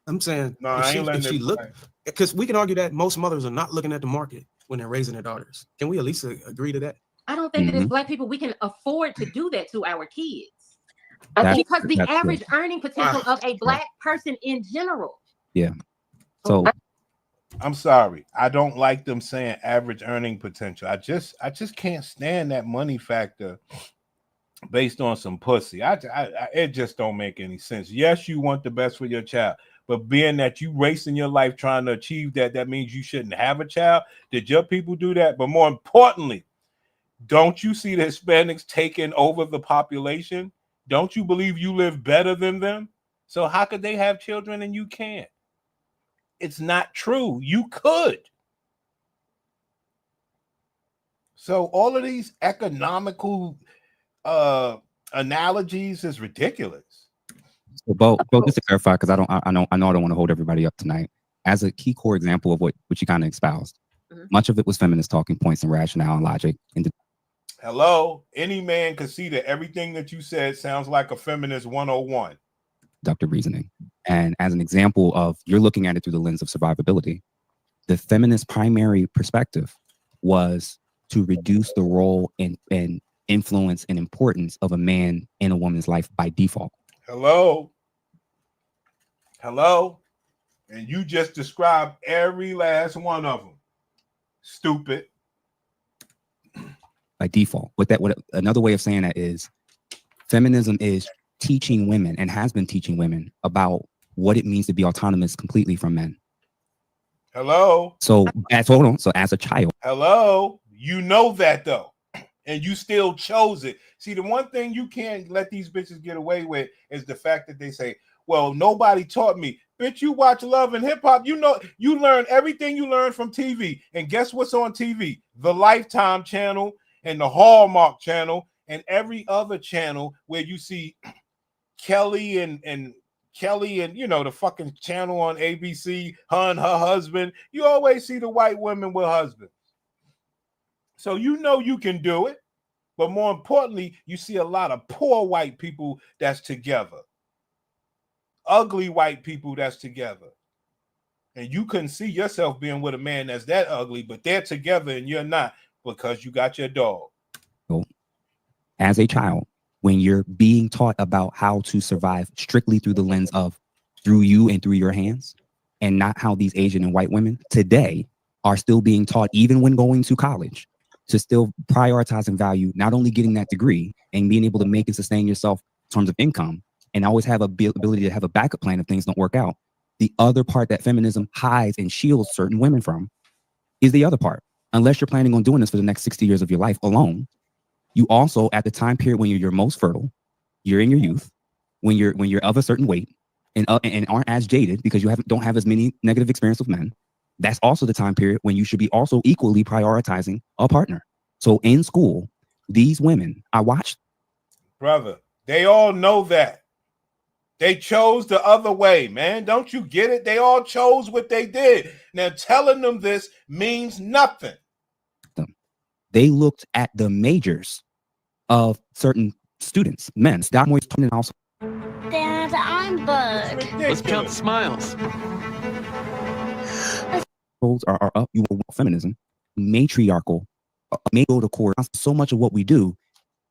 P: I'm saying
F: no, if she
P: look, because we can argue that most mothers are not looking at the market when they're raising their daughters. Can we at least agree to that?
N: I don't think that as black people we can afford to do that to our kids. Because the average earning potential of a black person in general.
M: Yeah. So
F: I'm sorry. I don't like them saying average earning potential. I just can't stand that money factor based on some pussy. It just don't make any sense. Yes, you want the best for your child, but being that you racing your life trying to achieve that means you shouldn't have a child. Did your people do that? But more importantly, don't you see the Hispanics taking over the population? Don't you believe you live better than them? So how could they have children and you can't? It's not true. You could. So all of these economical analogies is ridiculous.
M: So, Bo, just to clarify, because I know I don't want to hold everybody up tonight. As a key core example of what you kind of espoused, much of it was feminist talking points and rationale and logic.
F: Hello, any man could see that everything that you said sounds like a feminist 101.
M: Deductive reasoning. And as an example of you're looking at it through the lens of survivability, the feminist primary perspective was to reduce the role and influence and importance of a man in a woman's life by default.
F: Hello. And you just described every last one of them. Stupid.
M: By default. What another way of saying that is feminism is teaching women and has been teaching women about what it means to be autonomous completely from men.
F: Hello.
M: So as a child.
F: Hello. You know that though. And you still chose it. See, the one thing you can't let these bitches get away with is the fact that they say, well, nobody taught me. Bitch, you watch Love and Hip Hop. You know, you learn everything you learn from TV. And guess what's on TV? The Lifetime channel and the Hallmark channel and every other channel where you see Kelly and you know the fucking channel on ABC, her and her husband. You always see the white women with husbands. So you know you can do it. But more importantly, you see a lot of poor white people that's together. Ugly white people that's together. And you couldn't see yourself being with a man that's that ugly, but they're together and you're not because you got your dog.
M: As a child, when you're being taught about how to survive strictly through the lens of through you and through your hands, and not how these Asian and white women today are still being taught, even when going to college, to still prioritize and value not only getting that degree and being able to make and sustain yourself in terms of income, and always have ability to have a backup plan if things don't work out. The other part that feminism hides and shields certain women from is the other part. Unless you're planning on doing this for the next 60 years of your life alone, you also, at the time period when you're most fertile, you're in your youth, when you're of a certain weight and aren't as jaded because you don't have as many negative experience with men, that's also the time period when you should be also equally prioritizing a partner. So in school, these women, I watched.
F: Brother, they all know that. They chose the other way, man. Don't you get it? They all chose what they did. Now telling them this means nothing.
M: They looked at the majors of certain students, men. Dad,
Q: I'm Bug.
R: Let's count the smiles.
M: Are up. You will feminism, matriarchal, may go to court. So much of what we do,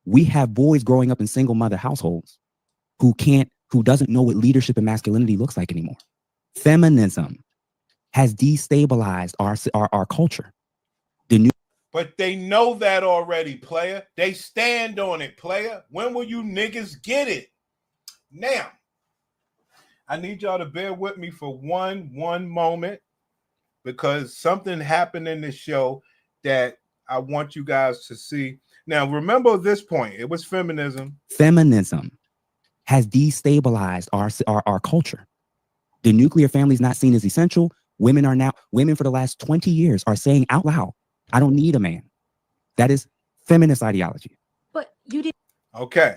M: we have boys growing up in single mother households who doesn't know what leadership and masculinity looks like anymore. Feminism has destabilized our culture. The new
F: But they know that already, player. They stand on it, player. When will you niggas get it? Now, I need y'all to bear with me for one moment, because something happened in the show that I want you guys to see. Now, remember this point. It was feminism.
M: Feminism has destabilized our culture. The nuclear family is not seen as essential. Women for the last 20 years are saying out loud, I don't need a man. That is feminist ideology.
N: But you did.
F: Okay.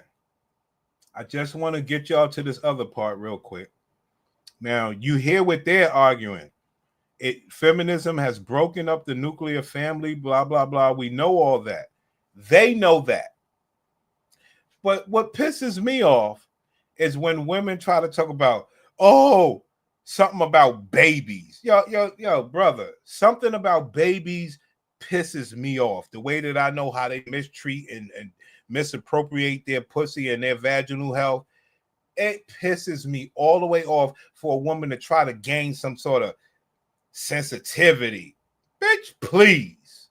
F: I just want to get y'all to this other part real quick. Now, you hear what they're arguing. Feminism has broken up the nuclear family, blah, blah, blah. We know all that. They know that. But what pisses me off is when women try to talk about, something about babies. Yo, brother, something about babies pisses me off. The way that I know how they mistreat and misappropriate their pussy and their vaginal health, it pisses me all the way off for a woman to try to gain some sort of sensitivity. Bitch, please.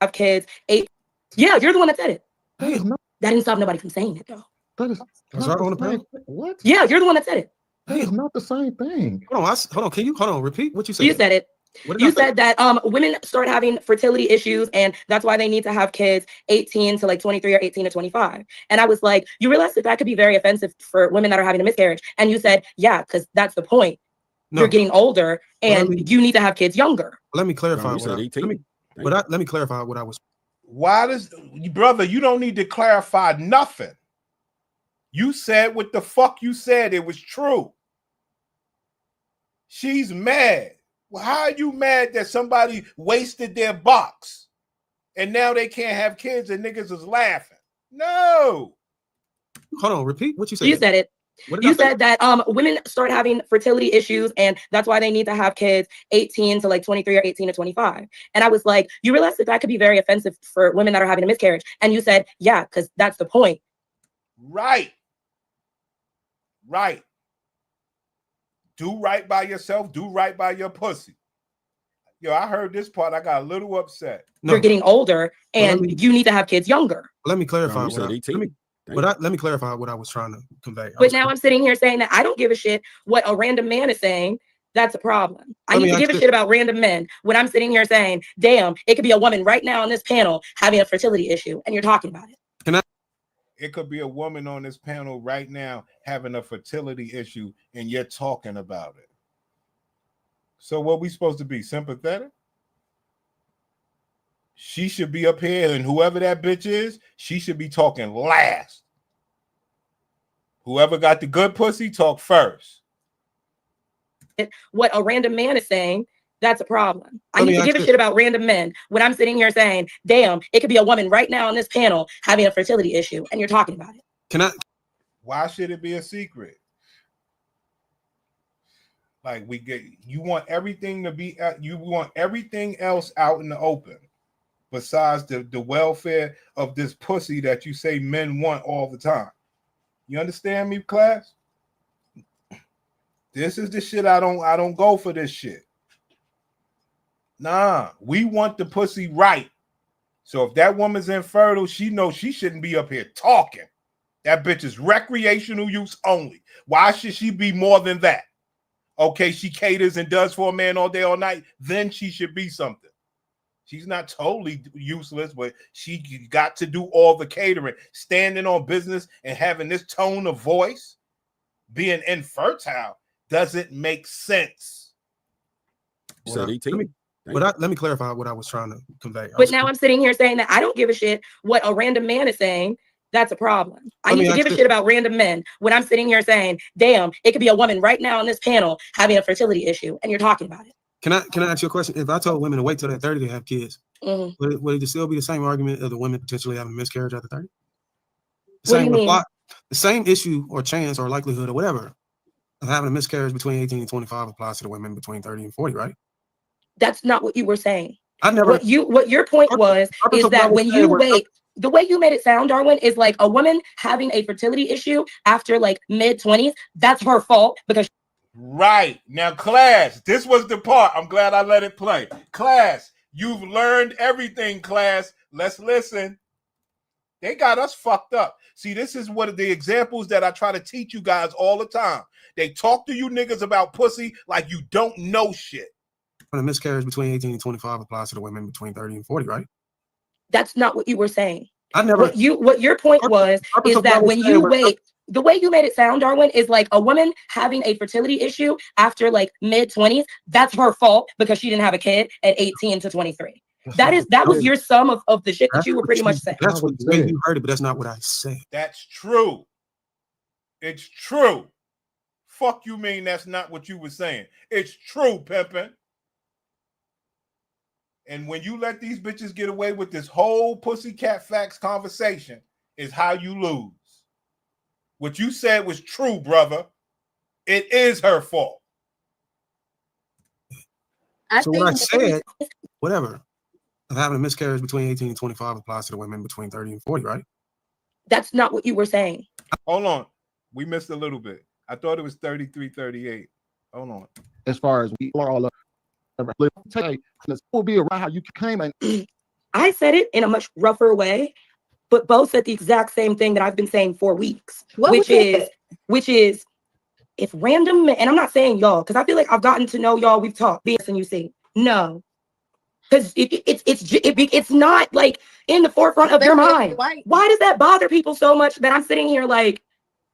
E: Have kids. 8. Yeah, you're the one that said it.
L: That
E: didn't stop nobody from saying it, though.
L: That is
P: Was I on the panel?
L: What?
E: Yeah, you're the one that said it.
L: That is not the same thing.
P: Hold on. Can you repeat what you said?
E: You said it.
P: What did
E: You
P: I say?
E: said that women start having fertility issues, and that's why they need to have kids 18 to like 23 or 18 to 25. And I was like, you realize that could be very offensive for women that are having a miscarriage. And you said, yeah, because that's the point.
P: No.
E: You're getting older, and you need to have kids younger.
P: Let me clarify.
F: You said 18.
P: Let me clarify what I was.
F: Why does, brother, you don't need to clarify nothing. You said what the fuck you said. It was true. She's mad. Well, how are you mad that somebody wasted their box and now they can't have kids and niggas is laughing? No.
P: Hold on, repeat what you said.
E: You said it. You said that women start having fertility issues, and that's why they need to have kids 18 to like 23 or 18 to 25. And I was like, you realize that could be very offensive for women that are having a miscarriage. And you said, yeah, because that's the point.
F: Right. Do right by yourself. Do right by your pussy. Yo, I heard this part. I got a little upset.
E: You're getting older, and you need to have kids younger.
P: Let me clarify. Let me clarify what I was trying to convey.
E: But now I'm sitting here saying that I don't give a shit what a random man is saying. That's a problem. I need to give a shit about random men when I'm sitting here saying, damn, it could be a woman right now on this panel having a fertility issue, and you're talking about it.
F: It could be a woman on this panel right now having a fertility issue, and you're talking about it. So what we supposed to be, sympathetic? She should be up here, and whoever that bitch is, she should be talking last. Whoever got the good pussy, talk first.
E: What a random man is saying, that's a problem. I need to give a shit about random men when I'm sitting here saying, damn, it could be a woman right now on this panel having a fertility issue, and you're talking about it.
F: Why should it be a secret? Like you want everything to be, you want everything else out in the open besides the welfare of this pussy that you say men want all the time. You understand me, class? This is the shit I don't go for this shit. Nah, we want the pussy right. So if that woman's infertile, she knows she shouldn't be up here talking. That bitch is recreational use only. Why should she be more than that? Okay, she caters and does for a man all day, all night. Then she should be something. She's not totally useless, but she got to do all the catering. Standing on business and having this tone of voice, being infertile, doesn't make sense.
P: Let me clarify what I was trying to convey.
E: But now I'm sitting here saying that I don't give a shit what a random man is saying. That's a problem. I need to give a shit about random men when I'm sitting here saying, damn, it could be a woman right now on this panel having a fertility issue, and you're talking about it.
P: Can I ask you a question? If I told women to wait till they're 30 to have kids, would it still be the same argument of the women potentially having a miscarriage after 30?
E: What do you mean?
P: The same issue or chance or likelihood or whatever of having a miscarriage between 18 and 25 applies to the women between 30 and 40, right?
E: That's not what you were saying.
P: I never.
E: What your point was is that when you wait, the way you made it sound, Darwin, is like a woman having a fertility issue after like mid-20s. That's her fault because.
F: Right. Now, class, this was the part. I'm glad I let it play. Class, you've learned everything, class. Let's listen. They got us fucked up. See, this is one of the examples that I try to teach you guys all the time. They talk to you niggas about pussy like you don't know shit.
P: When a miscarriage between 18 and 25 applies to the women between 30 and 40, right?
Q: That's not what you were saying.
P: I never.
Q: What your point was is that when you wait, the way you made it sound, Darwin, is like a woman having a fertility issue after like mid-20s. That's her fault because she didn't have a kid at 18 to 23. That was your sum of the shit that you were pretty much saying.
P: That's what the way you heard it, but that's not what I said.
F: That's true. It's true. Fuck you mean that's not what you were saying. It's true, Pimpin'. And when you let these bitches get away with this whole pussycat facts conversation is how you lose. What you said was true, brother. It is her fault.
P: So what I said, whatever, of having a miscarriage between 18 and 25 applies to the women between 30 and 40, right?
Q: That's not what you were saying.
F: Hold on. We missed a little bit. I thought it was 33, 38. Hold on.
R: As far as we are all up. This will be around how you came and
Q: I said it in a much rougher way, but both said the exact same thing that I've been saying for weeks, which is if random men, and I'm not saying y'all, because I feel like I've gotten to know y'all, we've talked, this and you see, no, because it's not like in the forefront of your mind. Why does that bother people so much that I'm sitting here like,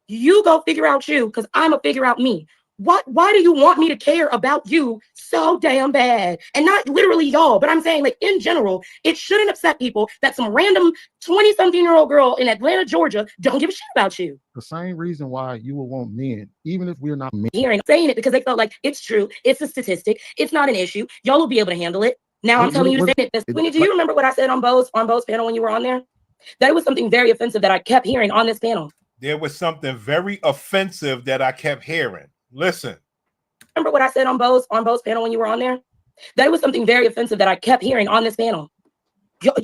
Q: you go figure out you, because I'm gonna figure out me. Why do you want me to care about you so damn bad? And not literally y'all, but I'm saying like in general, it shouldn't upset people that some random 20-something-year-old girl in Atlanta, Georgia don't give a shit about you.
R: the same reason why you will want men, even if we're not men.
Q: Hearing saying it because they felt like it's true, it's a statistic, it's not an issue. Y'all will be able to handle it. Now I'm telling you to say it. Winnie, do you remember what I said on Bo's panel when you were on there? That was something very offensive that I kept hearing on this panel.
F: There was something very offensive that I kept hearing. Listen.
Q: Remember what I said on Bo's panel when you were on there? That was something very offensive that I kept hearing on this panel.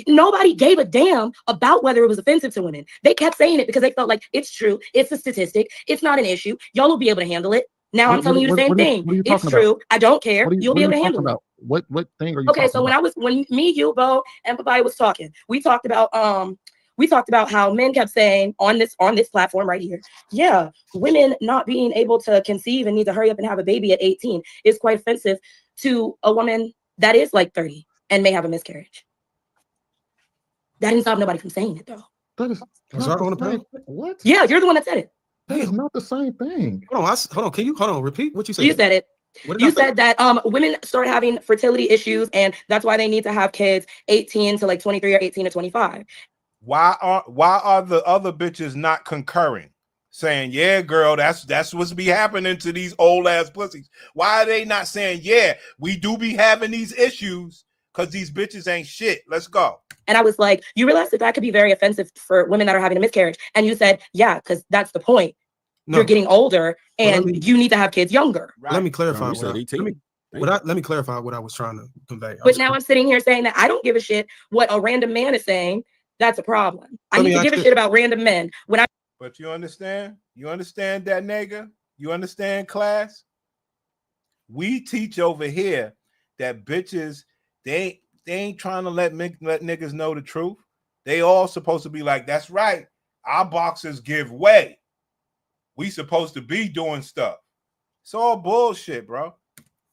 Q: Nobody gave a damn about whether it was offensive to women. They kept saying it because they felt like it's true, it's a statistic, it's not an issue. Y'all will be able to handle it. Now I'm telling you the same thing. It's true. I don't care. You'll be able to handle it.
R: What thing are you
Q: okay,
R: talking
Q: so
R: about?
Q: when me, you, Bo, and Papai was talking, we talked about how men kept saying on this platform right here, yeah, women not being able to conceive and need to hurry up and have a baby at 18 is quite offensive to a woman that is like 30 and may have a miscarriage. That didn't stop nobody from saying it though.
R: That is not the same. What?
Q: Yeah, you're the one that said it.
R: That is not the same thing.
P: Hold on. Can you repeat what you said?
Q: You said it. You said that women start having fertility issues and that's why they need to have kids 18 to like 23 or 18 to 25.
F: Why are the other bitches not concurring? Saying, yeah, girl, that's what's be happening to these old ass pussies. Why are they not saying, yeah, we do be having these issues because these bitches ain't shit. Let's go.
Q: And I was like, you realize that could be very offensive for women that are having a miscarriage. And you said, yeah, because that's the point. No. You're getting older and you need to have kids younger.
P: Right. Let me clarify. Let me clarify what I was trying to convey.
Q: But now I'm sitting here saying that I don't give a shit what a random man is saying. That's a problem. I need to give a shit about random men.
F: But you understand? You understand that, nigga? You understand, class? We teach over here that bitches, they ain't trying to let niggas know the truth. They all supposed to be like, that's right. Our boxers give way. We supposed to be doing stuff. It's all bullshit, bro.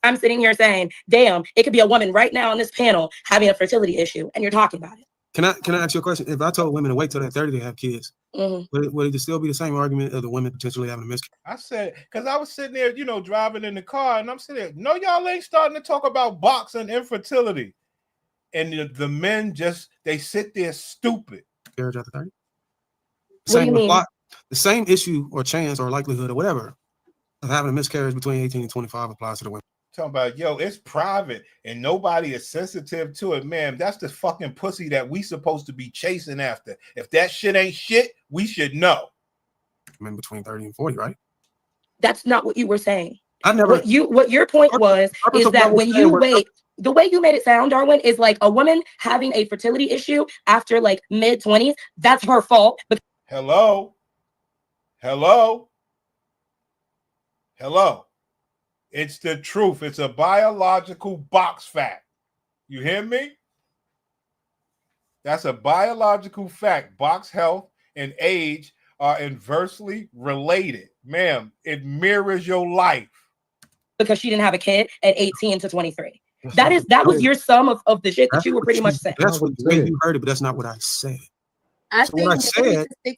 Q: I'm sitting here saying, damn, it could be a woman right now on this panel having a fertility issue, and you're talking about it.
P: Can I ask you a question? If I told women to wait till they're 30 to have kids, would it still be the same argument of the women potentially having a miscarriage?
F: I said, because I was sitting there, driving in the car, and I'm sitting there, no, y'all ain't starting to talk about boxing infertility. And the men they sit there stupid.
P: Marriage after 30?
Q: What do you mean?
P: The same issue or chance or likelihood or whatever of having a miscarriage between 18 and 25 applies to the women.
F: Talking about, yo, it's private and nobody is sensitive to it, man. That's the fucking pussy that we supposed to be chasing after. If that shit ain't shit, we should know.
P: Men between 30 and 40, right?
Q: That's not what you were saying.
P: I never.
Q: What your point was is that when you wait, the way you made it sound, Darwin, is like a woman having a fertility issue after like mid-20s. That's her fault.
F: Hello. It's the truth. It's a biological box fact. You hear me? That's a biological fact. Box health and age are inversely related. Ma'am, it mirrors your life.
Q: Because she didn't have a kid at 18 to 23. That was your sum of the shit that you were pretty much saying.
P: That's what you heard it, but that's not what I said.
N: I
P: So
N: think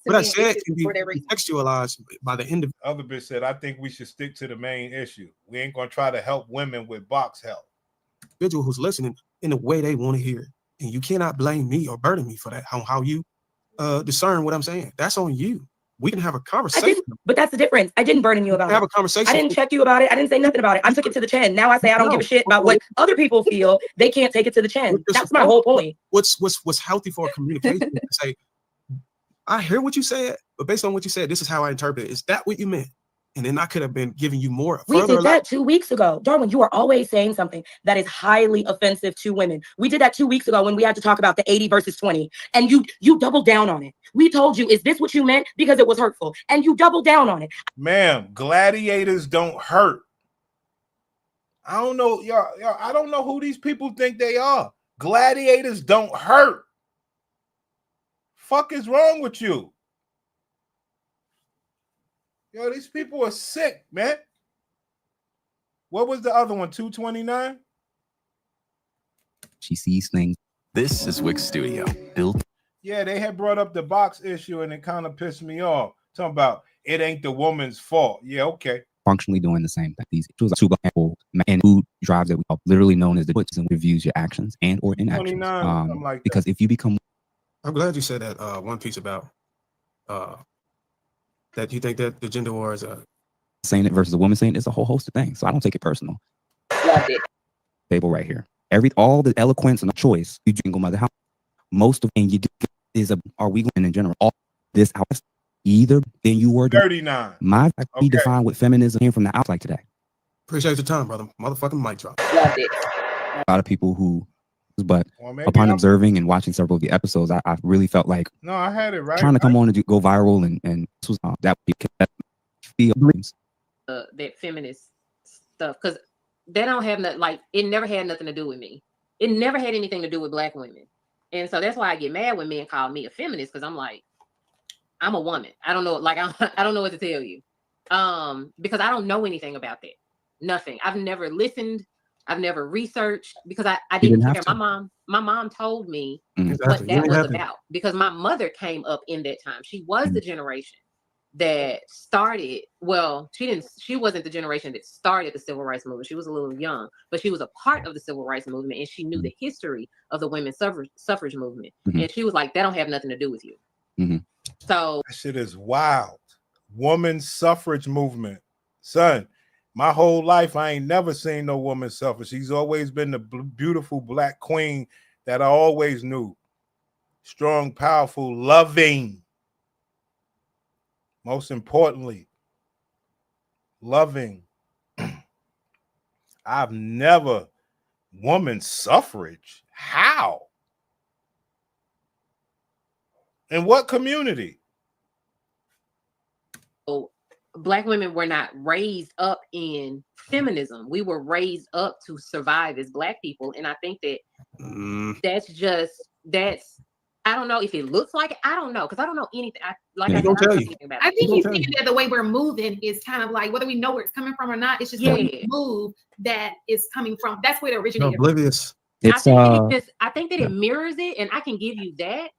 P: what I said can be contextualized by the end of
F: other bitch said, I think we should stick to the main issue. We ain't gonna try to help women with box health.
P: Individual who's listening in the way they want to hear it. And you cannot blame me or burden me for that, how you discern what I'm saying. That's on you. We can have a conversation.
Q: But that's the difference. I didn't burden you about it.
P: Have a conversation.
Q: I didn't check you about it. I didn't say nothing about it. I took it to the chin. Now I say I don't give a shit about what other people feel. They can't take it to the chin. That's my whole point.
P: What's healthy for communication to say, I hear what you said, but based on what you said, this is how I interpret it. Is that what you meant? And then I could have been giving you more.
Q: We did that 2 weeks ago. Darwin, you are always saying something that is highly offensive to women. We did that 2 weeks ago when we had to talk about the 80 versus 20. And you doubled down on it. We told you, is this what you meant? Because it was hurtful. And you doubled down on it.
F: Ma'am, gladiators don't hurt. I don't know, y'all, I don't know who these people think they are. Gladiators don't hurt. Fuck is wrong with you? Yo, these people are sick, man. What was the other one? 229?
M: She sees things. This is Wix Studio. Built.
F: Yeah, they had brought up the box issue and it kind of pissed me off. Talking about it ain't the woman's fault. Yeah, okay.
M: Functionally doing the same thing. These tools are super helpful and who drives that we are literally known as the puts and reviews your actions and or inactions.
F: Like
M: because if you become,
P: I'm glad you said that one piece about that you think that the gender war is
M: saying it versus a woman saying it's a whole host of things. So I don't take it personal.
N: Loved it.
M: Table right here. All the eloquence and the choice you jingle mother how most of and you do is are we going in general all this out either then you were
F: 39.
M: My we define what feminism came from the outside today.
P: Appreciate your time, brother. Motherfucking mic drop.
N: Loved it.
M: A lot of people who, but upon observing and watching several of the episodes, I really felt like
F: no, I had it right.
M: Trying to come on and go viral and this was that feel
N: that feminist stuff because they don't have nothing like it never had nothing to do with me. It never had anything to do with black women. And so that's why I get mad when men call me a feminist because I'm like, I'm a woman. I don't know, like I don't know what to tell you. Because I don't know anything about that. Nothing. I've never listened. I've never researched because I didn't care. My mom told me what that was about because my mother came up in that time. She was the generation that started, well, she wasn't the generation that started the civil rights movement. She was a little young, but she was a part of the civil rights movement and she knew the history of the women's suffrage movement. And she was like, that don't have nothing to do with you. So
F: that shit is wild. Women's suffrage movement. Son, my whole life, I ain't never seen no woman suffer. She's always been the beautiful black queen that I always knew. Strong, powerful, loving. Most importantly, loving. I've never woman suffrage. How? In what community?
N: Black women were not raised up in feminism. We were raised up to survive as Black people. And I think that that's I don't know if it looks like it. I don't know because I don't know anything. I don't know anything about it.
O: I think he's saying that the way we're moving is kind of like whether we know where it's coming from or not. It's just the move that is coming from. That's where it originated.
P: Oblivious.
N: I think that it mirrors it, and I can give you that.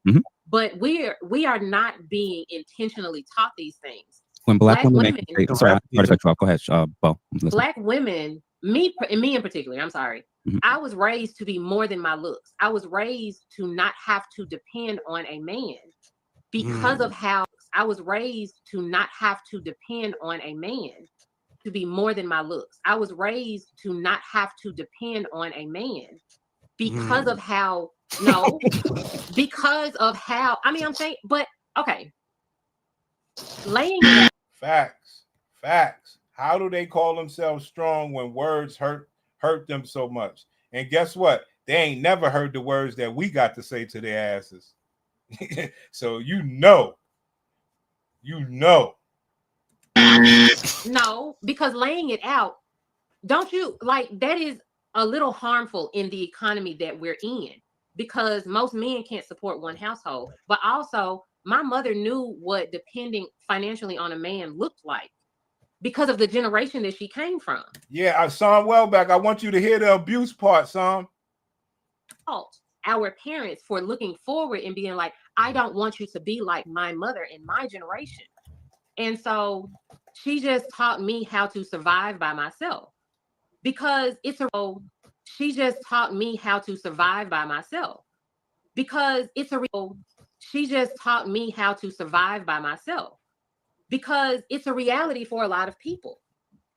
N: But we are not being intentionally taught these things.
M: When black women sorry, I cut you off. Go ahead, Bo.
N: Black women, me in particular, I'm sorry. I was raised to be more than my looks. I was raised to not have to depend on a man because of how I was raised to not have to depend on a man to be more than my looks. I was raised to not have to depend on a man because of how, because of how, I mean, I'm saying, but okay. Laying it out.
F: Facts. How do they call themselves strong when words hurt them so much? And guess what? They ain't never heard the words that we got to say to their asses. So you know.
N: No, because laying it out Don't you like that is a little harmful in the economy that we're in, because most men can't support one household. But also, my mother knew what depending financially on a man looked like because of the generation that she came from.
F: Yeah, Son Welbeck, I want you to hear the abuse part, Son.
N: Our parents for looking forward and being like, I don't want you to be like my mother in my generation. And so she just taught me how to survive by myself, because she just taught me how to survive by myself, because she just taught me how to survive by myself, because it's a reality for a lot of people.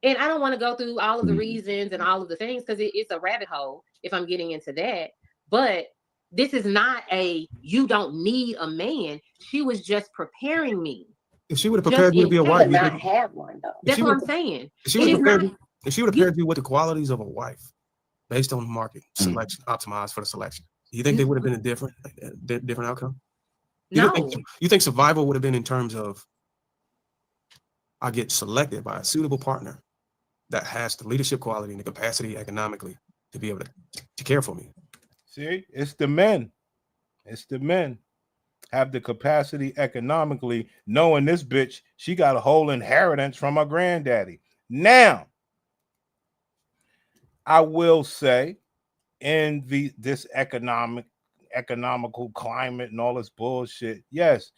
N: And I don't want to go through all of the reasons and all of the things, because it's a rabbit hole if I'm getting into that. But this is not you don't need a man. She was just preparing me.
P: If she would have prepared you to be a wife,
Q: not have one though.
N: That's what I'm saying.
P: If she would have prepared you with the qualities of a wife, based on the market selection, optimized for the selection, do you think they would have been a different outcome?
N: No.
P: You think survival would have been in terms of, I get selected by a suitable partner that has the leadership quality and the capacity economically to be able to care for me?
F: See, it's the men. It's the men have the capacity economically, knowing this bitch, she got a whole inheritance from her granddaddy. Now, I will say, in this economical climate and all this bullshit, yes,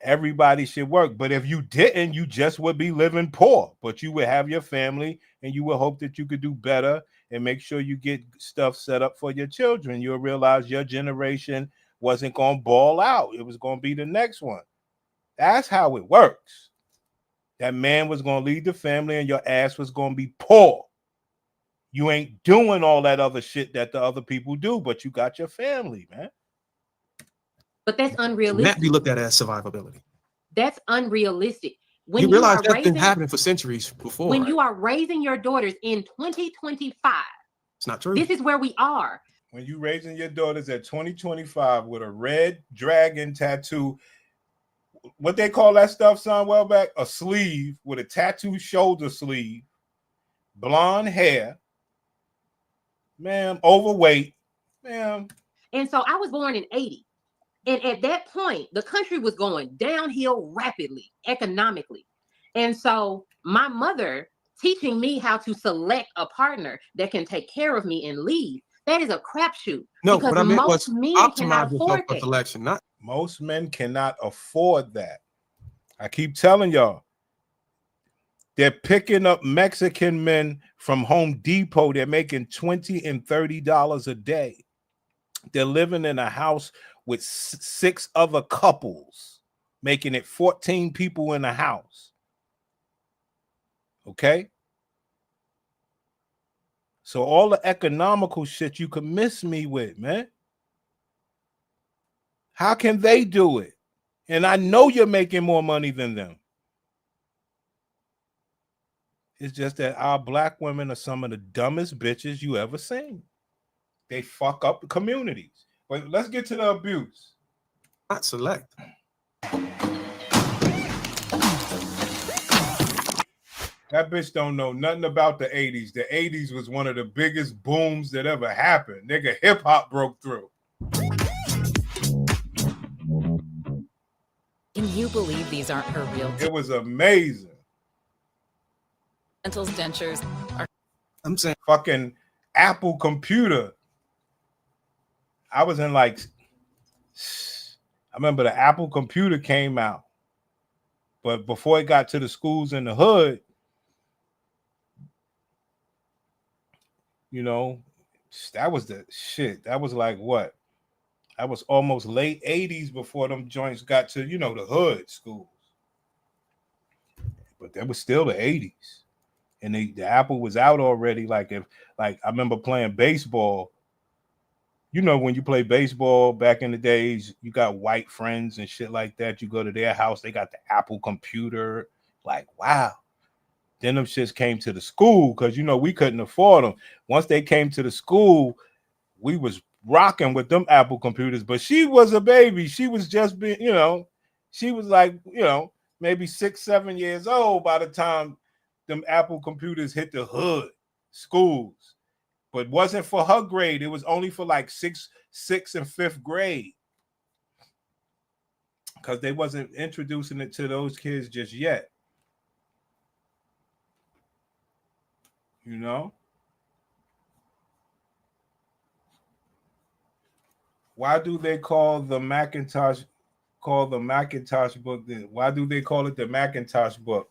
F: everybody should work. But if you didn't, you just would be living poor. But you would have your family, and you would hope that you could do better and make sure you get stuff set up for your children. You'll realize your generation wasn't going to ball out. It was going to be the next one. That's how it works. That man was going to lead the family, and your ass was going to be poor. You ain't doing all that other shit that the other people do, but you got your family, man.
N: But that's unrealistic.
P: And that be looked at as survivability.
N: That's unrealistic.
P: When you realize that's been happening for centuries before.
N: When you are raising your daughters in 2025,
P: it's not true.
N: This is where we are.
F: When you raising your daughters at 2025 with a red dragon tattoo, what they call that stuff, Son Welbeck? A sleeve with a tattoo shoulder sleeve, blonde hair, ma'am, overweight, ma'am.
N: And so I was born in 80. And at that point, the country was going downhill rapidly, economically. And so my mother teaching me how to select a partner that can take care of me and leave, that is a crapshoot.
P: No, what I meant was optimize yourself for
N: that.
P: selection. Not
F: most men cannot afford that. I keep telling y'all, they're picking up Mexican men from Home Depot. They're making $20 and $30 a day. They're living in a house with 6 other couples, making it 14 people in the house. Okay? So all the economical shit you could miss me with, man. How can they do it? And I know you're making more money than them. It's just that our black women are some of the dumbest bitches you ever seen. They fuck up the communities. But let's get to the abuse.
P: Not select.
F: That bitch don't know nothing about the 80s. The 80s was one of the biggest booms that ever happened. Nigga, hip hop broke through.
S: Can you believe these aren't her real teeth?
F: It was amazing.
S: Dental dentures are.
P: I'm saying
F: fucking Apple computer. I was in I remember the Apple computer came out, but before it got to the schools in the hood, you know, that was the shit. That was like what? That was almost late 80s before them joints got to, you know, the hood schools. But that was still the 80s. And the Apple was out already. I remember playing baseball. You know, when you play baseball back in the days, you got white friends and shit like that. You go to their house, they got the Apple computer. Like, wow. Then them shits came to the school because, you know, we couldn't afford them. Once they came to the school, we was rocking with them Apple computers. But she was a baby. She was just being, you know, she was like, you know, maybe 6, 7 years old by the time them Apple computers hit the hood. schools, but wasn't for her grade. It was only for like sixth and fifth grade, because they wasn't introducing it to those kids just yet. You know? Why do they call the Macintosh book? Why do they call it the Macintosh book?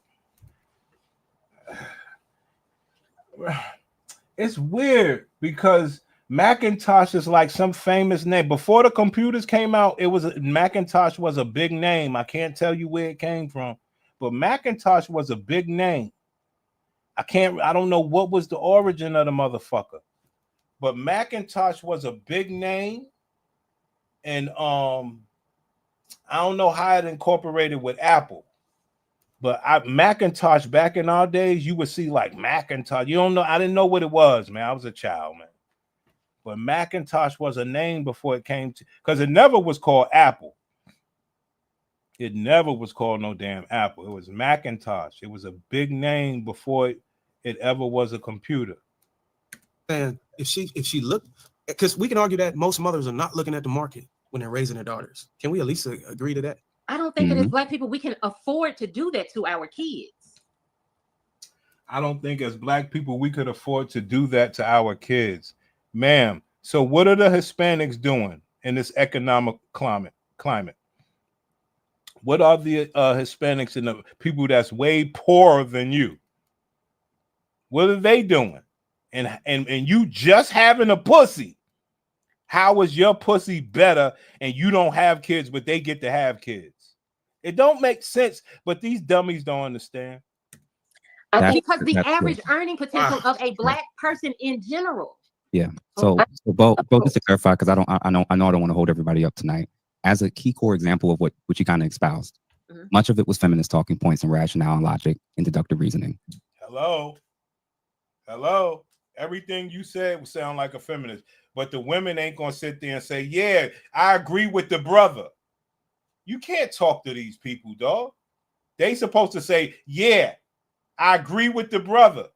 F: It's weird because Macintosh is like some famous name. Before the computers came out, Macintosh was a big name. I can't tell you where it came from, but Macintosh was a big name. I don't know what was the origin of the motherfucker, but Macintosh was a big name. And I don't know how it incorporated with Apple, but Macintosh back in our days, you would see like Macintosh. You don't know. I didn't know what it was, man. I was a child, man. But Macintosh was a name before it came to, because it never was called Apple. It never was called no damn Apple. It was Macintosh. It was a big name before it ever was a computer.
P: And if she looked, because we can argue that most mothers are not looking at the market when they're raising their daughters. Can we at least agree to that?
N: I don't think that as Black people we can afford to do that to our kids.
F: I don't think as Black people we could afford to do that to our kids, ma'am. So what are the Hispanics doing in this economic climate? What are the Hispanics and the people that's way poorer than you? What are they doing? And you just having a pussy. How is your pussy better and you don't have kids, but they get to have kids? It don't make sense, but these dummies don't understand.
N: Because the average earning potential of a Black person in general.
M: Yeah. So both just to clarify, because I know I don't want to hold everybody up tonight. As a key core example of what you kind of espoused, much of it was feminist talking points and rationale and logic and deductive reasoning.
F: Hello. Everything you said would sound like a feminist, but the women ain't gonna sit there and say, "Yeah, I agree with the brother." You can't talk to these people, dog. They supposed to say, "Yeah, I agree with the brother."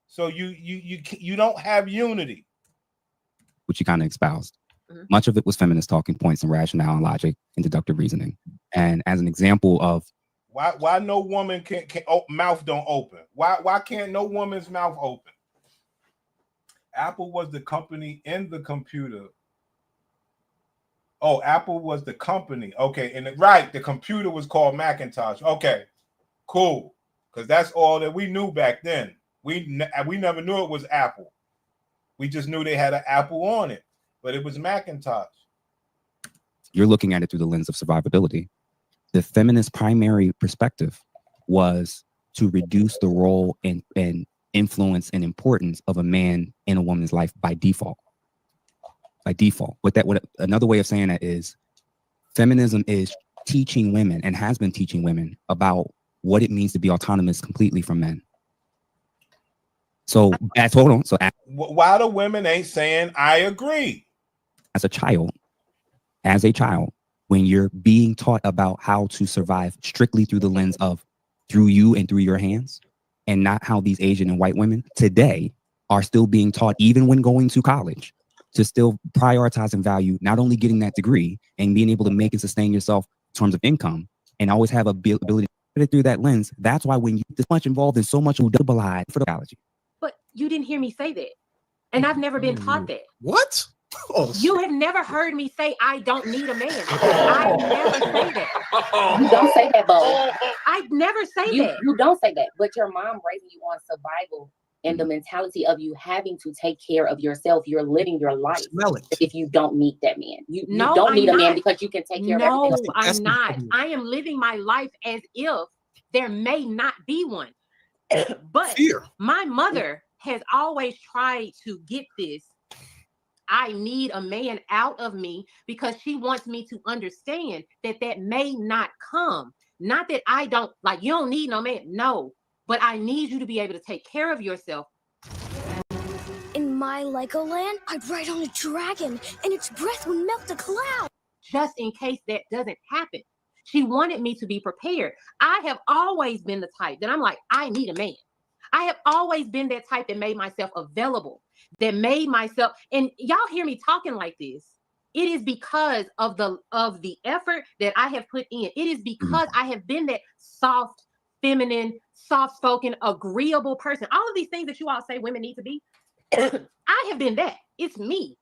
F: So you don't have unity.
M: Which you kind of espoused. Much of it was feminist talking points and rationale and logic and deductive reasoning. And as an example of
F: why no woman can mouth don't open? Why can't no woman's mouth open? Apple was the company in the computer. Oh, Apple was the company. Okay, and the computer was called Macintosh. Okay, cool. Because that's all that we knew back then. We never knew it was Apple. We just knew they had an Apple on it, but it was Macintosh.
M: You're looking at it through the lens of survivability. The feminist primary perspective was to reduce the role and influence and importance of a man in a woman's life by default. By default. Another way of saying that is feminism is teaching women and has been teaching women about what it means to be autonomous completely from men. So
F: why the women ain't saying I agree?
M: As a child, when you're being taught about how to survive strictly through the lens of through you and through your hands, and not how these Asian and white women today are still being taught, even when going to college, to still prioritize and value not only getting that degree and being able to make and sustain yourself in terms of income, and always have ability to put it through that lens. That's why when you're this much involved in so much double-eyed for the college.
N: But you didn't hear me say that. And I've never been taught that.
P: What? Oh,
N: you have never heard me say I don't need a man. I never say that.
T: You don't say that, Bo.
N: I never say that.
T: You don't say that, but your mom raising you on survival and the mentality of you having to take care of yourself. You're living your life if you don't meet that man. You don't need a man because you can take care of everything.
N: No, I'm not. I am living my life as if there may not be one. But my mother has always tried to get this I need a man out of me because she wants me to understand that may not come. Not that I don't, like, you don't need no man. No, but I need you to be able to take care of yourself.
U: In my Legoland, I'd ride on a dragon and its breath would melt the cloud.
N: Just in case that doesn't happen. She wanted me to be prepared. I have always been the type that I'm like, I need a man. I have always been that type that made myself available, that made myself, and y'all hear me talking like this. It is because of the effort that I have put in. It is because I have been that soft, feminine, soft-spoken, agreeable person. All of these things that you all say women need to be, I have been that. It's me.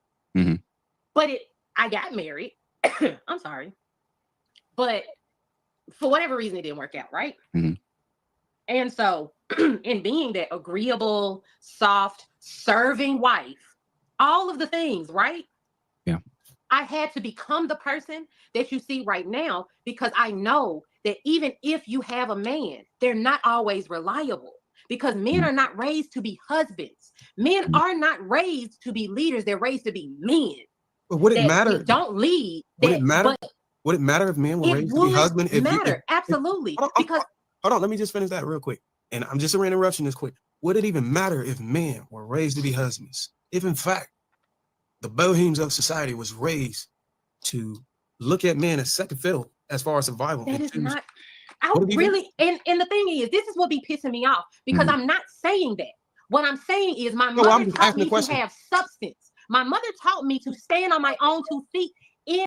N: But I got married. I'm sorry. But for whatever reason, it didn't work out, right? And so, in being that agreeable, soft, serving wife, all of the things, right?
M: Yeah.
N: I had to become the person that you see right now because I know that even if you have a man, they're not always reliable because men are not raised to be husbands. Men are not raised to be leaders. They're raised to be men.
P: But would it matter?
N: Don't lead.
P: Would it matter? Would it matter if men were raised to be husbands?
N: Absolutely.
P: Because hold on, let me just finish that real quick. And I'm just interrupting this quick. Would it even matter if men were raised to be husbands? If in fact the bohems of society was raised to look at men as second fiddle as far as survival.
N: That is not. I really, and the thing is, this is what be pissing me off because I'm not saying that. What I'm saying is my mother taught me to have substance. My mother taught me to stand on my own 2 feet.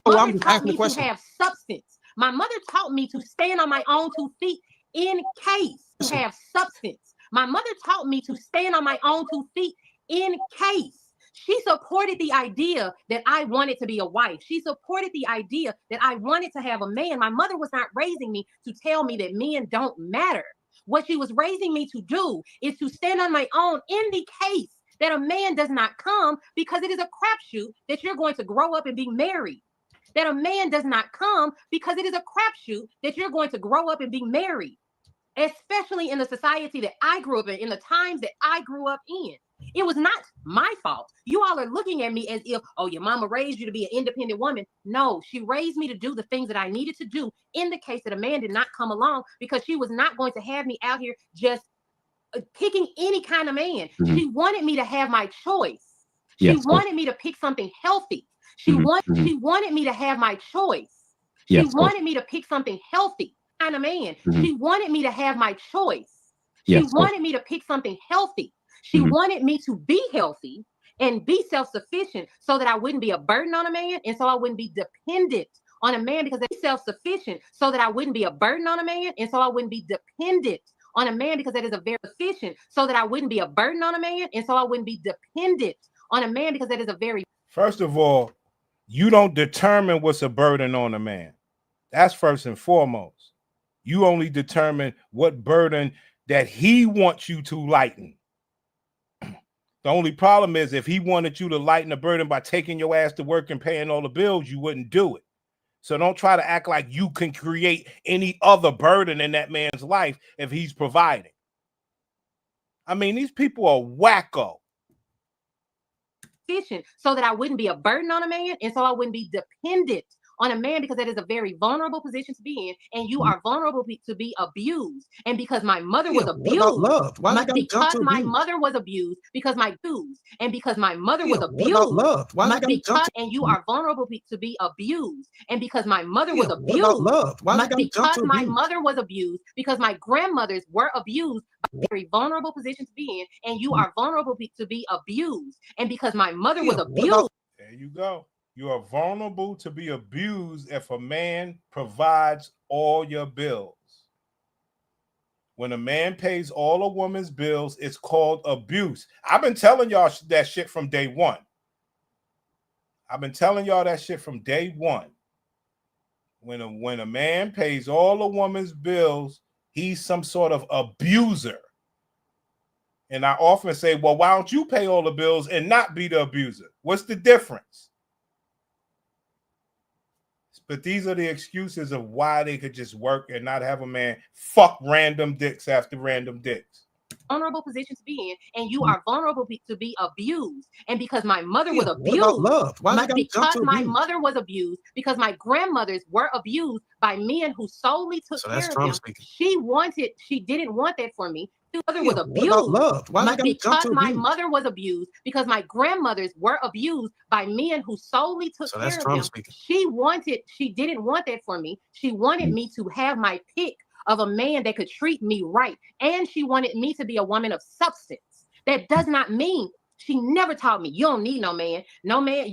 N: My mother taught me to have substance. My mother taught me to stand on my own 2 feet in case to have substance. My mother taught me to stand on my own 2 feet in case. She supported the idea that I wanted to be a wife. She supported the idea that I wanted to have a man. My mother was not raising me to tell me that men don't matter. What she was raising me to do is to stand on my own in the case that a man does not come because it is a crapshoot that you're going to grow up and be married. That a man does not come because it is a crapshoot that you're going to grow up and be married. Especially in the society that I grew up in the times that I grew up in. It was not my fault. You all are looking at me as if, oh, your mama raised you to be an independent woman. No, she raised me to do the things that I needed to do in the case that a man did not come along because she was not going to have me out here just picking any kind of man. She wanted me to have my choice. She wanted me to pick something healthy. She wanted me to have my choice. She wanted me to pick something healthy kind of man. She wanted me to have my choice. She wanted me to pick something healthy. She wanted me to be healthy and be self-sufficient so that I wouldn't be a burden on a man and so I wouldn't be dependent on a man because they're self-sufficient so that I wouldn't be a burden on a man and so I wouldn't be dependent on a man because that is a very efficient so that I wouldn't be a burden on a man and so I wouldn't be dependent on a man because that is a very.
F: First of all, you don't determine what's a burden on a man. That's first and foremost. You only determine what burden that he wants you to lighten. The only problem is if he wanted you to lighten the burden by taking your ass to work and paying all the bills, you wouldn't do it. So don't try to act like you can create any other burden in that man's life if he's providing. I mean, these people are wacko.
N: So that I wouldn't be a burden on a man and so I wouldn't be dependent on a man because that is a very vulnerable position to be in and you are vulnerable to be abused. And because my mother was abused, because my mother was abused, because my abused, and because my mother was abused, and you are vulnerable to be abused. And because my mother was abused, because my mother was abused, because my grandmothers were abused, a very vulnerable position to be in, and you are vulnerable to be abused. And because my mother was abused.
F: There you go. You are vulnerable to be abused if a man provides all your bills. When a man pays all a woman's bills, it's called abuse. I've been telling y'all that shit from day one. When a man pays all a woman's bills, he's some sort of abuser. And I often say, well, why don't you pay all the bills and not be the abuser? What's the difference? But these are the excuses of why they could just work and not have a man fuck random dicks after random dicks.
N: Vulnerable position to be in, and you are vulnerable to be abused. And because my mother was abused, because my mother was abused, because my grandmothers were abused by men who solely took care of them. She didn't want that for me. My mother was abused because my mother was abused, because my grandmothers were abused by men who solely took care of them. She didn't want that for me. She wanted me to have my pick of a man that could treat me right. And she wanted me to be a woman of substance. That does not mean she never taught me you don't need no man. No man,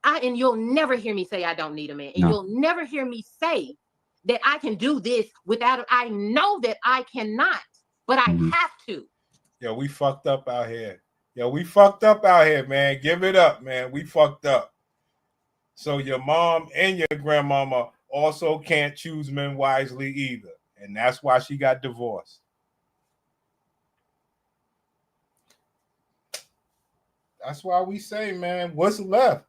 N: and you'll never hear me say I don't need a man. And you'll never hear me say that I can do this without I know that I cannot, but I have to.
F: Yo, we fucked up out here. Yo, we fucked up out here, man. Give it up, man. We fucked up. So your mom and your grandmama also can't choose men wisely either. And that's why she got divorced. That's why we say, man, what's left?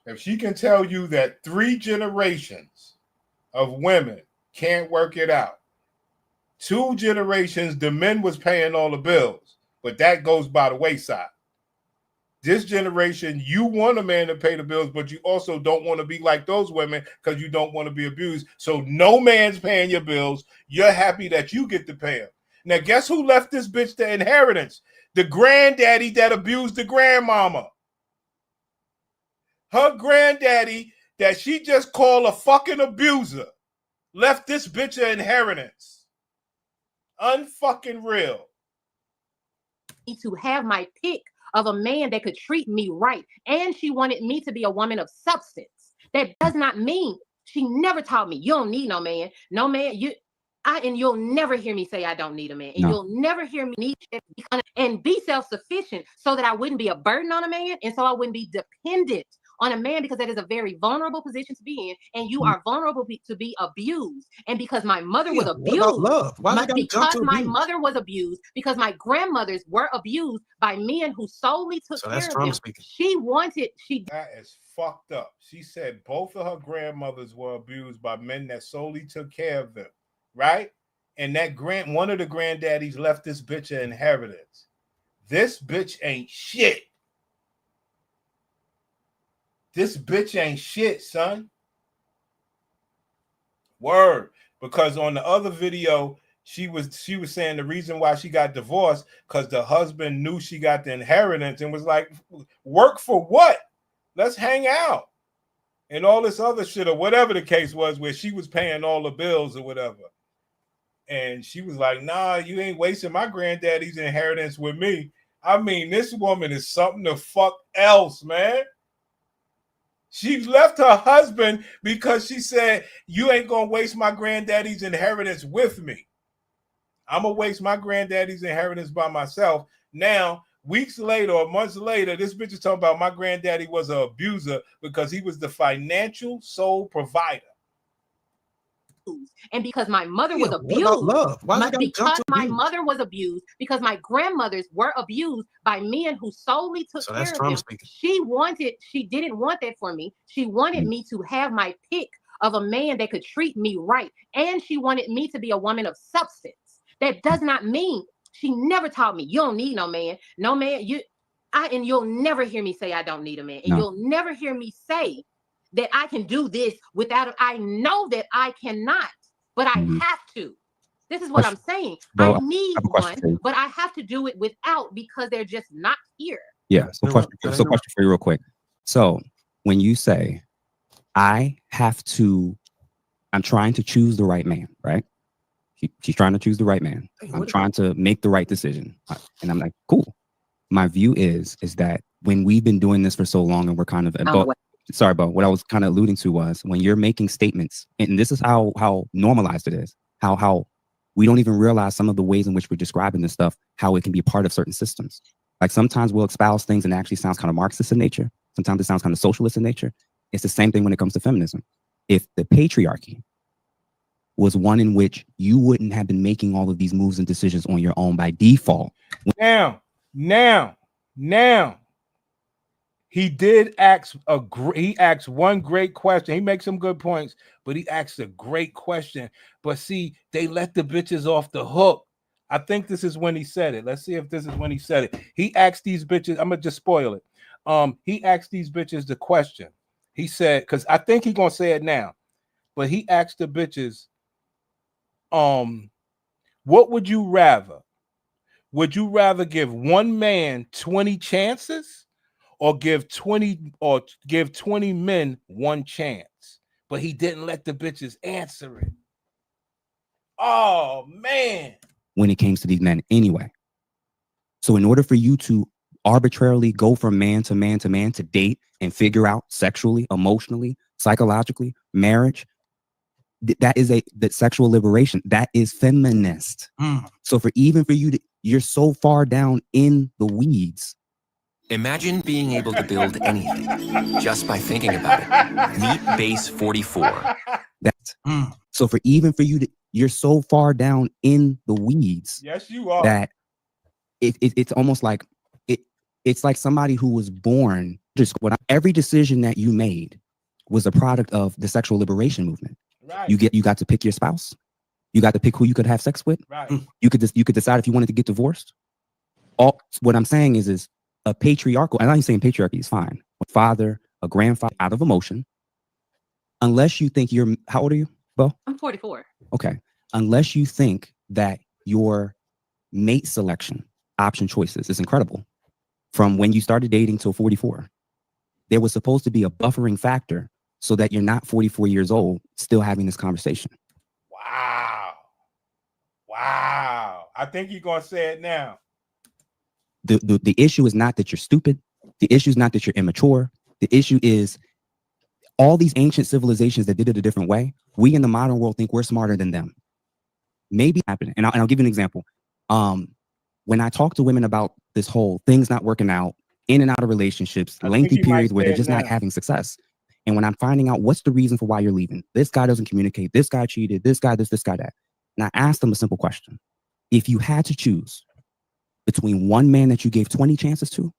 F: If she can tell you that 3 generations of women can't work it out, 2 generations, the men was paying all the bills, but that goes by the wayside. This generation, you want a man to pay the bills, but you also don't want to be like those women because you don't want to be abused. So no man's paying your bills. You're happy that you get to pay them. Now, guess who left this bitch the inheritance? The granddaddy that abused the grandmama. Her granddaddy that she just called a fucking abuser left this bitch an inheritance. Unfucking real.
N: To have my pick of a man that could treat me right. And she wanted me to be a woman of substance. That does not mean she never taught me you don't need no man. No man, and you'll never hear me say I don't need a man. And you'll never hear me need and be self-sufficient so that I wouldn't be a burden on a man and so I wouldn't be dependent on a man, because that is a very vulnerable position to be in, and you are vulnerable to be abused. And because my mother was abused, mother was abused, because my grandmothers were abused by men who solely took care of them. That
F: is fucked up. She said both of her grandmothers were abused by men that solely took care of them, right? And that one of the granddaddies left this bitch an inheritance. This bitch ain't shit. This bitch ain't shit, son. Word. Because on the other video, she was saying the reason why she got divorced because the husband knew she got the inheritance and was like, work for what? Let's hang out. And all this other shit, or whatever the case was, where she was paying all the bills or whatever. And she was like, nah, you ain't wasting my granddaddy's inheritance with me. I mean, this woman is something the fuck else, man. She left her husband because she said, you ain't going to waste my granddaddy's inheritance with me. I'm going to waste my granddaddy's inheritance by myself. Now, weeks later or months later, this bitch is talking about my granddaddy was an abuser because he was the financial sole provider.
N: And because my mother was abused, because my mother was abused, because my grandmothers were abused by men who solely took care of them. She didn't want that for me. She wanted me to have my pick of a man that could treat me right. And she wanted me to be a woman of substance. That does not mean she never taught me you don't need no man. No man, and you'll never hear me say I don't need a man. And you'll never hear me say that I can do this without, I know that I cannot, but I have to. This is what I'm saying. I need one, but I have to do it without because they're just not here.
M: Yeah. So question for you real quick. So when you say, I'm trying to choose the right man, right? She's trying to choose the right man. I'm trying to make the right decision. And I'm like, cool. My view is that when we've been doing this for so long and we're kind of sorry, but what I was kind of alluding to was when you're making statements, and this is how normalized it is, how we don't even realize some of the ways in which we're describing this stuff, how it can be a part of certain systems. Like sometimes we'll espouse things and it actually sounds kind of Marxist in nature. Sometimes it sounds kind of socialist in nature. It's the same thing when it comes to feminism. If the patriarchy was one in which you wouldn't have been making all of these moves and decisions on your own by default.
F: Now. He did ask one great question. He makes some good points, but he asked a great question. But see, they let the bitches off the hook. I think this is when he said it. Let's see if this is when he said it. He asked these bitches, I'm gonna just spoil it. He asked these bitches the question. He said, because I think he's gonna say it now, but he asked the bitches, what would you rather? Would you rather give one man 20 chances? Or give 20 men one chance, but he didn't let the bitches answer it. Oh man.
M: When it came to these men anyway. So in order for you to arbitrarily go from man to man to man to date and figure out sexually, emotionally, psychologically, marriage, that is that sexual liberation. That is feminist. So for you to, you're so far down in the weeds.
C: Imagine being able to build anything just by thinking about it. Meet Base 44.
M: That's so for you to, you're so far down in the weeds.
F: Yes, you are.
M: That it's almost like it's like somebody who was born just every decision that you made was a product of the sexual liberation movement.
F: Right.
M: You got to pick your spouse. You got to pick who you could have sex with.
F: Right.
M: You could decide if you wanted to get divorced. All what I'm saying is a patriarchal, and I'm not saying patriarchy is fine. A father, a grandfather, out of emotion. Unless you think you're, how old are you, Bo?
N: I'm 44.
M: Okay. Unless you think that your mate selection option choices is incredible. From when you started dating till 44, there was supposed to be a buffering factor so that you're not 44 years old still having this conversation.
F: Wow. I think you're going to say it now.
M: The issue is not that you're stupid. The issue is not that you're immature. The issue is all these ancient civilizations that did it a different way. We in the modern world think we're smarter than them. Maybe happening. And I'll give you an example. When I talk to women about this whole things not working out, in and out of relationships, lengthy periods where they're just not having success. And when I'm finding out what's the reason for why you're leaving, this guy doesn't communicate, this guy cheated, this guy this guy that. And I asked them a simple question. If you had to choose between one man that you gave 20 chances to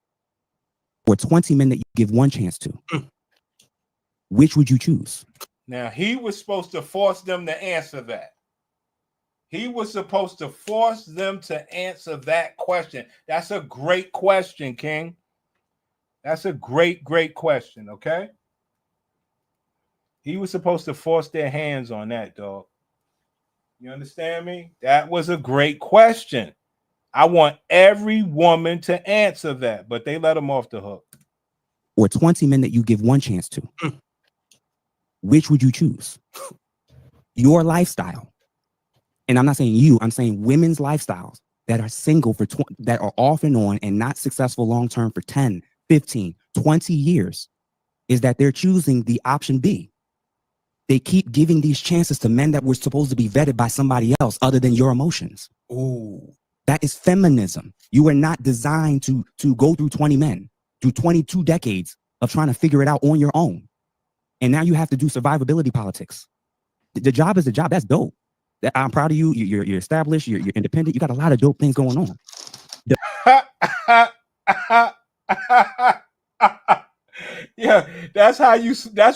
M: or 20 men that you give one chance to, which would you choose?
F: Now, he was supposed to force them to answer that. He was supposed to force them to answer that question. That's a great question, King. That's a great question, okay? He was supposed to force their hands on that, dog. You understand me? That was a great question. I want every woman to answer that, but they let him off the hook.
M: Or 20 men that you give one chance to. Which would you choose? Your lifestyle. And I'm not saying you, I'm saying women's lifestyles that are single for that are off and on and not successful long-term for 10, 15, 20 years is that they're choosing the option B. They keep giving these chances to men that were supposed to be vetted by somebody else other than your emotions.
P: Ooh.
M: That is feminism. You are not designed to go through 20 men, through 22 decades of trying to figure it out on your own. And now you have to do survivability politics. The job is a job. That's dope. I'm proud of you. You're established. You're independent. You got a lot of dope things going on.
F: Yeah, that's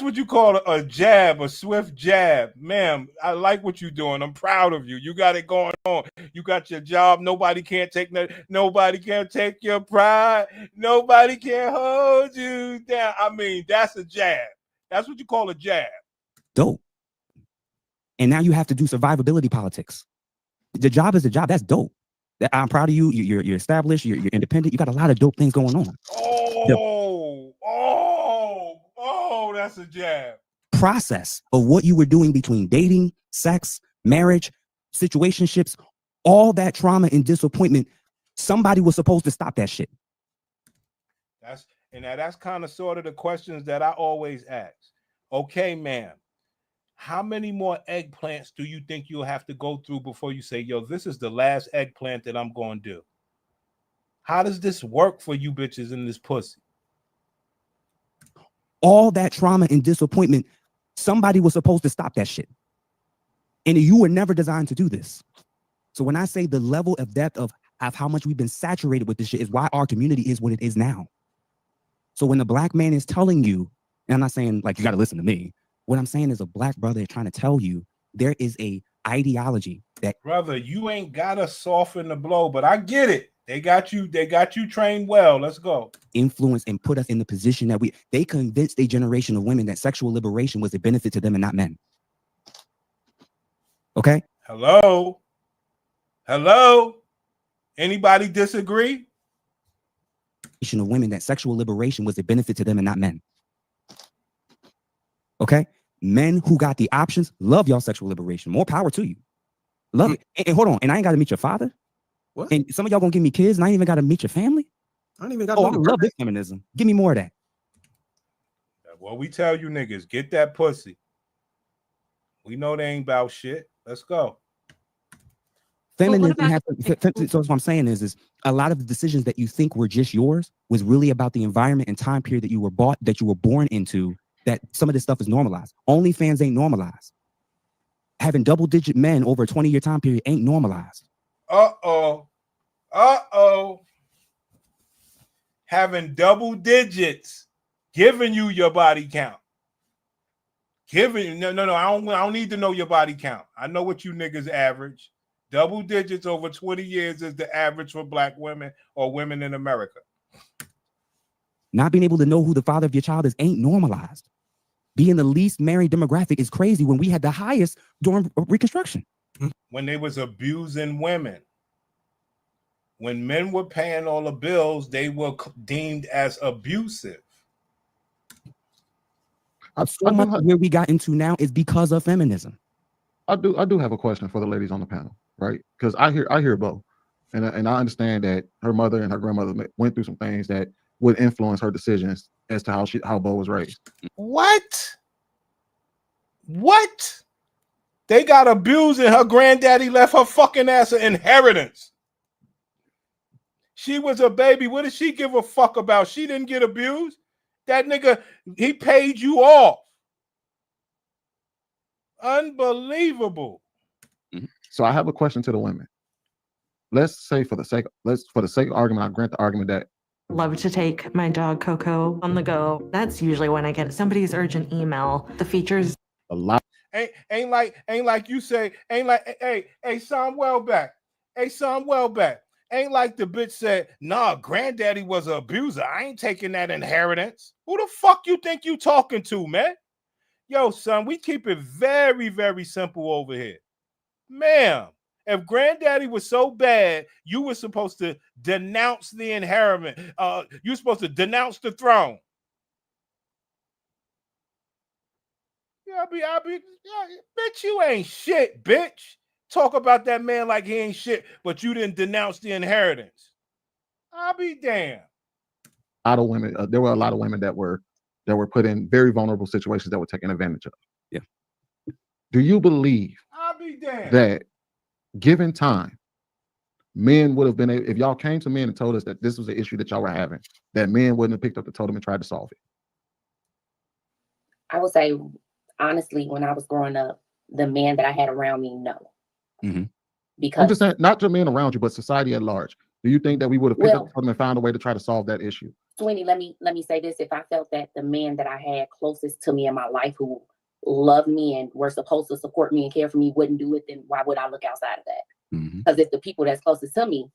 F: what you call a jab, a swift jab. Ma'am, I like what you're doing. I'm proud of you. You got it going on. You got your job. Nobody can take your pride. Nobody can hold you down. I mean, that's a jab. That's what you call a jab.
M: Dope. And now you have to do survivability politics. The job is a job. That's dope. I'm proud of you. You're established. You're independent. You got a lot of dope things going on.
F: That's a jab.
M: Process of what you were doing between dating, sex, marriage, situationships, all that trauma and disappointment, somebody was supposed to stop that shit.
F: That's kind of sort of the questions that I always ask. Okay, ma'am, how many more eggplants do you think you'll have to go through before you say, yo, this is the last eggplant that I'm going to do? How does this work for you bitches in this pussy?
M: All that trauma and disappointment, somebody was supposed to stop that shit. And you were never designed to do this. So when I say the level of depth of how much we've been saturated with this shit is why our community is what it is now. So when the black man is telling you, and I'm not saying like you got to listen to me, what I'm saying is a black brother is trying to tell you there is a ideology that,
F: brother, you ain't gotta soften the blow, but I get it. They got you trained well. Let's go.
M: Influence and put us in the position that they convinced a generation of women that sexual liberation was a benefit to them and not men. Okay?
F: Hello? Anybody disagree?
M: Of women that sexual liberation was a benefit to them and not men. Okay? Men who got the options, love y'all sexual liberation. More power to you. Love it. And hold on, and I ain't got to meet your father.
P: What?
M: And some of y'all gonna give me kids, and I ain't even got to meet your family.
P: I don't even got.
M: Oh, I love this feminism. Give me more of that.
F: Well, we tell you niggas, get that pussy. We know they ain't about shit. Let's go.
M: Feminism has to, so what I'm saying is a lot of the decisions that you think were just yours was really about the environment and time period that you were born into, that some of this stuff is normalized. OnlyFans ain't normalized. Having double-digit men over a 20-year time period ain't normalized.
F: Uh-oh. Having double digits, giving you your body count. No. I don't need to know your body count. I know what you niggas average. Double digits over 20 years is the average for black women or women in America.
M: Not being able to know who the father of your child is ain't normalized. Being the least married demographic is crazy when we had the highest during Reconstruction.
F: When they was abusing women. When men were paying all the bills, they were deemed as abusive.
M: So much where we got into now is because of feminism.
R: I do have a question for the ladies on the panel, right? Because I hear both, and I understand that her mother and her grandmother went through some things that would influence her decisions as to how Bo was raised.
F: What? They got abused and her granddaddy left her fucking ass an inheritance. She was a baby. What did she give a fuck about? She didn't get abused. That nigga, he paid you off. Unbelievable.
R: So I have a question to the women. Let's say for the sake of argument, I grant the argument that
D: love to take my dog Coco on the go. That's usually when I get somebody's urgent email. The features
R: a lot.
F: Ain't like you say, ain't like, hey, son, well back. Ain't like the bitch said, nah, granddaddy was an abuser. I ain't taking that inheritance. Who the fuck you think you talking to, man? Yo, son, we keep it very, very simple over here. Ma'am, if granddaddy was so bad, you were supposed to denounce the inheritance. You're supposed to denounce the throne. Bitch, you ain't shit, bitch. Talk about that man like he ain't shit, but you didn't denounce the inheritance. I'll be damned.
R: A lot of women, there were a lot of women that were put in very vulnerable situations that were taken advantage of.
M: Yeah.
R: Do you believe
F: I'll be damned.
R: that given time, men would have been able, if y'all came to men and told us that this was an issue that y'all were having, that men wouldn't have picked up the totem and tried to solve it?
T: I would say, honestly, when I was growing up, the men that I had around me, no.
M: Mm-hmm.
T: Because
R: I'm just saying, not just men around you, but society at large. Do you think that we would have picked up the totem and found a way to try to solve that issue?
T: Sweeney, let me say this. If I felt that the men that I had closest to me in my life who loved me and were supposed to support me and care for me wouldn't do it, then why would I look outside of that?
M: Mm-hmm.
T: Because if the people that's closest to me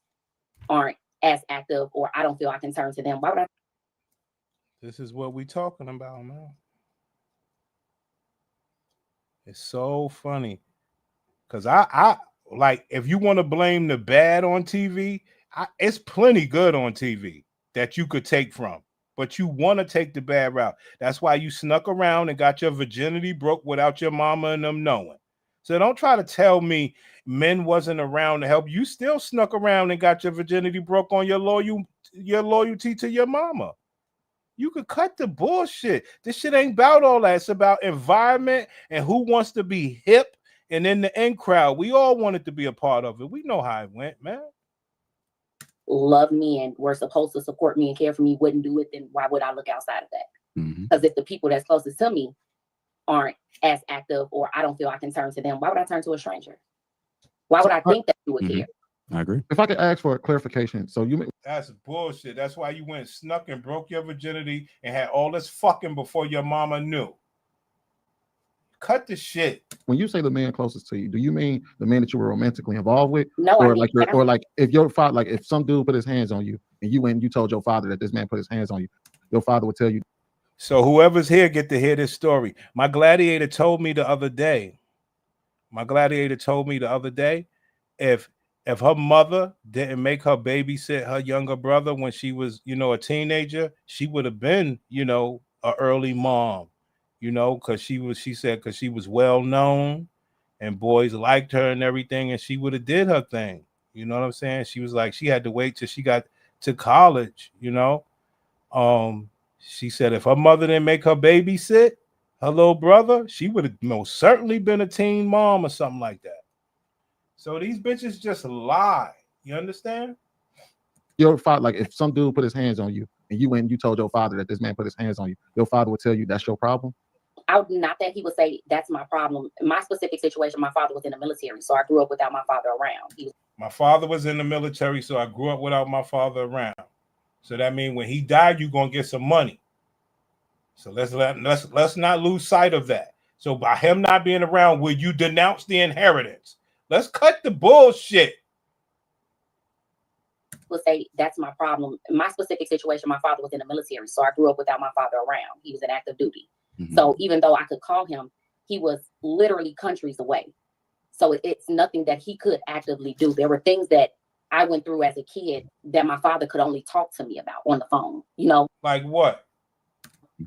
T: aren't as active or I don't feel I can turn to them, why would I?
F: This is what we talking about, man. It's so funny. Because I like, if you want to blame the bad on TV, it's plenty good on TV that you could take from. But you want to take the bad route. That's why you snuck around and got your virginity broke without your mama and them knowing. So don't try to tell me men wasn't around to help. You still snuck around and got your virginity broke on your loyalty to your mama. You could cut the bullshit. This shit ain't about all that. It's about environment and who wants to be hip and in the in crowd. We all wanted to be a part of it. We know how it went, man.
T: Love me and were supposed to support me and care for me wouldn't do it, then why would I look outside of that?
M: Mm-hmm.
T: Because if the people that's closest to me aren't as active or I don't feel I can turn to them, why would I turn to a stranger? Why would I think that you would care?
M: I agree.
R: If I could ask for a clarification, so
F: that's bullshit. That's why you went snuck and broke your virginity and had all this fucking before your mama knew. Cut the shit.
R: When you say the man closest to you, do you mean the man that you were romantically involved with?
T: No,
R: or like if your father, like if some dude put his hands on you and you went and you told your father that this man put his hands on you, your father would tell you.
F: So whoever's here get to hear this story. My gladiator told me the other day. If her mother didn't make her babysit her younger brother when she was, a teenager, she would have been, an early mom, because she was well known and boys liked her and everything, and she would have did her thing. You know what I'm saying? She was like, she had to wait till she got to college, you know. She said if her mother didn't make her babysit her little brother, she would have most certainly been a teen mom or something like that. So these bitches just lie. You understand?
R: Your father, like if some dude put his hands on you and you went and you told your father that this man put his hands on you, your father would tell you that's your problem?
T: Not that he would say that's my problem. My specific situation, my father was in the military, so I grew up without my father around.
F: My father was in the military, so I grew up without my father around. So that means when he died, you're gonna get some money. So let's not lose sight of that. So by him not being around, will you denounce the inheritance? Let's cut the bullshit.
T: Would say that's my problem. My specific situation, my father was in the military, so I grew up without my father around. He was in active duty. So even though I could call him, he was literally countries away. So it's nothing that he could actively do. There were things that I went through as a kid that my father could only talk to me about on the phone. You know,
F: like what?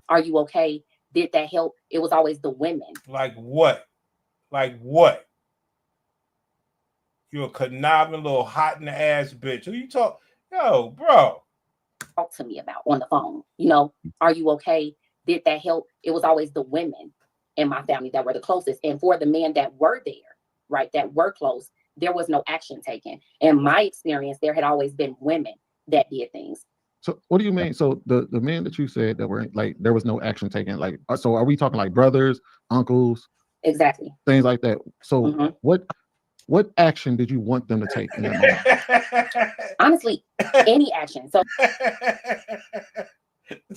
T: Are you okay? Did that help? It was always the women.
F: Like what? Like what? You're a conniving little hot in the ass bitch. Who you talk? Yo, bro.
T: Talk to me about on the phone. You know, are you okay? Did that help? It was always the women in my family that were the closest. And for the men that were there, right, that were close, there was no action taken. In my experience, there had always been women that did things.
R: So what do you mean? So the men that you said that were like there was no action taken, like so are we talking like brothers, uncles?
T: Exactly.
R: Things like that. So what action did you want them to take in that moment?
T: Honestly, any action. So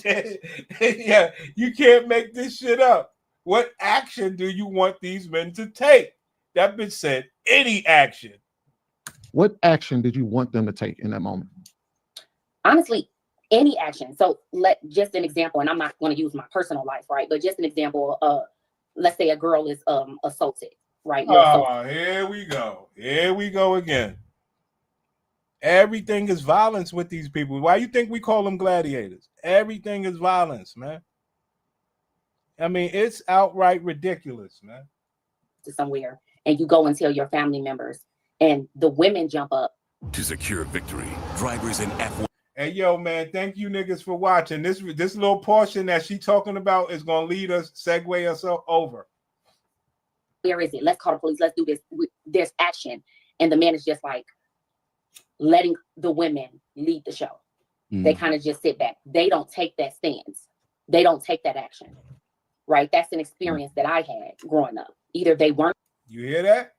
F: yeah, you can't make this shit up. What action do you want these men to take? That bitch said any action.
R: What action did you want them to take in that moment?
T: Honestly, any action. So just an example, and I'm not going to use my personal life, right? But just an example, let's say a girl is assaulted, right?
F: Oh, here we go. Here we go again. Everything is violence with these people. Why you think we call them gladiators? Everything is violence, man. I mean, it's outright ridiculous, man.
T: To somewhere, and you go and tell your family members, and the women jump up.
H: To secure victory, drivers in F1.
F: Hey, yo, man, thank you niggas for watching. This little portion that she talking about is going to lead us, segue us over.
T: Where is it? Let's call the police. Let's do this. There's action. And the man is just like letting the women lead the show. They kind of just sit back. They don't take that stance. They don't take that action. Right? That's an experience that I had growing up. Either they weren't.
F: You hear that?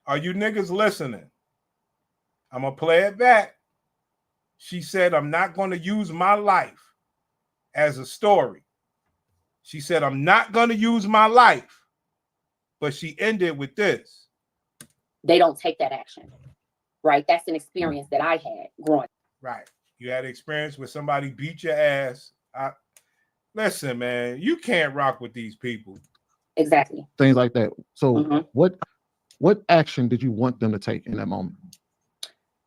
F: Are you niggas listening? I'm going to play it back. She said, I'm not going to use my life as a story. She said, I'm not going to use my life. But she ended with this.
T: They don't take that action. Right? That's an experience that I had growing up.
F: Right. You had experience where somebody beat your ass. Listen, man, you can't rock with these people.
T: Exactly.
R: Things like that. So what action did you want them to take in that moment?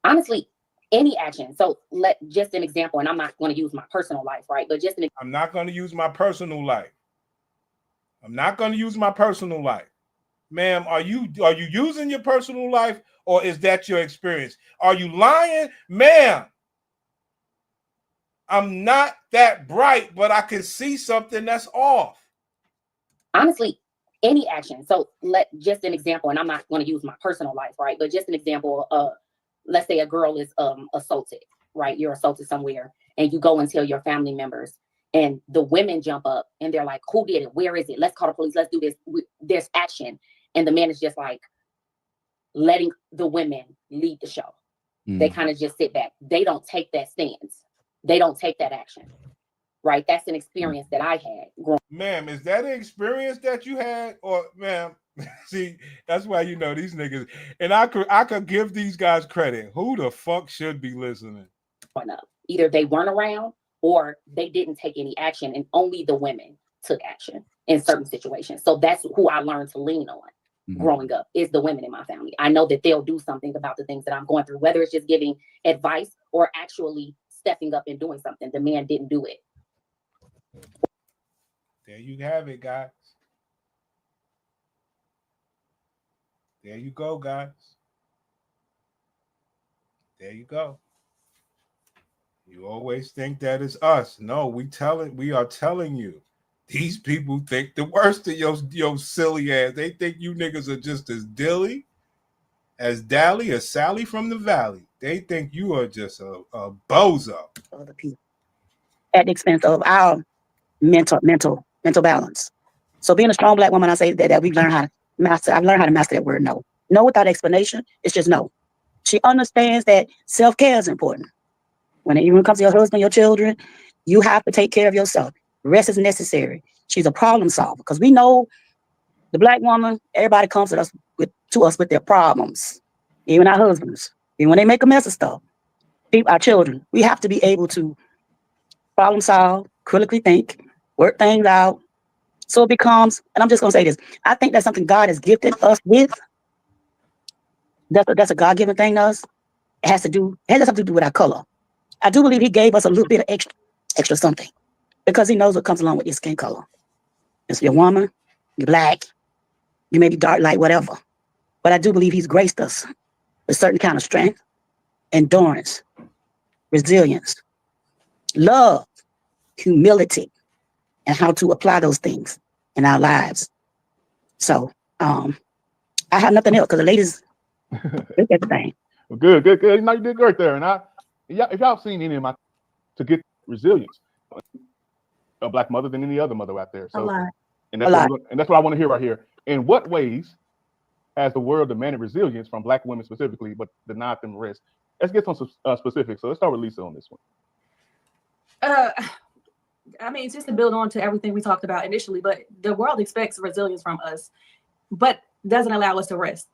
T: Honestly, any action. So just an example, and I'm not going to use my personal life, right? But just
F: I'm not going to use my personal life. I'm not going to use my personal life. Ma'am, are you using your personal life, or is that your experience? Are you lying? Ma'am, I'm not that bright, but I can see something that's off.
T: Honestly, any action. So just an example, and I'm not going to use my personal life, right? But just an example, let's say a girl is assaulted, right? You're assaulted somewhere, and you go and tell your family members, and the women jump up and they're like, who did it? Where is it? Let's call the police. Let's do this. There's action. And the man is just like letting the women lead the show. They kind of just sit back. They don't take that stance. They don't take that action. Right? That's an experience that I had.
F: Ma'am, is that an experience that you had? Or, ma'am, see, that's why you know these niggas. And I could give these guys credit. Who the fuck should be listening?
T: Either they weren't around or they didn't take any action, and only the women took action in certain situations. So that's who I learned to lean on growing up, is the women in my family. I know that they'll do something about the things that I'm going through, whether it's just giving advice or actually stepping up and doing something. The man didn't do it.
F: There you have it, guys. There you go, guys. There you go. You always think that it's us. No, we are telling you. These people think the worst of your silly ass. They think you niggas are just as dilly, as Dally, as Sally from the Valley. They think you are just a bozo.
Q: Other people at the expense of our mental balance. So being a strong Black woman, I say that we've learned how to master. I've learned how to master that word no. No without explanation. It's just no. She understands that self-care is important. When it comes to your husband, your children, you have to take care of yourself. Rest is necessary. She's a problem solver because we know the Black woman, everybody comes to us with their problems, even our husbands. And when they make a mess of stuff, our children, we have to be able to problem solve, critically think, work things out. So it becomes, and I'm just going to say this, I think that's something God has gifted us with. That's a God-given thing to us. It has something to do with our color. I do believe he gave us a little bit of extra something because he knows what comes along with your skin color. If you're a woman, you're Black, you may be dark, light, whatever. But I do believe he's graced us with certain kind of strength, endurance, resilience, love, humility, and how to apply those things in our lives. So I have nothing else because the ladies, everything.
R: Well, good. You know, you did great there. And if y'all seen any of my to get resilience, a Black mother than any other mother out there. So,
Q: A lot.
R: And that's what I want to hear right here. In what ways has the world demanded resilience from Black women specifically, but denied them rest? Let's get some specifics. So let's start with Lisa on this one.
I: I mean, just to build on to everything we talked about initially, but the world expects resilience from us, but doesn't allow us to rest.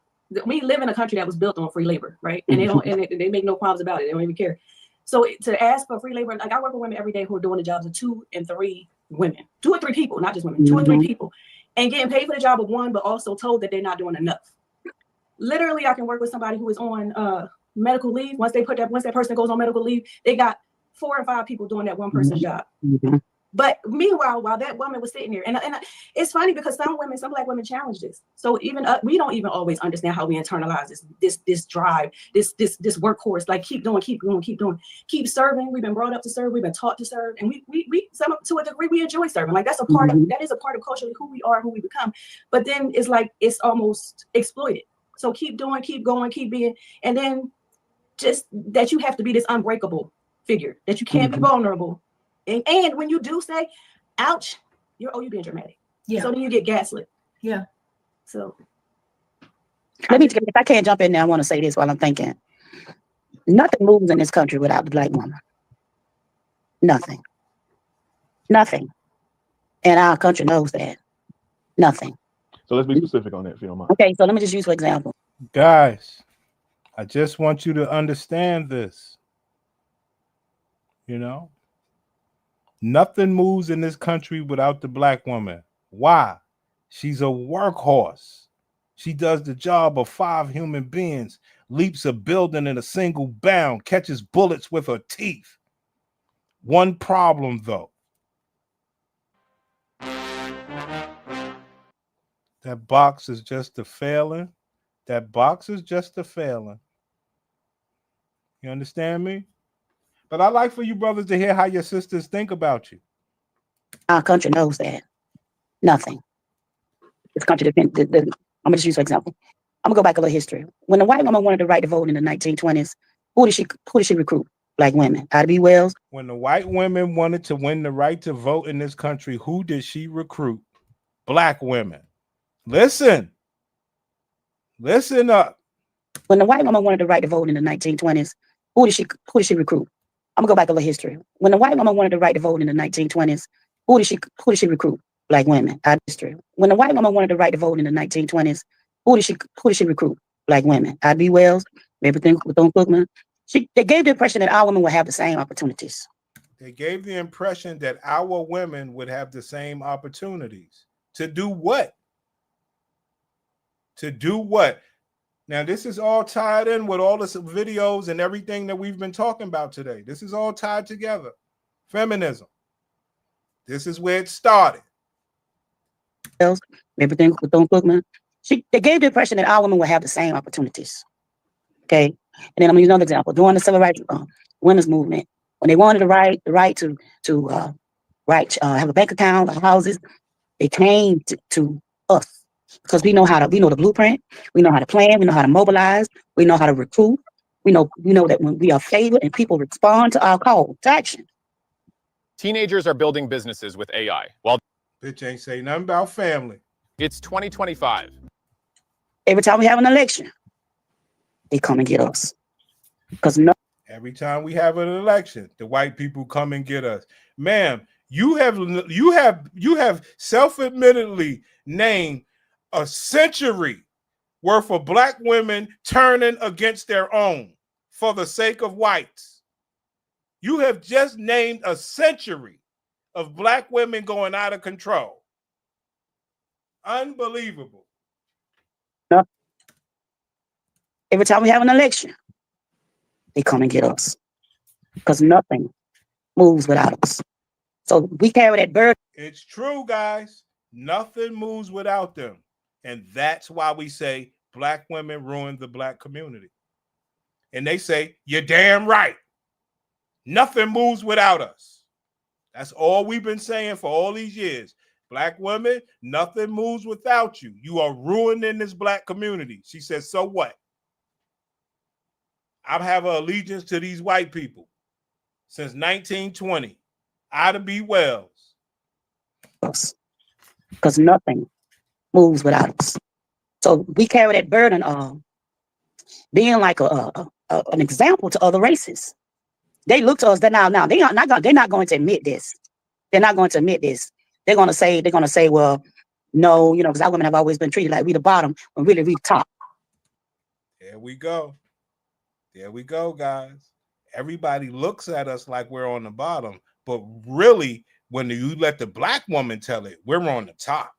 I: We live in a country that was built on free labor, right? And they make no problems about it. They don't even care. So to ask for free labor, like I work with women every day who are doing the jobs of 2 and 3 women, 2 or 3 people, not just women, 2 or 3 people, and getting paid for the job of one, but also told that they're not doing enough. Literally, I can work with somebody who is on medical leave. Once that person goes on medical leave, they got 4 or 5 people doing that one person's job. But meanwhile, while that woman was sitting there, and it's funny because some Black women challenge this. So even we don't even always understand how we internalize this drive, this workhorse. Like keep doing, keep serving. We've been brought up to serve. We've been taught to serve, and we to a degree we enjoy serving. Like that is a part of culturally who we are, who we become. But then it's like it's almost exploited. So keep doing, keep going, keep being, and then just that you have to be this unbreakable figure, that you can't be vulnerable. And when you do say, ouch, you're being dramatic. Yeah. So then you get gaslit. Yeah. So
Q: if I can't jump in there, I want to say this while I'm thinking. Nothing moves in this country without the Black woman. Nothing. And our country knows that. Nothing.
R: So let's be specific on that, if you don't mind.
Q: Okay, so let me just use for example.
F: Guys, I just want you to understand this. You know? Nothing moves in this country without the Black woman. Why? She's a workhorse. She does the job of 5 human beings, leaps a building in a single bound, catches bullets with her teeth. One problem, though. That box is just a failing. That box is just a failing. You understand me? But I like for you brothers to hear how your sisters think about you.
Q: Our country knows that. Nothing. This country depends. I'm going to just use for example. I'm going to go back a little history. When the white woman wanted the right to vote in the 1920s, who did she recruit? Black women. Ida B. Wells.
F: When the white women wanted to win the right to vote in this country, who did she recruit? Black women. Listen up.
Q: When the white woman wanted the right to vote in the 1920s, who did she recruit? I'm gonna go back a little history. When the white woman wanted the right to vote in the 1920s, who did she recruit? Black women. History. When the white woman wanted the right to vote in the 1920s, who did she recruit? Black women. Ida B. Wells, everything with Cookman. They gave the impression that our women would have the same opportunities.
F: They gave the impression that our women would have the same opportunities. To do what? To do what? Now, this is all tied in with all the videos and everything that we've been talking about today. This is all tied together. Feminism. This is where it started.
Q: Everything with Cookman.
J: They gave the impression that all women will have the same opportunities. Okay, and then I'm gonna use another example. During the civil rights women's movement, when they wanted the right to have a bank account, houses, they came to us because we know the blueprint, we know how to plan, we know how to mobilize, we know how to recruit, we know that when we are favored and people respond to our call to action.
V: Teenagers are building businesses with AI. While
F: bitch ain't say nothing about family.
V: It's 2025.
J: Every time we have an election, they come and get us.
F: Every time we have an election, the white people come and get us. Ma'am, you have self-admittedly named a century worth of black women turning against their own for the sake of whites. You have just named a century of black women going out of control. Unbelievable.
J: Every time we have an election, they come and get us because nothing moves without us. So we carry that burden.
F: It's true, guys. Nothing moves without them. And that's why we say black women ruin the black community. And they say, you're damn right. Nothing moves without us. That's all we've been saying for all these years. Black women, nothing moves without you. You are ruining this black community. She says, so what? I have an allegiance to these white people since 1920. Ida B. Wells.
J: Because nothing moves without us. So we carry that burden of being like an example to other races. They look to us that now they're not going to admit this. They're not going to admit this. They're going to say, well, no, because our women have always been treated like we the bottom when really we the top.
F: There we go. There we go, guys. Everybody looks at us like we're on the bottom, but really, when you let the black woman tell it, we're on the top.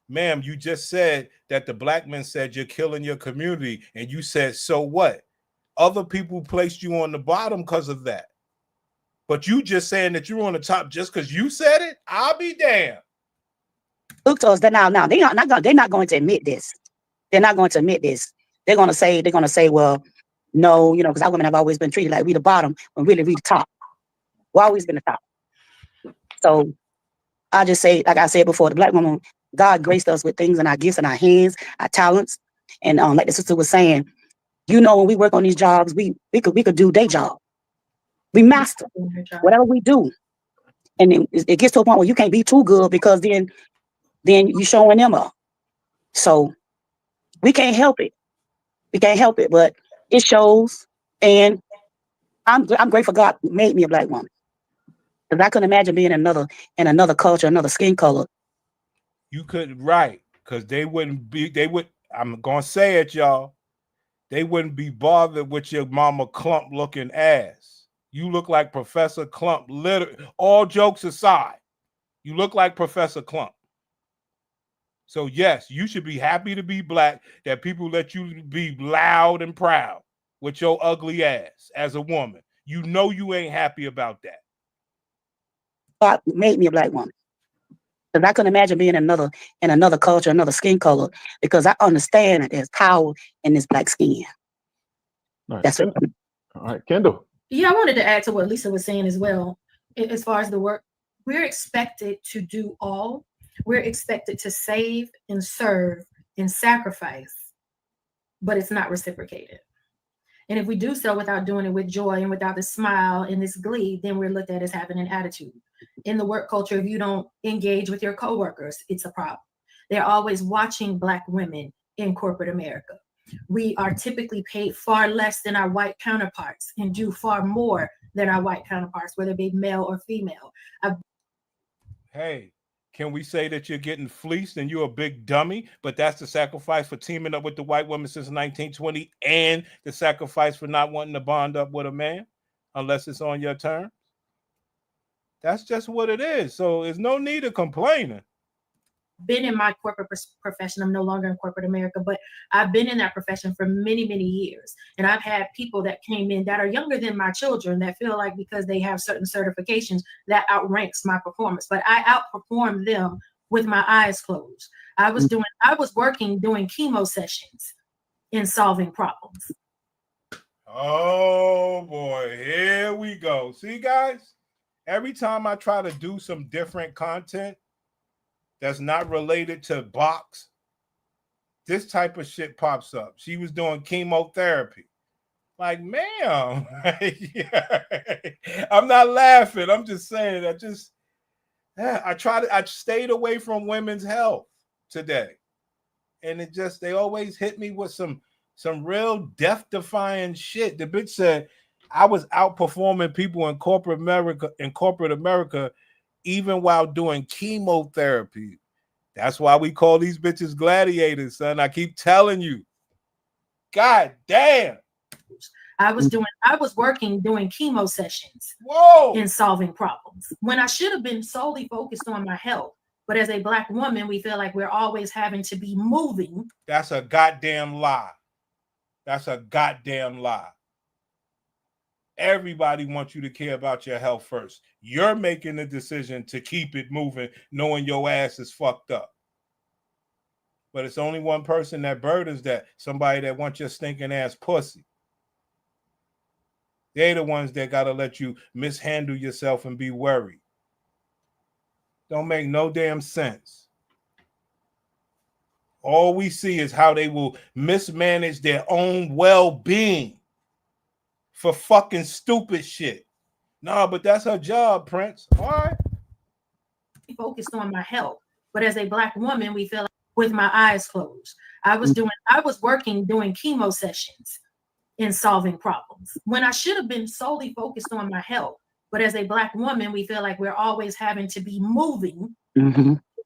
F: Ma'am, you just said that the black men said you're killing your community, and you said, so what? Other people placed you on the bottom because of that. But you just saying that you're on the top just because you said it? I'll be damned.
J: Look to us that now they're not going to admit this. They're not going to admit this. They're going to say, well, no, because our women have always been treated like we the bottom when really we the top. We've always been the top. So I just say, like I said before, the black woman, God graced us with things in our gifts and our hands, our talents. And like the sister was saying, when we work on these jobs, we could do day job. We master whatever we do. And it gets to a point where you can't be too good because then you showing them up. So we can't help it. We can't help it, but it shows. And I'm grateful God made me a black woman. Because I couldn't imagine being in another culture, another skin color.
F: You couldn't, right? Because I'm gonna say it, y'all. They wouldn't be bothered with your mama Clump looking ass. You look like Professor Clump. Literally, all jokes aside, you look like Professor Clump. So yes, you should be happy to be black, that people let you be loud and proud with your ugly ass as a woman. You know you ain't happy about that.
J: God made me a black woman. Because I couldn't imagine being in another culture, another skin color, because I understand that there's power in this black skin.
R: Right.
J: That's it.
R: All right, Kendall.
O: Yeah, I wanted to add to what Lisa was saying as well. As far as the work, we're expected to do all. We're expected to save and serve and sacrifice, but it's not reciprocated. And if we do so without doing it with joy and without the smile and this glee, then we're looked at as having an attitude. In the work culture, if you don't engage with your coworkers, it's a problem. They're always watching Black women in corporate America. We are typically paid far less than our white counterparts and do far more than our white counterparts, whether it be male or female.
F: Hey, can we say that you're getting fleeced and you're a big dummy, but that's the sacrifice for teaming up with the white woman since 1920 and the sacrifice for not wanting to bond up with a man unless it's on your terms? That's just what it is. So there's no need of complaining.
O: Been in my corporate profession. I'm no longer in corporate America, but I've been in that profession for many, many years. And I've had people that came in that are younger than my children that feel like because they have certain certifications that outranks my performance, but I outperform them with my eyes closed. I was working doing chemo sessions and solving problems.
F: Oh boy, here we go. See, guys, every time I try to do some different content that's not related to box, this type of shit pops up. She was doing chemotherapy. Like, ma'am, I'm not laughing. I'm just saying, I stayed away from women's health today. And they always hit me with some real death-defying shit. The bitch said I was outperforming people in corporate America, even while doing chemotherapy. That's why we call these bitches gladiators, son. I keep telling you. God damn.
O: I was working doing chemo sessions and solving problems when I should have been solely focused on my health. But as a Black woman, we feel like we're always having to be moving.
F: That's a goddamn lie. That's a goddamn lie. Everybody wants you to care about your health first. You're making the decision to keep it moving, knowing your ass is fucked up. But it's only one person that burdens that, somebody that wants your stinking ass pussy. They're the ones that got to let you mishandle yourself and be worried. Don't make no damn sense. All we see is how they will mismanage their own well-being for fucking stupid shit. No, but that's her job, Prince. All right.
O: Focused on my health. But as a Black woman, we feel like with my eyes closed. I was working doing chemo sessions and solving problems when I should have been solely focused on my health. But as a Black woman, we feel like we're always having to be moving,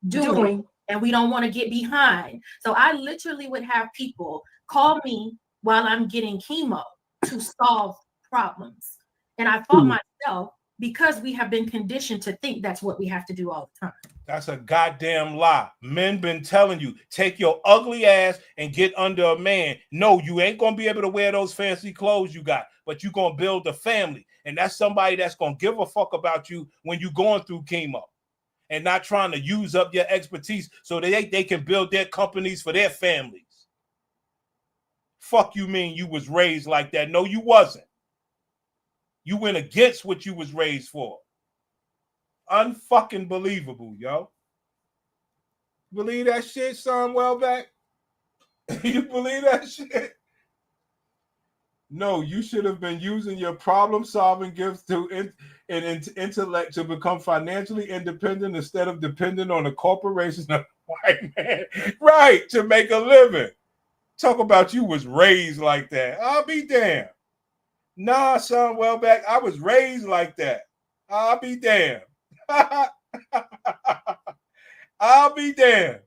O: doing, and we don't want to get behind. So I literally would have people call me while I'm getting chemo to solve problems. And I fought myself because we have been conditioned to think that's what we have to do all the time.
F: That's a goddamn lie. Men been telling you, take your ugly ass and get under a man. No, you ain't going to be able to wear those fancy clothes you got, but you're going to build a family. And that's somebody that's going to give a fuck about you when you're going through chemo and not trying to use up your expertise so they can build their companies for their families. Fuck you mean you was raised like that? No, you wasn't. You went against what you was raised for. Unfucking believable, yo. Believe that shit, son? Welbeck? You believe that shit? No, you should have been using your problem-solving gifts and intellect to become financially independent instead of dependent on the corporation of a white man. Right, to make a living. Talk about you was raised like that. I'll be damned. Nah, son, Welbeck, I was raised like that. I'll be damned. I'll be damned.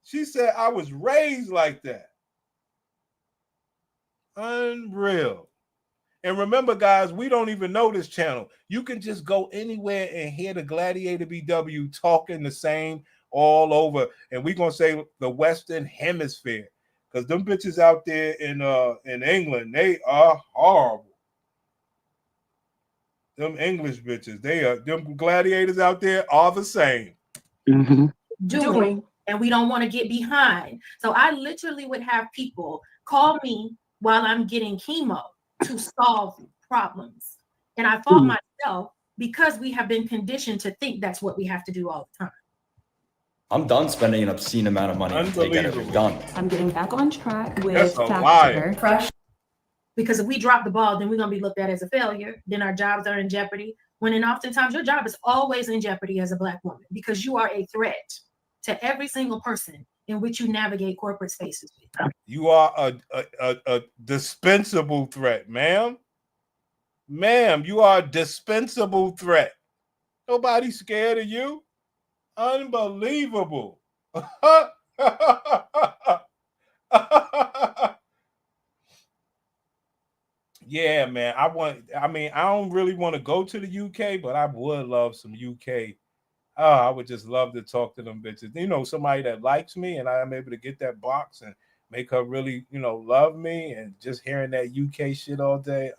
F: She said I was raised like that. Unreal. And remember, guys, we don't even know this channel. You can just go anywhere and hear the Gladiator BW talking the same all over. And we're going to say the Western Hemisphere. Because them bitches out there in England, they are horrible. Them English bitches, them gladiators out there are the same.
O: Doing, and we don't want to get behind. So I literally would have people call me while I'm getting chemo to solve problems. And I fought myself because we have been conditioned to think that's what we have to do all the time.
B: I'm done spending an obscene amount of money to get it done.
D: I'm getting back on track with
O: fresh. Because if we drop the ball, then we're going to be looked at as a failure. Then our jobs are in jeopardy. And oftentimes your job is always in jeopardy as a Black woman because you are a threat to every single person in which you navigate corporate spaces with.
F: You are a dispensable threat, ma'am. Ma'am, you are a dispensable threat. Nobody's scared of you. Unbelievable. Yeah, man. I don't really want to go to the UK, but I would love some UK. Oh, I would just love to talk to them bitches. You know, somebody that likes me and I'm able to get that box and make her really, love me, and just hearing that UK shit all day.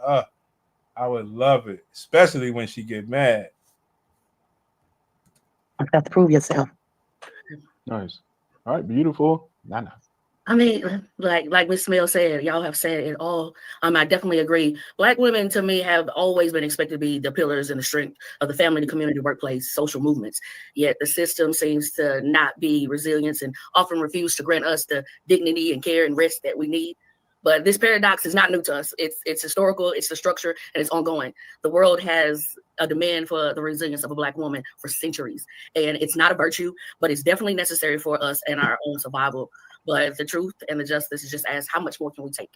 F: I would love it, especially when she get mad.
J: You have to prove yourself.
R: Nice. All right, beautiful. Nana.
J: I mean, like Miss Smell said, y'all have said it all. I definitely agree. Black women, to me, have always been expected to be the pillars and the strength of the family, the community, workplace, social movements. Yet the system seems to not be resilient and often refuse to grant us the dignity and care and rest that we need. But this paradox is not new to us. It's historical, it's the structure, and it's ongoing. The world has a demand for the resilience of a Black woman for centuries. And it's not a virtue, but it's definitely necessary for us and our own survival. But the truth and the justice is just ask, how much more can we take?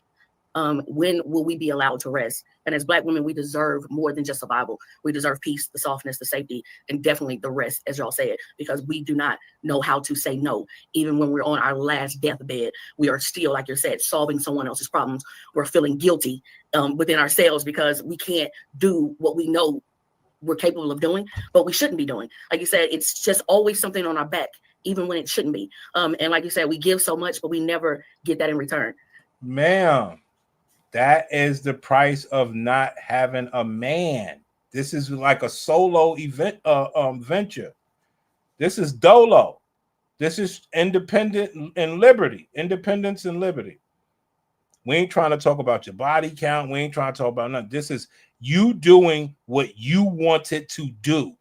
J: When will we be allowed to rest? And as Black women, we deserve more than just survival. We deserve peace, the softness, the safety, and definitely the rest, as y'all said, because we do not know how to say no. Even when we're on our last deathbed, we are still, like you said, solving someone else's problems. We're feeling guilty within ourselves because we can't do what we know we're capable of doing, but we shouldn't be doing. Like you said, it's just always something on our back, even when it shouldn't be. And like you said, we give so much, but we never get that in return.
F: Ma'am, that is the price of not having a man. This is like a solo event venture. This is dolo. This is independent and liberty. Independence and liberty. We ain't trying to talk about your body count. We ain't trying to talk about nothing. This is you doing what you wanted to do.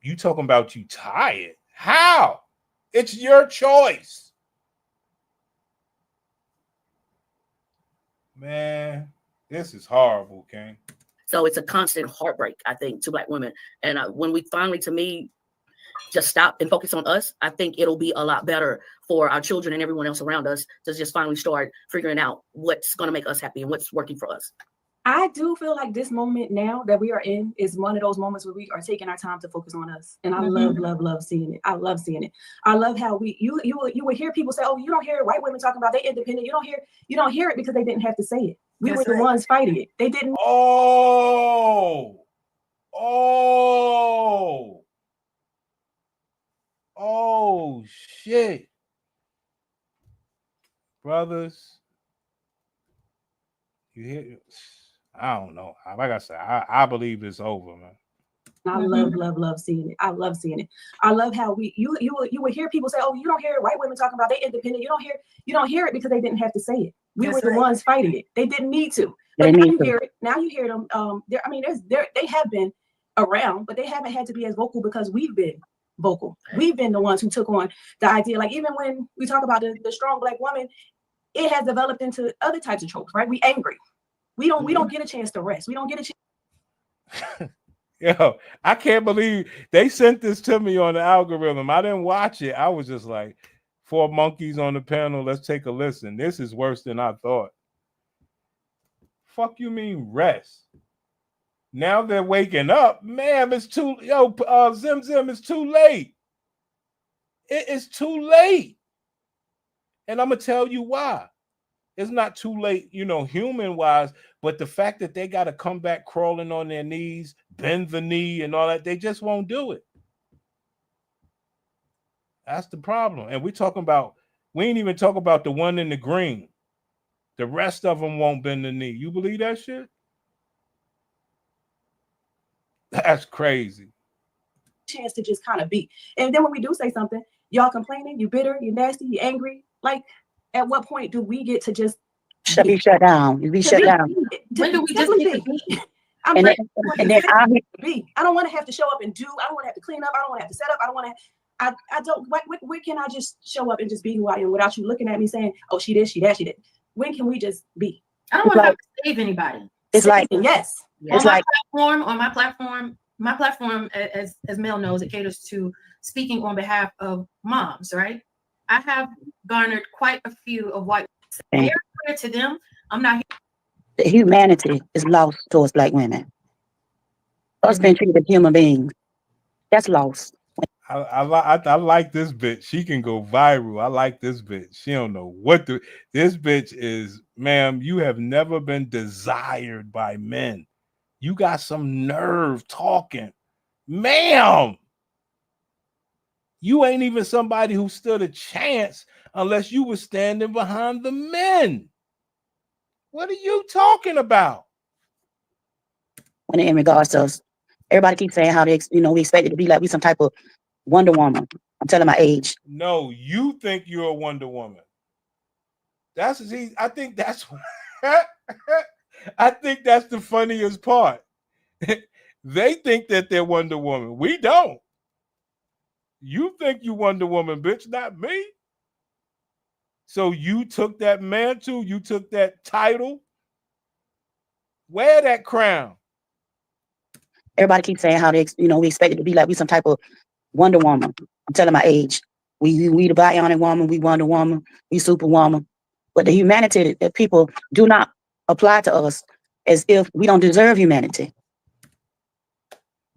F: You talking about you tired. How? It's your choice. Man, this is horrible, King.
J: So it's a constant heartbreak, I think, to Black women. And when we finally, to me, just stop and focus on us, I think it'll be a lot better for our children and everyone else around us to just finally start figuring out what's going to make us happy and what's working for us.
I: I do feel like this moment now that we are in is one of those moments where we are taking our time to focus on us. And I love seeing it. I love seeing it. I love how you would hear people say, oh, you don't hear white women talking about they independent. You don't hear it because they didn't have to say it. We were the ones fighting it. They didn't.
F: Oh, shit. Brothers, you hear? I don't know. Like I said, I believe it's over, man.
I: I love seeing it. I love seeing it. I love how you would hear people say, oh, you don't hear white women talking about they independent. You don't hear it because they didn't have to say it. We were the ones fighting it. They didn't need to. But now you hear it. Now you hear them. They have been around, but they haven't had to be as vocal because we've been vocal. We've been the ones who took on the idea. Like even when we talk about the strong Black woman, it has developed into other types of tropes, right? We angry. We don't get a chance to rest. We don't get a chance.
F: Yo, I can't believe they sent this to me on the algorithm. I didn't watch it. I was just like, 4 monkeys on the panel. Let's take a listen. This is worse than I thought. Fuck you mean rest? Now they're waking up. Man, it's too, Zim Zim, it's too late. It is too late. And I'm going to tell you why. It's not too late, human-wise, but the fact that they got to come back crawling on their knees, bend the knee and all that, they just won't do it. That's the problem. And we ain't even talking about the one in the green. The rest of them won't bend the knee. You believe that shit? That's crazy.
I: Chance to just kind of be. And then when we do say something, y'all complaining, you bitter, you nasty, you angry. Like, at what point do we get to just
J: be shut down? You be shut down.
I: When do we just be? I don't want to have to show up and do. I don't want to have to clean up. I don't want to have to set up. I don't want to. I don't. Where can I just show up and just be who I am without you looking at me saying, "Oh, she did, she that, she did." When can we just be?
O: I don't want to have to save anybody.
J: It's like
I: yes.
O: On my platform, as Mel knows, it caters to speaking on behalf of moms, right? I have garnered quite a few of white. Very clear to them. I'm not.
J: The humanity is lost towards Black women. Us being treated as human beings, that's lost.
F: I like this bitch. She can go viral. I like this bitch. She don't know what this bitch is. Ma'am, you have never been desired by men. You got some nerve talking. Ma'am, you ain't even somebody who stood a chance unless you were standing behind the men. What are you talking about?
J: When in regards to us, everybody keeps saying how they, we expect it to be like we some type of Wonder Woman. I'm telling my age.
F: No, you think you're a Wonder Woman. That's I think that's I think that's the funniest part. They think that they're Wonder Woman. We don't. You think you Wonder Woman, bitch, not me. So you took that mantle, you took that title. Wear that crown.
J: Everybody keeps saying how they, we expect it to be like we some type of Wonder Woman. I'm telling my age. We the bionic woman, we Wonder Woman, we Superwoman. But the humanity that people do not apply to us as if we don't deserve humanity.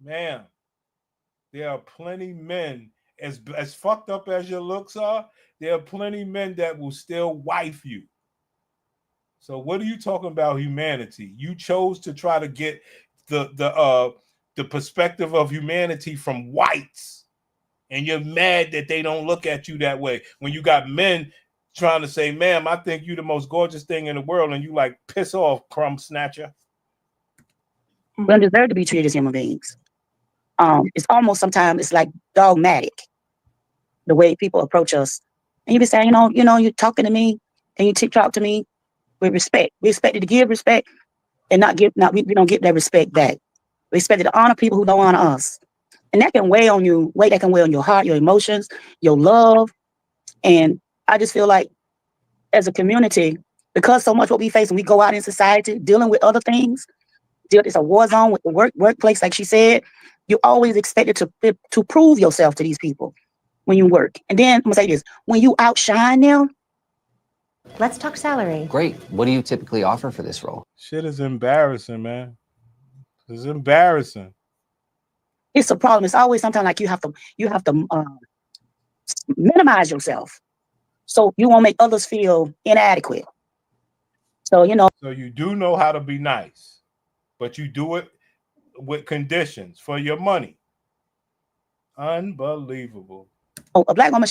F: Man, there are plenty men, as fucked up as your looks are, there are plenty men that will still wife you. So what are you talking about humanity? You chose to try to get the perspective of humanity from whites, and you're mad that they don't look at you that way. When you got men trying to say, "Ma'am, I think you the most gorgeous thing in the world," and you like, piss off, crumb snatcher.
J: We don't deserve to be treated as human beings. It's almost sometimes it's like dogmatic, the way people approach us. And you be saying, you're talking to me and you talk to me with respect. We expected to give respect and we don't get that respect back. We expected to honor people who don't honor us. And that can weigh on you, that can weigh on your heart, your emotions, your love. And I just feel like as a community, because so much what we face when we go out in society, dealing with other things, it's a war zone with the workplace, like she said, you always expected to prove yourself to these people when you work. And then I'm gonna say this, when you outshine them.
G: Let's talk salary.
C: Great. What do you typically offer for this role?
F: Shit is embarrassing, man. It's embarrassing.
J: It's a problem. It's always sometimes like you have to minimize yourself so you won't make others feel inadequate. So
F: So you do know how to be nice, but you do it with conditions for your money. Unbelievable.
J: A black woman,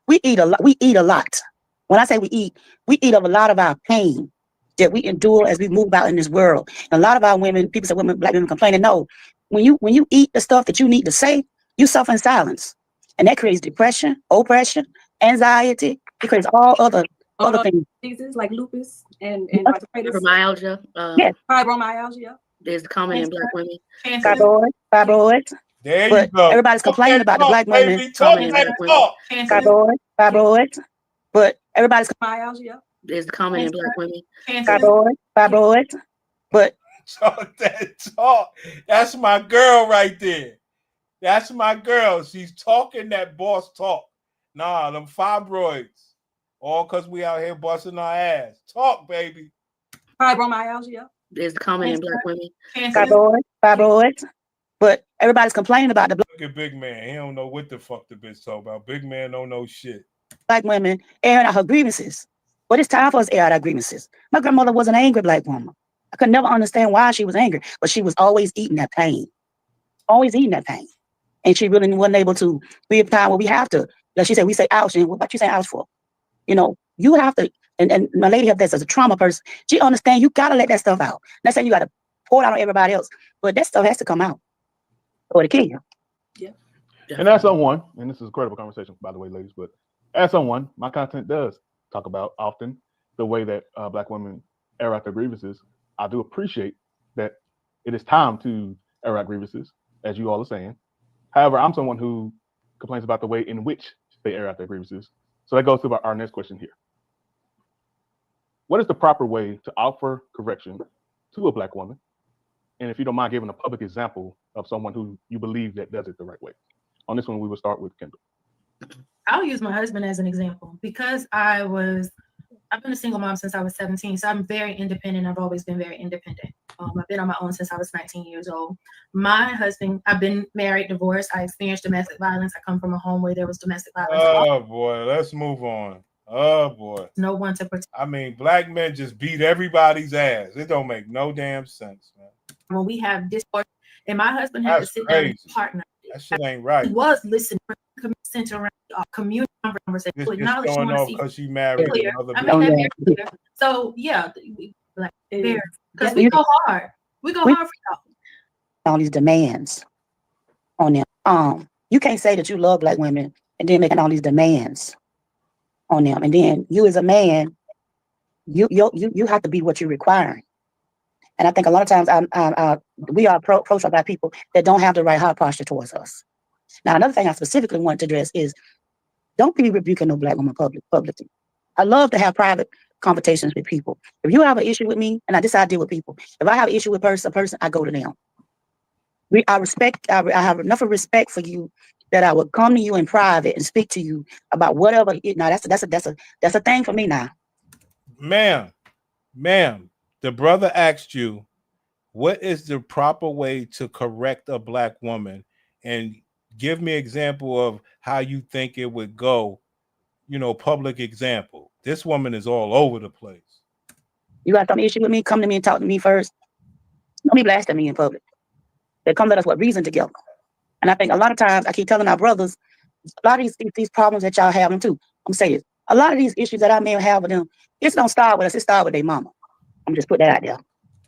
J: we eat a lot. When I say we eat of a lot of our pain that we endure as we move about in this world. And a lot of our women, people say black women complaining. No, when you eat the stuff that you need to say, you suffer in silence. And that creates depression, oppression, anxiety. It creates all other things.
I: Diseases like lupus and
E: fibromyalgia.
J: Yes.
I: Fibromyalgia.
E: There's common in black women.
J: Fibroids.
F: There you
J: But
F: go.
J: Everybody's complaining about the black women. Fibroids. But everybody's
I: myalgia.
E: There's common in black women.
J: Fibroids. But
F: talk that talk. That's my girl right there. That's my girl. She's talking that boss talk. Nah, them fibroids. All because we out here busting our ass. Talk, baby.
I: Fibromyalgia.
E: There's common in black women.
J: Fibroids. But everybody's complaining about the
F: Look at Big Man. He don't know what the fuck the bitch talk about. Big Man don't know shit.
J: black women airing out her grievances. But it's time for us to air out our grievances. My grandmother was an angry black woman. I could never understand why she was angry, but she was always eating that pain. Always eating that pain. And she really wasn't able to be a time where we have to. Like she said, we say ouch, and what you say ouch for? You have to, and my lady have this as a trauma person. She understands you gotta let that stuff out. Not saying you gotta pour it out on everybody else, but that stuff has to come out or to kill you.
I: Yeah.
R: And as someone, and this is a credible conversation, by the way, ladies, but as someone, my content does talk about often the way that black women air out their grievances. I do appreciate that it is time to air out grievances, as you all are saying. However, I'm someone who complains about the way in which they air out their grievances. So that goes to our next question here. What is the proper way to offer correction to a black woman? And if you don't mind giving a public example of someone who you believe that does it the right way. On this one, we will start with Kendall.
O: I'll use my husband as an example because I've been a single mom since I was 17, so I'm very independent. I've always been very independent. I've been on my own since I was 19 years old. My husband, I've been married, divorced. I experienced domestic violence. I come from a home where there was domestic violence.
F: Oh boy, let's move on. Oh boy.
O: No one to protect.
F: I mean, black men just beat everybody's ass. It don't make no damn sense, man.
O: When we have discourse, and my husband had to sit down with his partner.
F: That shit ain't right.
O: He was listening, center around community conversation.
F: It's
O: Acknowledge
F: going
O: you
F: off because she married another
O: I made that very clear. So yeah, because we go hard. We go hard for y'all.
J: All these demands on them. You can't say that you love black women and then making all these demands on them. And then you as a man, you have to be what you're requiring. And I think a lot of times we are approached by people that don't have the right heart posture towards us. Now, another thing I specifically want to address is don't be rebuking no black woman publicly. I love to have private conversations with people. If you have an issue with me, and this is how I deal with people. If I have an issue with a person, I go to them. I have enough of respect for you that I would come to you in private and speak to you about whatever. Now that's a thing for me now.
F: Ma'am, the brother asked you, what is the proper way to correct a black woman? And give me an example of how you think it would go, public example. This woman is all over the place.
J: You got some issue with me? Come to me and talk to me first. Don't be blasting me in public. They come to us with reason together. And I think a lot of times I keep telling our brothers, a lot of these problems that y'all having too. I'm saying this. A lot of these issues that I may have with them, it don't start with us, it starts with their mama. I'm just put that out there.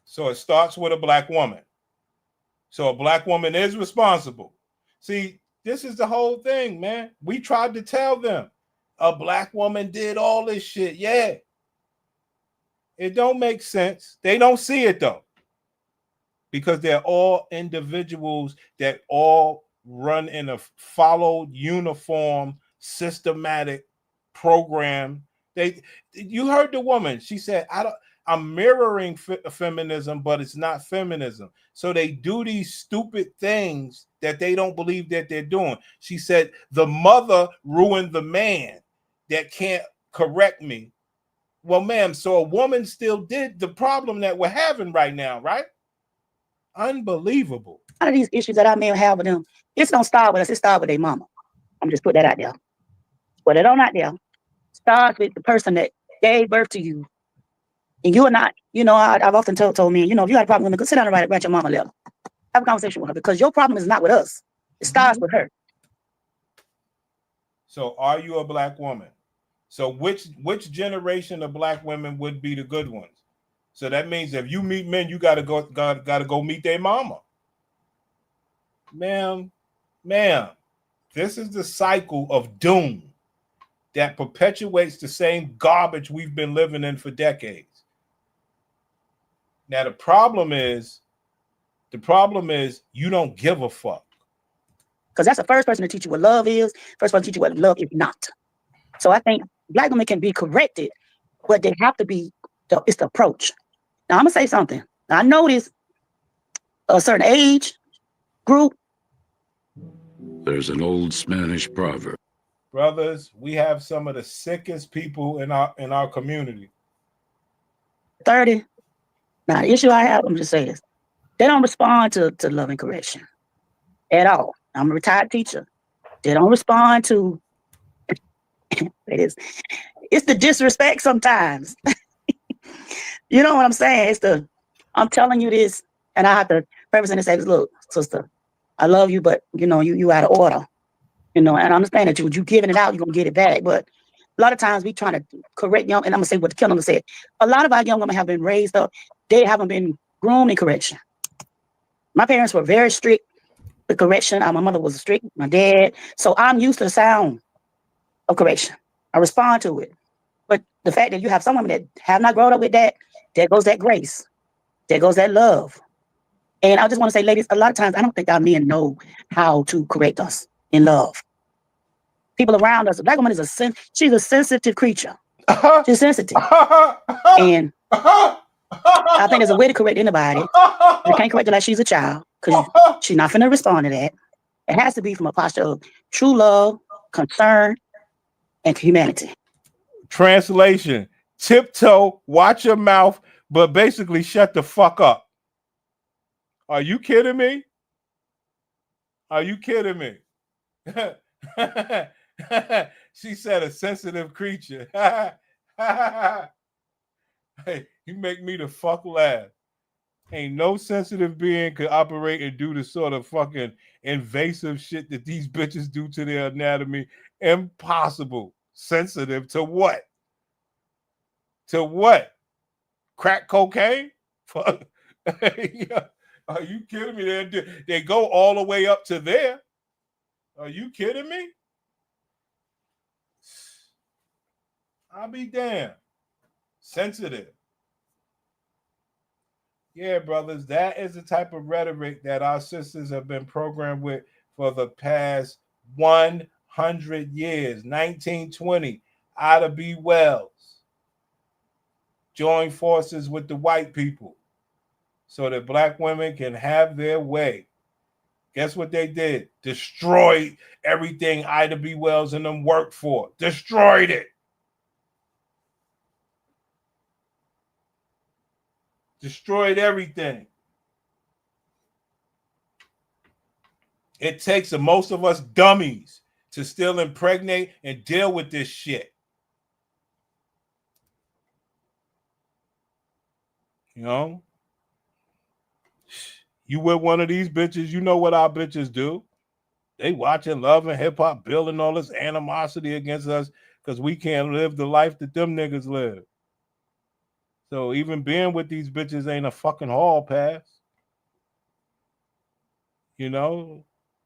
F: So it starts with a black woman. So a black woman is responsible. See, this is the whole thing, man. We tried to tell them a black woman did all this shit. Yeah. It don't make sense. They don't see it though. Because they're all individuals that all run in a followed, uniform, systematic program. You heard the woman. She said, I'm mirroring feminism, but it's not feminism. So they do these stupid things that they don't believe that they're doing. She said, the mother ruined the man that can't correct me. Well, ma'am, so a woman still did the problem that we're having right now, right? Unbelievable.
J: A lot of these issues that I may have with them, it don't start with us, it starts with their mama. I'm just put that out there. But it don't out there. Starts with the person that gave birth to you. And you are not, I've often told me, if you had a problem with me, go sit down and write your mama a letter. Have a conversation with her because your problem is not with us. It starts with her.
F: So are you a black woman? So which generation of black women would be the good ones? So that means if you meet men, you gotta go meet their mama. Ma'am, this is the cycle of doom that perpetuates the same garbage we've been living in for decades. Now the problem is you don't give a fuck.
J: Because that's the first person to teach you what love is, first person to teach you what love is not. So I think black women can be corrected, but they have to be, it's the approach. Now I'm gonna say something. I noticed a certain age group.
H: There's an old Spanish proverb.
F: Brothers, we have some of the sickest people in our community.
J: 30. Now the issue I have, I'm just saying this. They don't respond to love and correction at all. I'm a retired teacher. They don't respond to it's the disrespect sometimes. You know what I'm saying? I'm telling you this, and I have to represent and say, look, sister, I love you, but you out of order. And I understand that you giving it out, you're gonna get it back. But a lot of times we trying to correct young, and I'm gonna say what the Killing said. A lot of our young women have been raised up, they haven't been groomed in correction. My parents were very strict with correction. My mother was strict, my dad. So I'm used to the sound of correction. I respond to it. But the fact that you have some women that have not grown up with that, there goes that grace. There goes that love. And I just want to say, ladies, a lot of times I don't think our men know how to correct us in love. People around us, a black woman she's a sensitive creature. She's sensitive. And I think there's a way to correct anybody. You can't correct her like she's a child because she's not finna respond to that. It has to be from a posture of true love, concern, and humanity.
F: Translation: tiptoe, watch your mouth, but basically shut the fuck up. Are you kidding me? Are you kidding me? She said a sensitive creature. Hey, you make me the fuck laugh. Ain't no sensitive being could operate and do the sort of fucking invasive shit that these bitches do to their anatomy. Impossible. Sensitive to what? To what? Crack cocaine? Fuck. Are you kidding me? They go all the way up to there. Are you kidding me? I'll be damned. Sensitive. Yeah, brothers, that is the type of rhetoric that our sisters have been programmed with for the past 100 years. 1920, Ida B. Wells joined forces with the white people so that black women can have their way. Guess what they did? Destroyed everything Ida B. Wells and them worked for. Destroyed it. Destroyed everything. It takes most of us dummies to still impregnate and deal with this shit. You know? You with one of these bitches, you know what our bitches do. They watching Love and Hip Hop building all this animosity against us because we can't live the life that them niggas live. So even being with these bitches ain't a fucking hall pass. You know?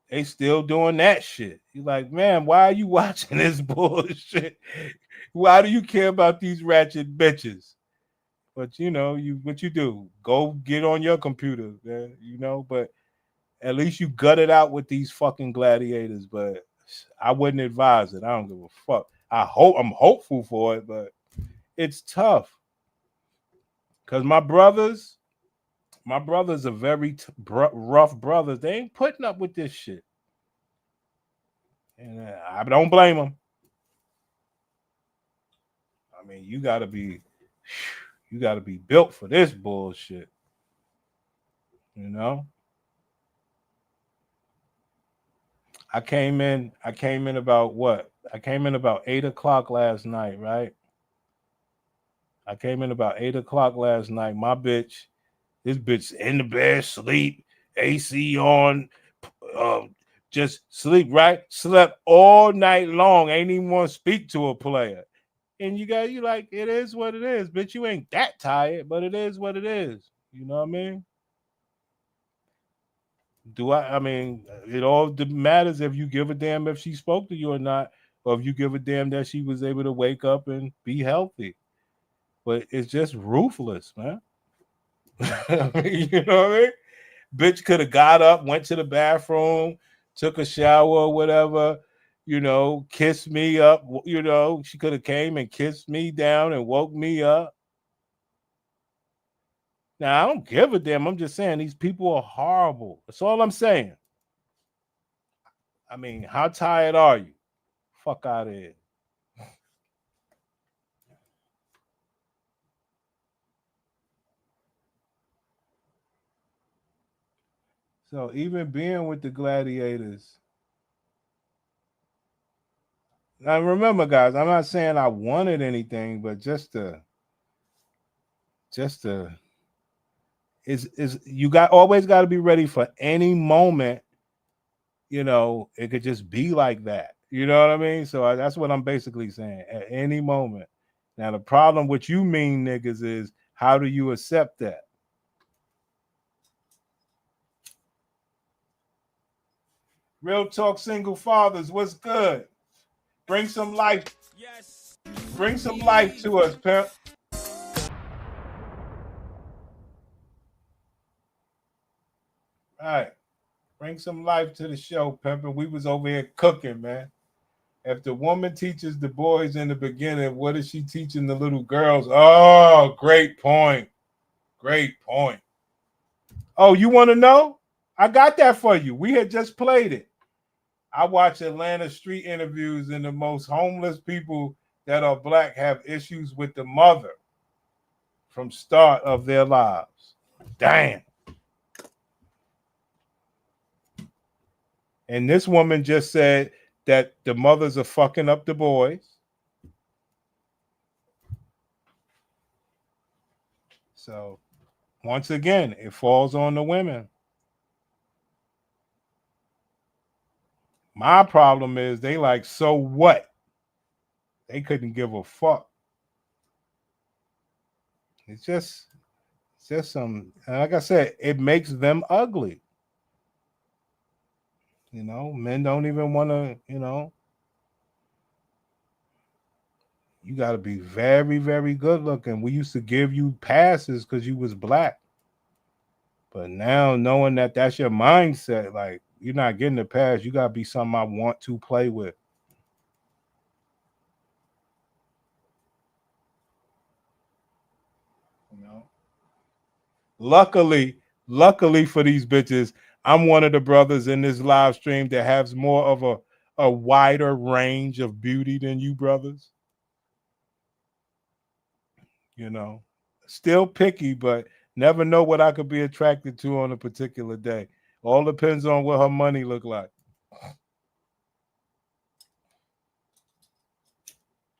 F: They still doing that shit. You're like, man, why are you watching this bullshit? Why do you care about these ratchet bitches? But you know, what you do? Go get on your computer, man, you know, but at least you gut it out with these fucking gladiators, but I wouldn't advise it. I don't give a fuck. I'm hopeful for it, but it's tough. Cause my brothers are very rough brothers. They ain't putting up with this shit. And I don't blame them. I mean, you gotta be built for this bullshit. You know? I came in about what? I came in about 8 o'clock last night, right? I came in about 8 o'clock last night. This bitch in the bed, sleep, AC on, just sleep, right? Slept all night long. Ain't even want to speak to a player. And you like, it is what it is. Bitch, you ain't that tired, but it is what it is. You know what I mean? I mean, it all matters if you give a damn if she spoke to you or not, or if you give a damn that she was able to wake up and be healthy. But it's just ruthless, man. I mean, you know what I mean? Bitch could have got up, went to the bathroom, took a shower or whatever, you know, kissed me up, you know, she could have came and kissed me down and woke me up. Now, I don't give a damn. I'm just saying these people are horrible. That's all I'm saying. I mean, how tired are you? Fuck out of here. So even being with the gladiators. Now remember, guys, I'm not saying I wanted anything, but just to is you always got to be ready for any moment. You know, it could just be like that. You know what I mean? So that's what I'm basically saying. At any moment. Now the problem with you mean niggas is how do you accept that? Real talk, single fathers, what's good? Bring some life. Bring some life to us, pimp. All right. Bring some life to the show, pimpin'. We was over here cooking, man. If the woman teaches the boys in the beginning, what is she teaching the little girls? Oh, great point. Great point. Oh, you want to know? I got that for you. We had just played it. I watch Atlanta street interviews, and the most homeless people that are black have issues with the mother from start of their lives. Damn. And this woman just said that the mothers are fucking up the boys. So once again, it falls on the women. My problem is they like, so what? They couldn't give a fuck. It's just some, like I said, it makes them ugly. You know, men don't even want to, you know. You got to be very, very good looking. We used to give you passes because you was black. But now knowing that that's your mindset, like you're not getting the pass, you got to be something I want to play with. You know? Luckily for these bitches, I'm one of the brothers in this live stream that has more of a wider range of beauty than you brothers. You know, still picky, but never know what I could be attracted to on a particular day. All depends on what her money look like.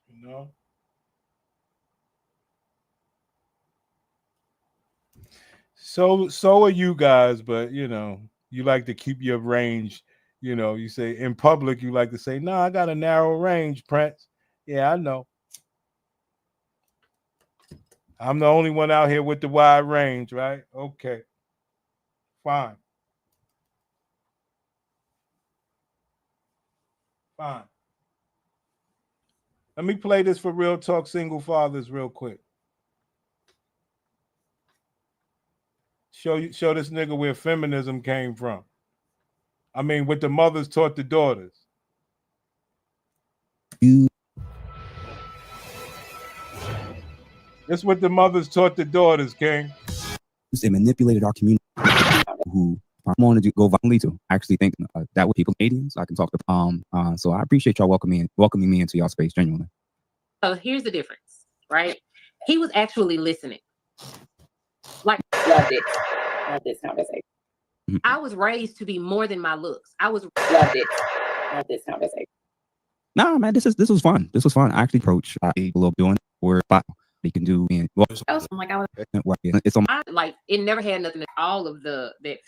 F: You know? So are you guys, but you know, you like to keep your range. You know, you say in public, you like to say, "No, I got a narrow range, Prince." Yeah, I know. I'm the only one out here with the wide range, right? Okay. Fine. Fine. Let me play this for Real Talk Single Fathers real quick. Show this nigga where feminism came from. I mean, what the mothers taught the daughters. That's what the mothers taught the daughters, King.
M: They manipulated our community. Who I wanted to go violently to. I actually think that with people Canadians, I can talk to. So I appreciate y'all welcoming me into y'all space genuinely.
N: So here's the difference, right? He was actually listening. Like,
T: Love it. Love this conversation.
N: I was raised to be more than my looks. I was
T: love it. Love this conversation.
M: Nah, man, this was fun. This was fun. I actually approached a little doing where they can do. And well,
N: like I was.
M: It's on.
N: Like it never had nothing to all of that.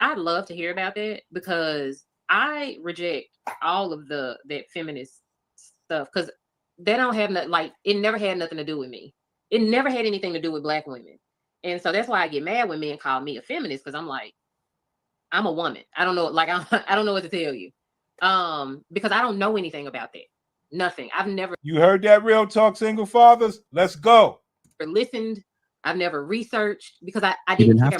N: I'd love to hear about that because I reject all of that feminist stuff because they don't have nothing. Like it never had nothing to do with me. It never had anything to do with black women, and so that's why I get mad when men call me a feminist because I'm like, I'm a woman. I don't know. Like I don't know what to tell you, because I don't know anything about that. Nothing. I've never.
F: You heard that, Real Talk Single Fathers? Let's go.
N: Listened. I've never researched because I didn't care.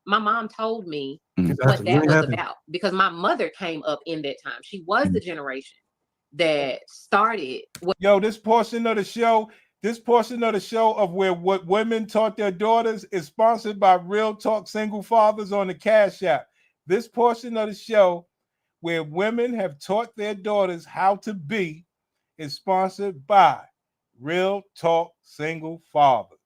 N: My mom told me what that was about because my mother came up in that time. She was the generation that started.
F: Yo, this portion of the show of where what women taught their daughters is sponsored by Real Talk Single Fathers on the Cash App. This portion of the show where women have taught their daughters how to be is sponsored by Real Talk Single Fathers.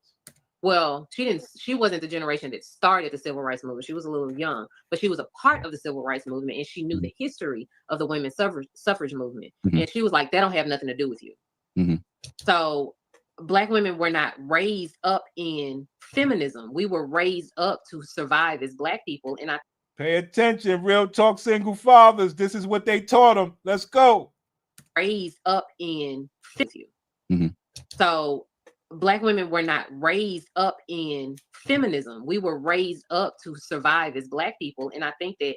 N: Well, she wasn't the generation that started the civil rights movement. She was a little young, but she was a part of the civil rights movement and she knew the history of the women's suffrage movement. And she was like, that don't have nothing to do with you. So black women were not raised up in feminism. We were raised up to survive as black people. And
F: pay attention, Real Talk Single Fathers. This is what they taught them. Let's go.
N: Raised up in feminism. So black women were not raised up in feminism. We were raised up to survive as black people. And I think that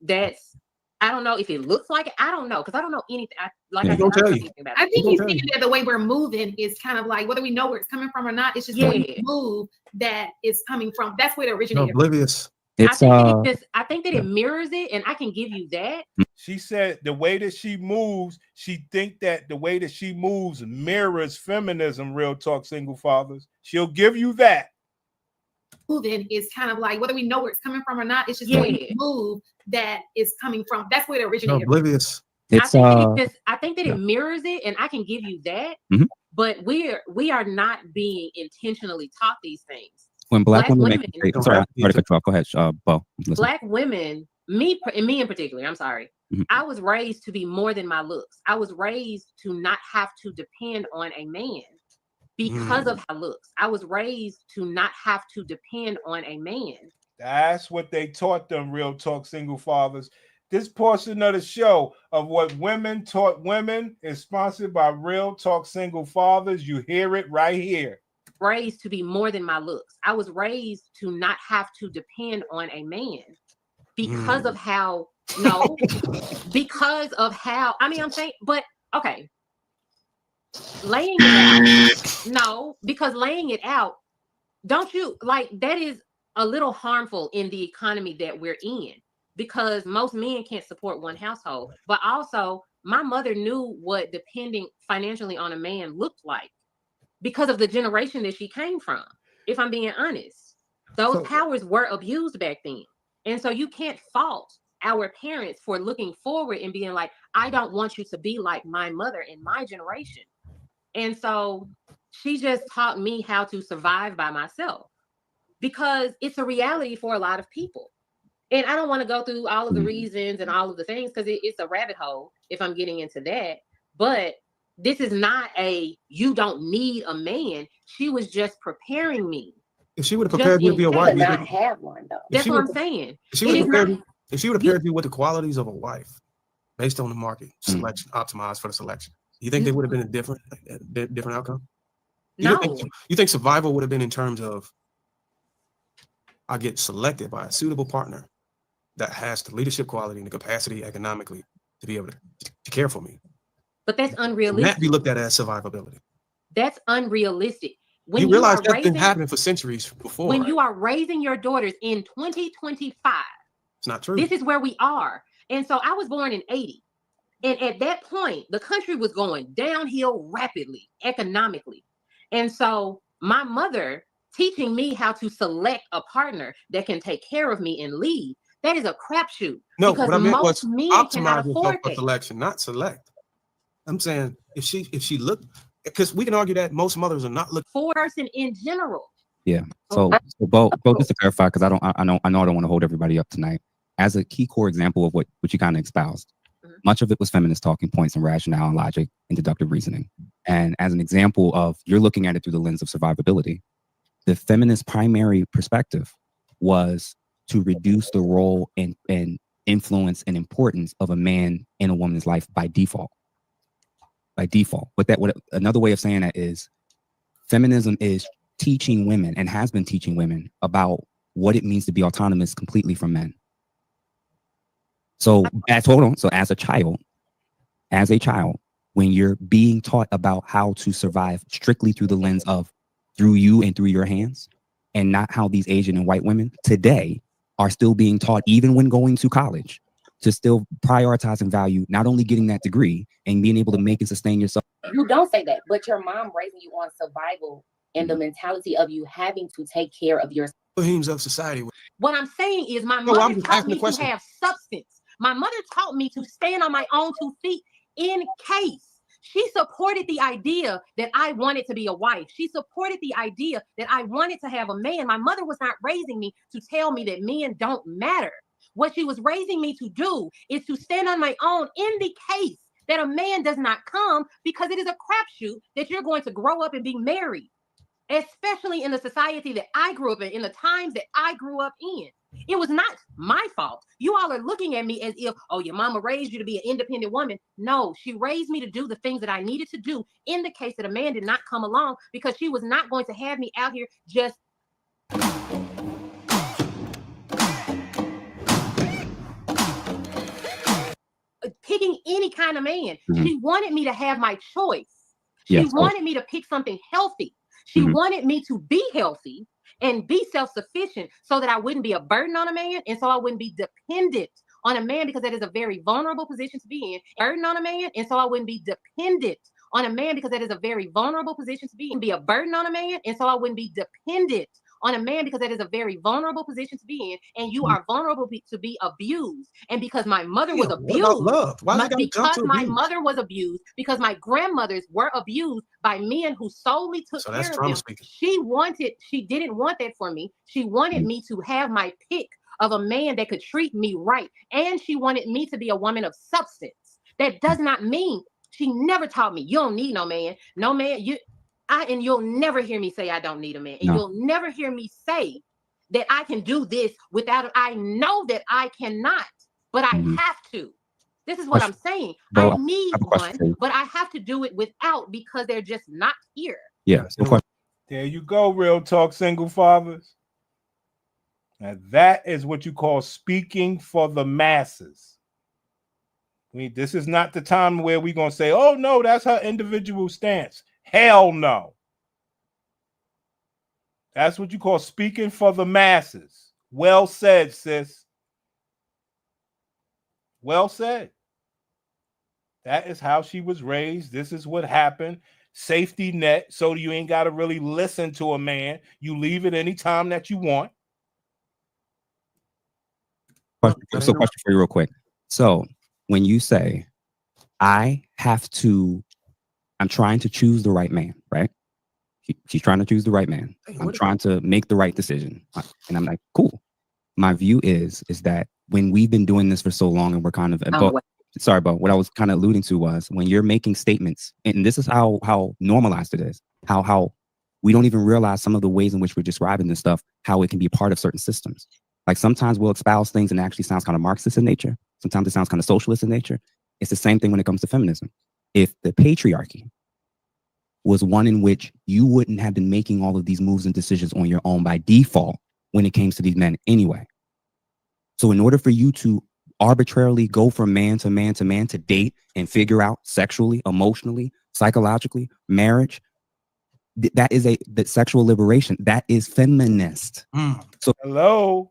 N: that's I don't know if it looks like it. I don't know because I don't know anything. I
O: think he's saying that the way we're moving is kind of like whether we know where it's coming from or not. It's just the move that is coming from. That's where it originated.
P: Oblivious.
N: I think that it mirrors it, and I can give you that.
F: She said the way that she moves, she think that the way that she moves mirrors feminism. Real Talk Single Fathers. She'll give you that.
O: Moving is kind of like whether we know where it's coming from or not. It's just the move that is coming from. That's where it originated.
P: Oblivious.
N: I think that it mirrors it, and I can give you that. But we are not being intentionally taught these things.
M: When black women make sorry, I cut you off. Go ahead, Bo.
N: Black women, me in particular, I'm sorry. I was raised to be more than my looks. I was raised to not have to depend on a man because of my looks. I was raised to not have to depend on a man.
F: That's what they taught them, Real Talk Single Fathers. This portion of the show of what women taught women is sponsored by Real Talk Single Fathers. You hear it right here.
N: Raised to be more than my looks. I was raised to not have to depend on a man because of how, no, because of how, I mean, I'm saying, but okay. Laying it out, no, because laying it out, don't you, like, that is a little harmful in the economy that we're in, because most men can't support one household. But also, my mother knew what depending financially on a man looked like because of the generation that she came from. If I'm being honest, those powers were abused back then. And so you can't fault our parents for looking forward and being like, I don't want you to be like my mother in my generation. And so she just taught me how to survive by myself, because it's a reality for a lot of people. And I don't want to go through all of the reasons and all of the things, because it's a rabbit hole if I'm getting into that. But this is not a, you don't need a man. She was just preparing me.
P: If she would have prepared you to be a wife,
T: not have one though.
N: That's what I'm saying.
P: If she would have prepared you with the qualities of a wife, based on the market selection, optimized for the selection, you think there would have been a different outcome?
N: No.
P: You think survival would have been in terms of, I get selected by a suitable partner that has the leadership quality and the capacity economically to be able to care for me?
N: But that's
P: And
N: unrealistic.
P: that be looked at as survivability.
N: That's unrealistic. When
P: you realize that's
N: raising,
P: been happening for centuries before.
N: When
P: right?
N: you are raising your daughters in 2025,
P: it's not true.
N: This is where we are. And so I was born in 80. And at that point, the country was going downhill rapidly, economically. And so my mother teaching me how to select a partner that can take care of me and lead, that is a crapshoot.
P: No,
N: because
P: what I meant
N: most
P: was
N: men cannot
P: optimize yourself
N: afford
P: for
N: that.
P: selection, not select. I'm saying if she looked, because we can argue that most mothers are not looking
N: for a person in general.
M: Yeah. So Bo, just to clarify, because I know I don't want to hold everybody up tonight. As a key core example of what you kind of espoused, much of it was feminist talking points and rationale and logic and deductive reasoning. And as an example of, you're looking at it through the lens of survivability, the feminist primary perspective was to reduce the role and influence and importance of a man in a woman's life by default. By default. But another way of saying that is, feminism is teaching women, and has been teaching women, about what it means to be autonomous completely from men. So as a child, when you're being taught about how to survive strictly through the lens of through you and through your hands, and not how these Asian and white women today are still being taught, even when going to college, to still prioritize and value not only getting that degree and being able to make and sustain yourself.
T: You don't say that, but your mom raising you on survival and the mentality of you having to take care of yourself.
P: of society.
N: What I'm saying is my
P: No,
N: mother
P: I'm just
N: taught
P: asking
N: me
P: the question.
N: to have substance. My mother taught me to stand on my own 2 feet in case. She supported the idea that I wanted to be a wife. She supported the idea that I wanted to have a man. My mother was not raising me to tell me that men don't matter. What she was raising me to do is to stand on my own in the case that a man does not come, because it is a crapshoot that you're going to grow up and be married, especially in the society that I grew up in the times that I grew up in. It was not my fault. You all are looking at me as if, oh, your mama raised you to be an independent woman. No, she raised me to do the things that I needed to do in the case that a man did not come along, because she was not going to have me out here just picking any kind of man. She wanted me to have my choice. She wanted me to pick something healthy. She wanted me to be healthy and be self-sufficient, so that I wouldn't be a burden on a man, and so I wouldn't be dependent on a man, because that is a very vulnerable position to be in. Burden on a man, and so I wouldn't be dependent on a man, because that is a very vulnerable position to be in. Be a burden on a man, and so I wouldn't be dependent on a man, because that is a very vulnerable position to be in, and you are vulnerable to be abused. And because my mother was abused,
P: love? Why
N: because my mother was abused, because my grandmothers were abused by men who solely took care of them. She didn't want that for me. She wanted me to have my pick of a man that could treat me right, and she wanted me to be a woman of substance. That does not mean, she never taught me, you don't need no man. No man, and you'll never hear me say I don't need a man. And you'll never hear me say that I can do this without, I know that I cannot, but I have to. This is what I'm saying.
M: Bo,
N: I need one, but I have to do it without, because they're just not here.
M: Yeah.
F: There you go, real talk, single fathers. Now that is what you call speaking for the masses. This is not the time where we're going to say, oh, no, that's her individual stance. Hell no. That's what you call speaking for the masses. Well said, sis. Well said. That is how she was raised. This is what happened. Safety net, so you ain't got to really listen to a man. You leave it anytime that you want.
M: Question for you real quick. So when you say, I'm trying to choose the right man, right? She's trying to choose the right man. I'm trying to make the right decision. And I'm like, cool. My view is that when we've been doing this for so long and we're kind of, sorry, but what I was kind of alluding to was when you're making statements, and this is how normalized it is, how we don't even realize some of the ways in which we're describing this stuff, how it can be part of certain systems. Like sometimes we'll espouse things and it actually sounds kind of Marxist in nature. Sometimes it sounds kind of socialist in nature. It's the same thing when it comes to feminism. If the patriarchy was one in which you wouldn't have been making all of these moves and decisions on your own by default when it came to these men anyway. So in order for you to arbitrarily go from man to man to man to date and figure out sexually, emotionally, psychologically, marriage, that is the sexual liberation. That is feminist. So
F: Hello.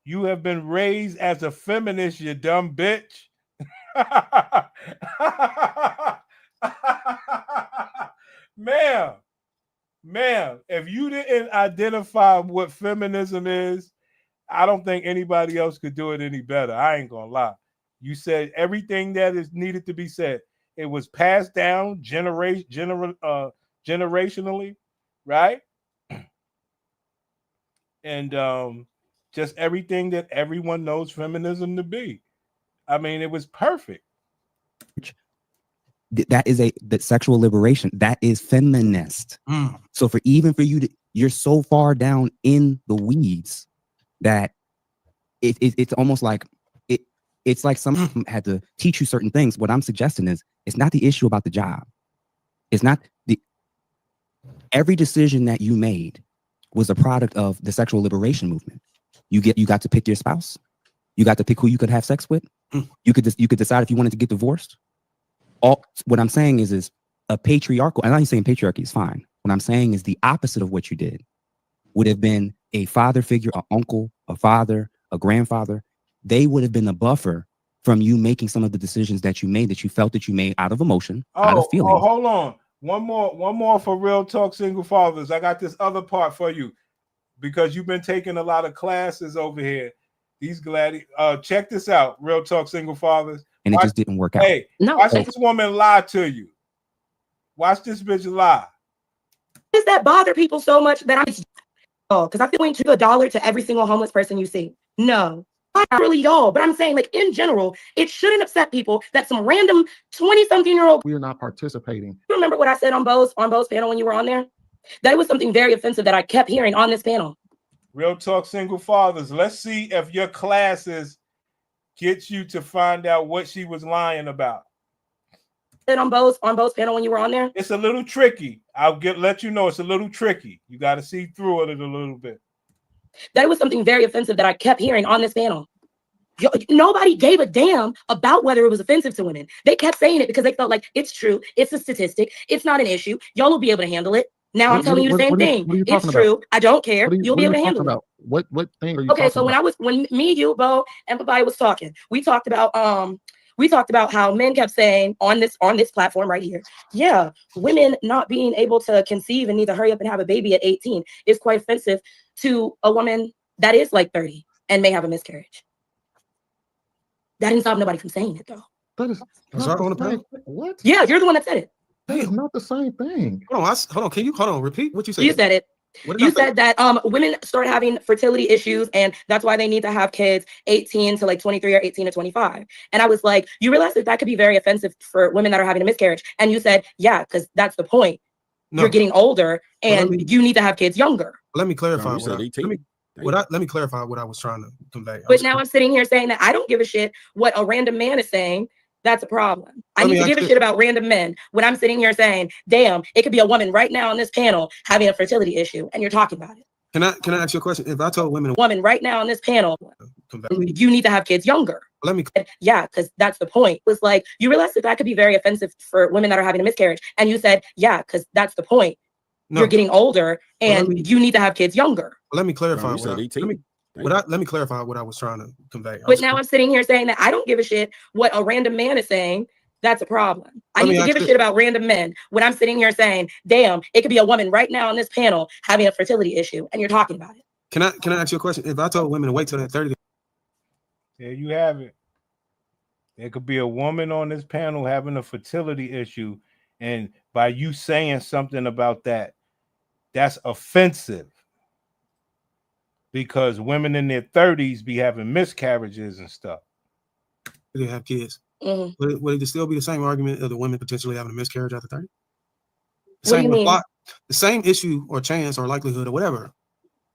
F: You have been raised as a feminist, you dumb bitch. Ma'am, if you didn't identify what feminism is, I don't think anybody else could do it any better. I ain't gonna lie. You said everything that is needed to be said. It was passed down generationally, right? And just everything that everyone knows feminism to be. I mean, it was perfect.
M: That is the sexual liberation. That is feminist. So for you to, you're so far down in the weeds that it's almost like it's like someone had to teach you certain things. What I'm suggesting is it's not the issue about the job. It's not every decision that you made was a product of the sexual liberation movement. You got to pick your spouse. You got to pick who you could have sex with. You could decide if you wanted to get divorced. What I'm saying is a patriarchal, and I'm not saying patriarchy is fine. What I'm saying is the opposite of what you did would have been a father figure, an uncle, a father, a grandfather. They would have been a buffer from you making some of the decisions that you made, that you felt that you made out of emotion, out of feeling.
F: Oh, hold on. One more for Real Talk Single Fathers. I got this other part for you because you've been taking a lot of classes over here. These check this out, Real Talk Single Fathers.
M: And it just didn't work out.
F: Hey, watch this woman lie to you. Watch this bitch lie.
Q: Does that bother people so much that because I feel like you $1 to every single homeless person you see? No, not really y'all, but I'm saying like in general, it shouldn't upset people that some random 20-something-year-old.
R: We are not participating.
Q: You remember what I said on Bo's panel when you were on there? That it was something very offensive that I kept hearing on this panel.
F: Real Talk Single Fathers. Let's see if your classes get you to find out what she was lying about.
Q: On Bo's panel when you were on there?
F: It's a little tricky. I'll let you know it's a little tricky. You got to see through it a little bit.
Q: That was something very offensive that I kept hearing on this panel. Nobody gave a damn about whether it was offensive to women. They kept saying it because they felt like it's true. It's a statistic. It's not an issue. Y'all will be able to handle it. Now I'm telling you the same thing. It's true. I don't care. You'll be able to handle it.
R: What thing are you
Q: okay, so when me, you, Bo, and Babai was talking, we talked about how men kept saying on this platform right here, yeah, women not being able to conceive and need to hurry up and have a baby at 18 is quite offensive to a woman that is like 30 and may have a miscarriage. That didn't stop nobody from saying it though.
R: That is what?
Q: Yeah, you're the one that said it.
R: It's not the same thing.
P: Hold on. Can you repeat what you said?
Q: You said it. You said that women start having fertility issues and that's why they need to have kids 18 to like 23 or 18 to 25. And I was like, you realize that could be very offensive for women that are having a miscarriage. And you said, yeah, because that's the point. No. You're getting older and you need to have kids younger.
P: Let me clarify. Let me clarify what I was trying to convey.
Q: But now I'm sitting here saying that I don't give a shit what a random man is saying. That's a problem. I need to give a shit about random men when I'm sitting here saying, damn, it could be a woman right now on this panel having a fertility issue, and you're talking about it.
P: Can I ask you a question? If I told women,
Q: woman right now on this panel, you need to have kids younger.
P: Let me.
Q: Yeah, because that's the point. It was like, you realize that could be very offensive for women that are having a miscarriage. And you said, yeah, because that's the point. No. You're getting older and you need to have kids younger.
P: Let me clarify. Let me clarify what I was trying to convey.
Q: But now I'm sitting here saying that I don't give a shit what a random man is saying. That's a problem. I need to give a shit about random men when I'm sitting here saying, damn, it could be a woman right now on this panel having a fertility issue, and you're talking about it.
P: Can I ask you a question? If I told women to wait till they're 30,
F: there you have it. There could be a woman on this panel having a fertility issue, and by you saying something about that, that's offensive. Because women in their 30s be having miscarriages and stuff.
P: They have kids. Mm-hmm. Would it still be the same argument of the women potentially having a miscarriage after 30? The same issue or chance or likelihood or whatever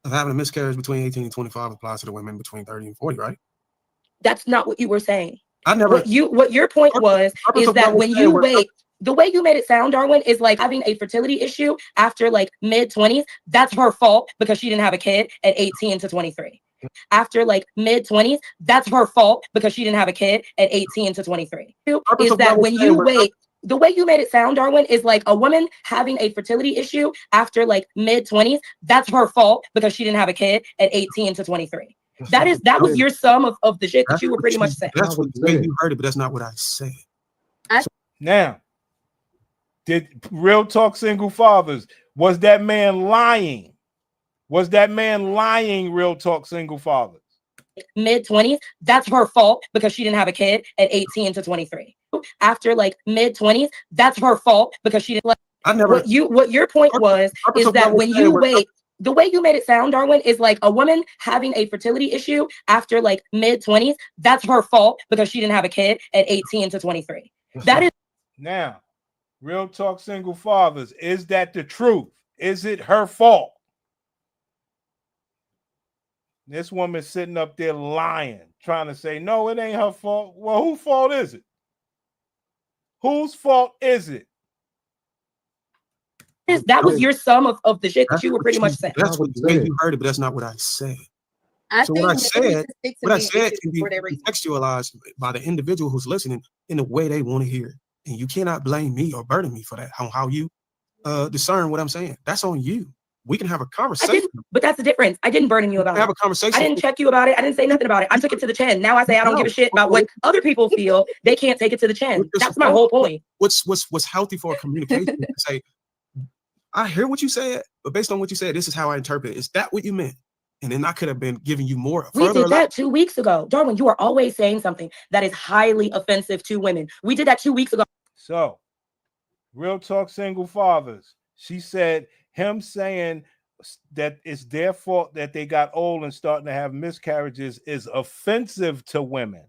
P: of having a miscarriage between 18 and 25 applies to the women between 30 and 40, right?
Q: That's not what you were saying.
P: I never.
Q: What your point was is that when you wait, the way you made it sound, Darwin, is like having a fertility issue after like mid-20s. That's her fault because she didn't have a kid at 18 to 23. After like mid-20s, that's her fault because she didn't have a kid at 18 to 23. Is that when you wait, the way you made it sound, Darwin, is like a woman having a fertility issue after like mid-20s. That's her fault because she didn't have a kid at 18 to 23. That was your sum of the shit that you were pretty much saying.
P: That's what you heard it, but that's not what I said.
F: Now, did Real Talk Single Fathers, was that man lying? Was that man lying, Real Talk Single Fathers?
Q: Mid-20s, that's her fault because she didn't have a kid at 18 to 23. After like mid-20s, that's her fault because she didn't like what your point was is that when you wait, the way you made it sound, Darwin, is like a woman having a fertility issue after like mid-20s, that's her fault because she didn't have a kid at 18 to 23. That is
F: now, Real Talk Single Fathers, is that the truth? Is it her fault? This woman's sitting up there lying, trying to say, no, it ain't her fault. Well, whose fault is it? Whose fault is it?
Q: That was your sum of the shit that you were pretty much saying.
P: That's what you heard it, but that's not what I said. So what I said can be contextualized by the individual who's listening in the way they want to hear it. And you cannot blame me or burden me for that, on how you discern what I'm saying. That's on you. We can have a conversation.
Q: But that's the difference. I didn't burden you about it.
P: Have a conversation.
Q: I didn't check you about it. I didn't say nothing about it. I took it to the chin. Now I say I don't give a shit about what other people feel. They can't take it to the chin. That's my whole point.
P: What's healthy for a communication to say, I hear what you said, but based on what you said, this is how I interpret it. Is that what you meant? And then I could have been giving you more.
Q: We did that 2 weeks ago. Darwin, you are always saying something that is highly offensive to women. We did that 2 weeks ago.
F: So, Real Talk Single Fathers, she said him saying that it's their fault that they got old and starting to have miscarriages is offensive to women.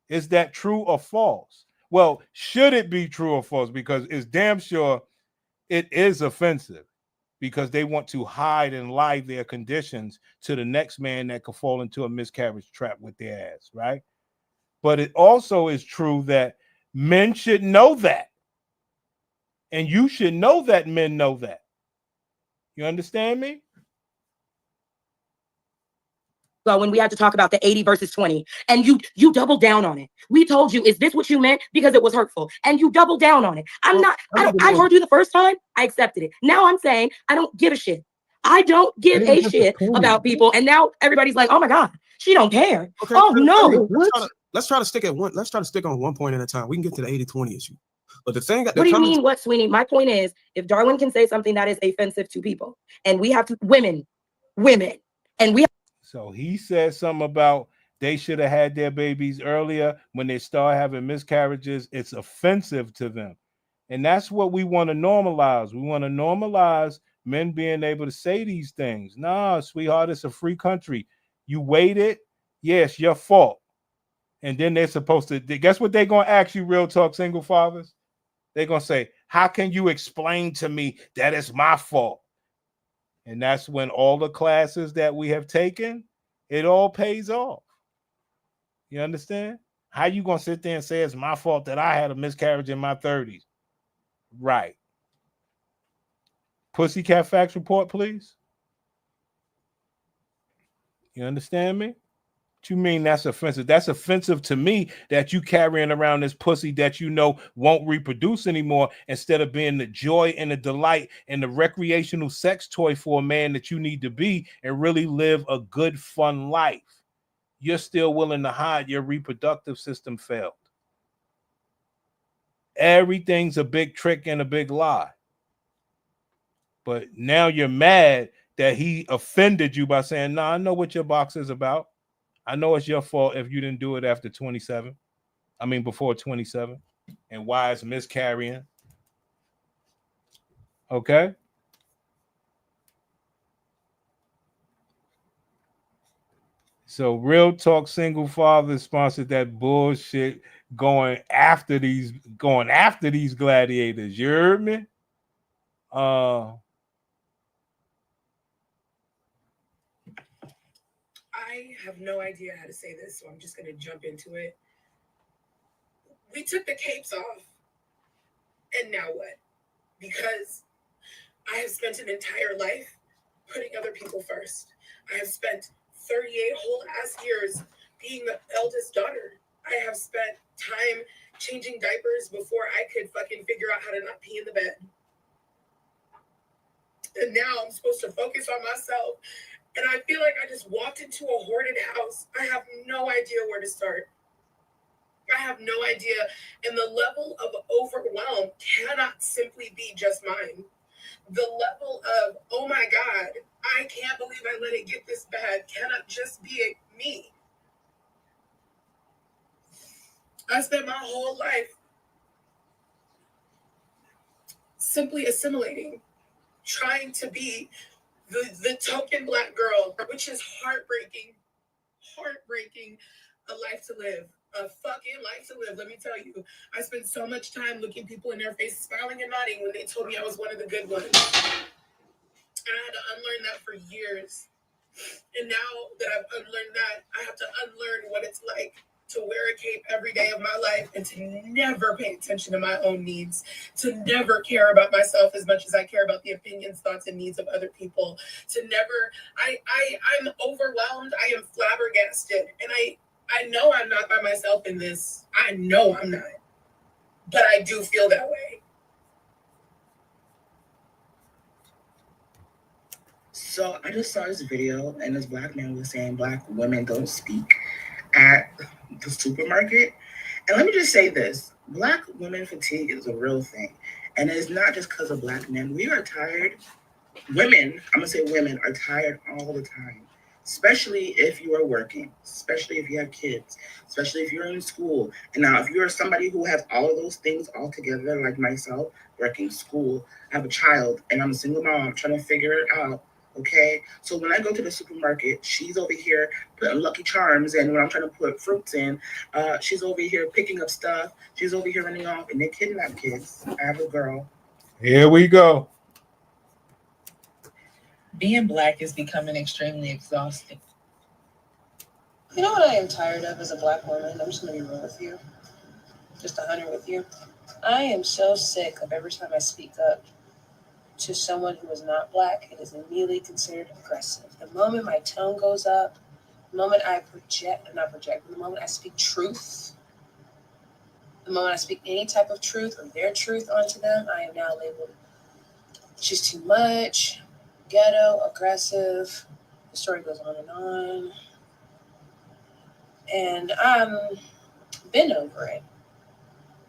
F: Is that true or false? Well, should it be true or false? Because it's damn sure it is offensive, because they want to hide and lie their conditions to the next man that could fall into a miscarriage trap with their ass, right? But it also is true that men should know that. And you should know that men know that. You understand me?
Q: So when we had to talk about the 80 versus 20, and you doubled down on it. We told you, is this what you meant? Because it was hurtful. And you doubled down on it. I heard you the first time. I accepted it. Now I'm saying I don't give a shit. I don't give a shit about people. And now everybody's like, oh my God, she don't care. Okay, oh no.
P: Let's try to stick at one. Let's try to stick on one point at a time. We can get to the 80-20 issue. But the thing
Q: what do you mean, what, Sweeney? My point is, if Darwin can say something that is offensive to people, and we have to women, and we.
F: So he said something about they should have had their babies earlier. When they start having miscarriages, it's offensive to them. And that's what we want to normalize. We want to normalize men being able to say these things. Nah, sweetheart, it's a free country. You waited. Yes, your fault. And then they're supposed to, guess what they're going to ask you, Real Talk Single Fathers? They're going to say, how can you explain to me that it's my fault? And that's when all the classes that we have taken, it all pays off. You understand? How you gonna sit there and say it's my fault that I had a miscarriage in my 30s? Right. Pussycat Facts report, please. You understand me? What you mean that's offensive? That's offensive to me that you carrying around this pussy that you know won't reproduce anymore instead of being the joy and the delight and the recreational sex toy for a man that you need to be and really live a good, fun life. You're still willing to hide your reproductive system failed. Everything's a big trick and a big lie. But now you're mad that he offended you by saying, "Nah, I know what your box is about. I know it's your fault if you didn't do it after 27. I mean, before 27. And why it's miscarrying." Okay? So Real Talk Single Father sponsored that bullshit going after these gladiators. You heard me?
E: I have no idea how to say this, so I'm just going to jump into it. We took the capes off, and now what? Because I have spent an entire life putting other people first. I have spent 38 whole ass years being the eldest daughter. I have spent time changing diapers before I could fucking figure out how to not pee in the bed. And now I'm supposed to focus on myself. And I feel like I just walked into a hoarded house. I have no idea where to start. I have no idea. And the level of overwhelm cannot simply be just mine. The level of, oh my God, I can't believe I let it get this bad, cannot just be me. I spent my whole life simply assimilating, trying to be the token Black girl, which is heartbreaking, a life to live, a fucking life to live. Let me tell you, I spent so much time looking people in their face, smiling and nodding when they told me I was one of the good ones. And I had to unlearn that for years. And now that I've unlearned that, I have to unlearn what it's like to wear a cape every day of my life and to never pay attention to my own needs, to never care about myself as much as I care about the opinions, thoughts, and needs of other people, to never, I'm overwhelmed, I am flabbergasted, and I know I'm not by myself in this. I know I'm not, but I do feel that way. So I just saw this video and this Black man was saying Black women don't speak at the supermarket. And let me just say this, Black women fatigue is a real thing. And it's not just because of Black men. We are tired. Women, I'm gonna say women, are tired all the time. Especially if you are working, especially if you have kids, especially if you're in school. And now if you're somebody who has all of those things all together, like myself, working, school, I have a child, and I'm a single mom trying to figure it out. Okay, so when I go to the supermarket, she's over here putting Lucky Charms, and when I'm trying to put fruits in, she's over here picking up stuff. She's over here running off, and they kidnap kids. I have a girl.
F: Here we go.
E: Being Black is becoming extremely exhausting. You know what I am tired of as a Black woman? I'm just gonna be real with you. Just 100 with you. I am so sick of every time I speak up to someone who is not Black, it is immediately considered aggressive. The moment my tone goes up, the moment I the moment I speak truth, the moment I speak any type of truth or their truth onto them, I am now labeled, she's too much, ghetto, aggressive. The story goes on and on. And I'm been over it.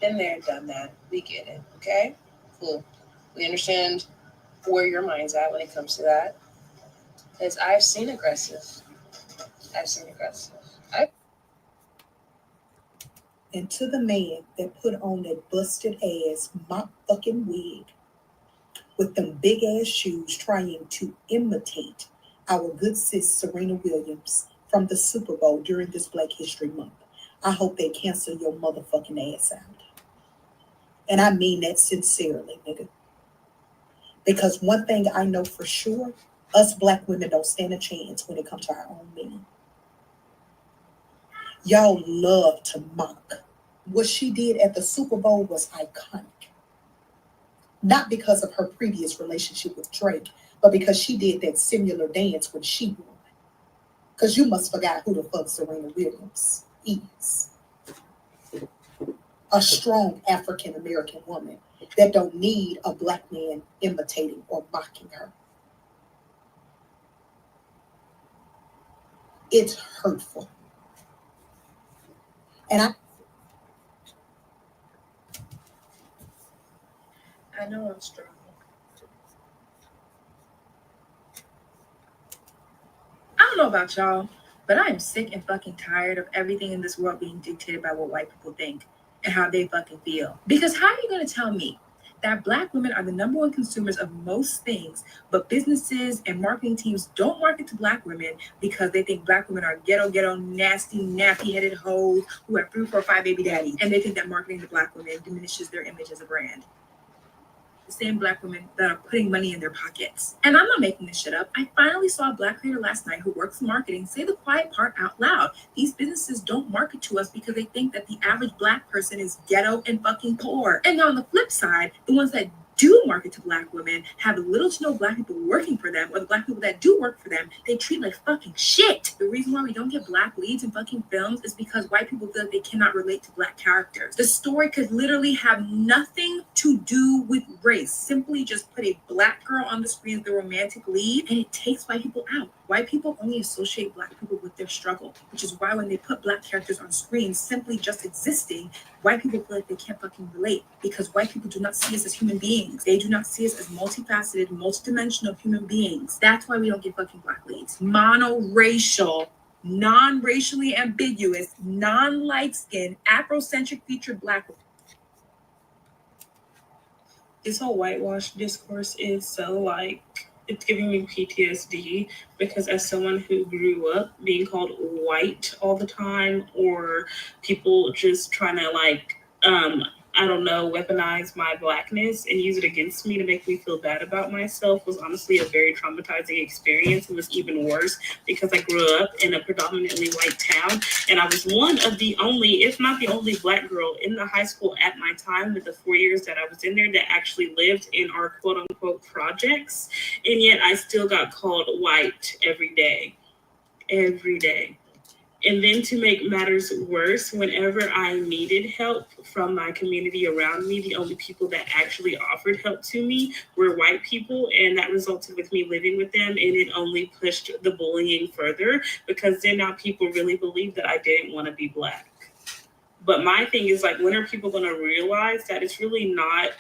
E: Been there, done that. We get it, okay? Cool. We understand where your mind's at when it comes to that. Because I've seen aggressive.
A: And to the man that put on that busted ass mop fucking wig with them big ass shoes trying to imitate our good sis Serena Williams from the Super Bowl during this Black History Month, I hope they cancel your motherfucking ass out. And I mean that sincerely, nigga. Because one thing I know for sure, us Black women don't stand a chance when it comes to our own men. Y'all love to mock. What she did at the Super Bowl was iconic. Not because of her previous relationship with Drake, but because she did that similar dance when she won. Because you must forgot who the fuck Serena Williams is. A strong African American woman that don't need a black man imitating or mocking her. It's hurtful. And
K: I know I'm strong. I don't know about y'all, but I am sick and fucking tired of everything in this world being dictated by what white people think and how they fucking feel. Because how are you going to tell me that black women are the #1 consumers of most things, but businesses and marketing teams don't market to black women because they think black women are ghetto, nasty, nappy-headed hoes who have 3, 4, 5 baby daddies, and they think that marketing to black women diminishes their image as a brand? The same black women that are putting money in their pockets. And I'm not making this shit up. I finally saw a black creator last night who works in marketing say the quiet part out loud. These businesses don't market to us because they think that the average black person is ghetto and fucking poor. And on the flip side, the ones that do market to black women have little to no black people working for them, or the black people that do work for them, they treat like fucking shit. The reason why we don't get black leads in fucking films is because white people feel like they cannot relate to black characters. The story could literally have nothing to do with race. Simply just put a black girl on the screen as the romantic lead, and it takes white people out. White people only associate black people with their struggle, which is why when they put black characters on screen simply just existing, white people feel like they can't fucking relate, because white people do not see us as human beings. They do not see us as multifaceted, multidimensional human beings. That's why we don't get fucking black leads. Monoracial, non-racially ambiguous, non-light-skinned, Afrocentric featured black. This whole whitewash discourse is so like, it's giving me PTSD, because as someone who grew up being called white all the time, or people just trying to like, I don't know, weaponize my blackness and use it against me to make me feel bad about myself was honestly a very traumatizing experience. It was even worse because I grew up in a predominantly white town, and I was one of the only, if not the only, black girl in the high school at my time, with the 4 years that I was in there, that actually lived in our quote unquote projects. And yet I still got called white every day. Every day. And then to make matters worse, whenever I needed help from my community around me, the only people that actually offered help to me were white people. And that resulted with me living with them. And it only pushed the bullying further, because then now people really believe that I didn't want to be black. But my thing is, like, when are people going to realize that it's really not,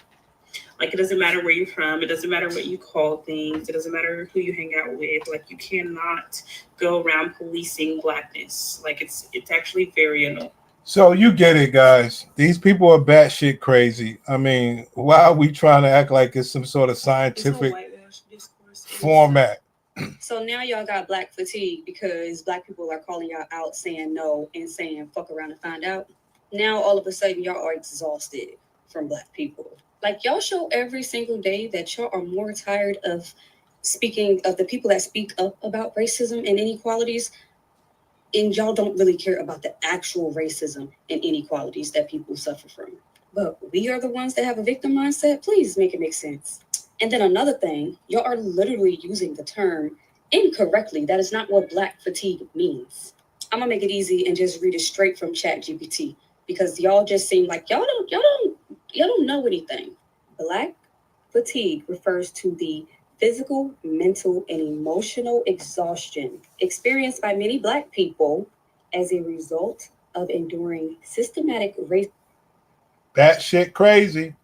K: like, it doesn't matter where you're from. It doesn't matter what you call things. It doesn't matter who you hang out with. Like, you cannot go around policing blackness. Like, it's actually very annoying.
F: So you get it, guys. These people are batshit crazy. I mean, why are we trying to act like it's some sort of scientific format?
L: So now y'all got black fatigue because black people are calling y'all out, saying no and saying fuck around and find out. Now all of a sudden y'all are exhausted from black people. Like, y'all show every single day that y'all are more tired of speaking of the people that speak up about racism and inequalities, and y'all don't really care about the actual racism and inequalities that people suffer from. But we are the ones that have a victim mindset. Please make it make sense. And then another thing, y'all are literally using the term incorrectly. That is not what black fatigue means. I'm gonna make it easy and just read it straight from ChatGPT, because y'all just seem like y'all don't know anything. Black fatigue refers to the physical, mental, and emotional exhaustion experienced by many black people as a result of enduring systematic race.
F: Batshit crazy.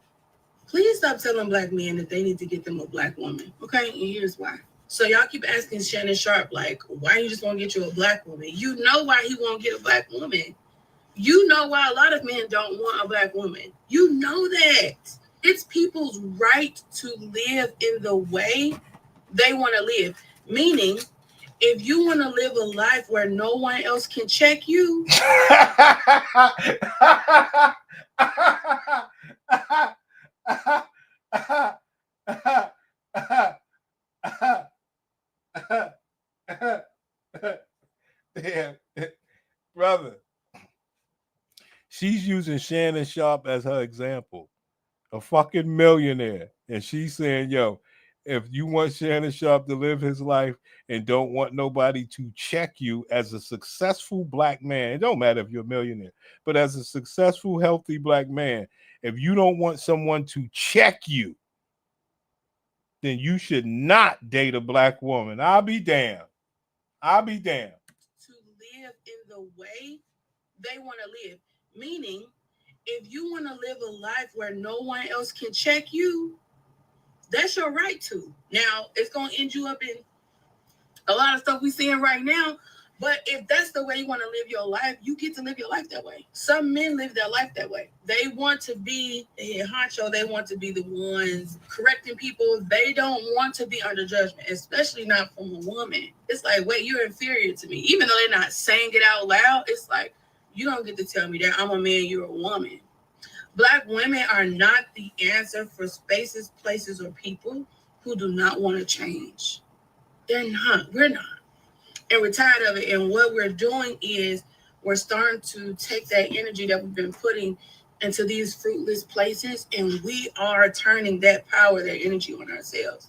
E: Please stop telling black men that they need to get them a black woman. Okay, and here's why. So y'all keep asking Shannon Sharp, like, why you just won't get you a black woman? You know why he won't get a black woman. You know why a lot of men don't want a black woman. You know that. It's people's right to live in the way they want to live. Meaning, if you want to live a life where no one else can check you,
F: damn, brother. She's using Shannon Sharp as her example, a fucking millionaire. And she's saying, yo, if you want Shannon Sharp to live his life and don't want nobody to check you as a successful black man, it don't matter if you're a millionaire, but as a successful, healthy black man, if you don't want someone to check you, then you should not date a black woman. I'll be damned. I'll be damned.
E: To live in the way they want to live. Meaning, if you want to live a life where no one else can check you, that's your right to. Now, it's going to end you up in a lot of stuff we're seeing right now. But if that's the way you want to live your life, you get to live your life that way. Some men live their life that way. They want to be the head honcho. They want to be the ones correcting people. They don't want to be under judgment, especially not from a woman. It's like, wait, you're inferior to me. Even though they're not saying it out loud, it's like, you don't get to tell me that I'm a man, you're a woman. Black women are not the answer for spaces, places, or people who do not want to change. They're not. We're not. And we're tired of it. And what we're doing is we're starting to take that energy that we've been putting into these fruitless places, and we are turning that power, that energy on ourselves.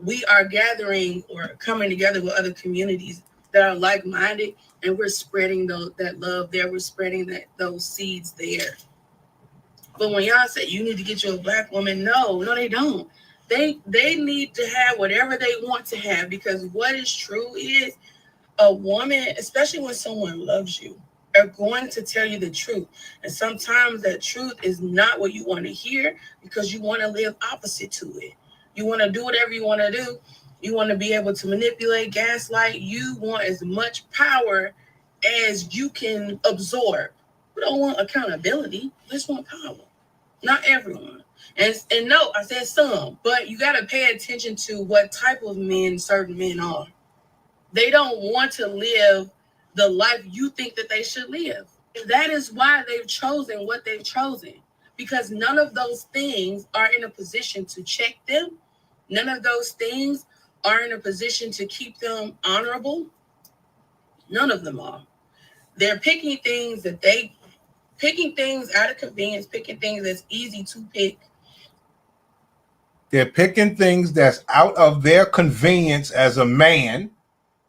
E: We are gathering or coming together with other communities that are like-minded, and we're spreading that love there. We're spreading those seeds there. But when y'all say you need to get you a black woman, no, they don't. They need to have whatever they want to have, because what is true is a woman, especially when someone loves you, are going to tell you the truth. And sometimes that truth is not what you want to hear, because you want to live opposite to it. You want to do whatever you want to do. You want to be able to manipulate, gaslight. You want as much power as you can absorb. We don't want accountability. We just want power. Not everyone. And no, I said some, but you got to pay attention to what type of men certain men are. They don't want to live the life you think that they should live. That is why they've chosen what they've chosen, because none of those things are in a position to check them. None of those things are in a position to keep them honorable. None of them are. They're picking things out of convenience, picking things that's easy to pick.
F: They're picking things that's out of their convenience as a man.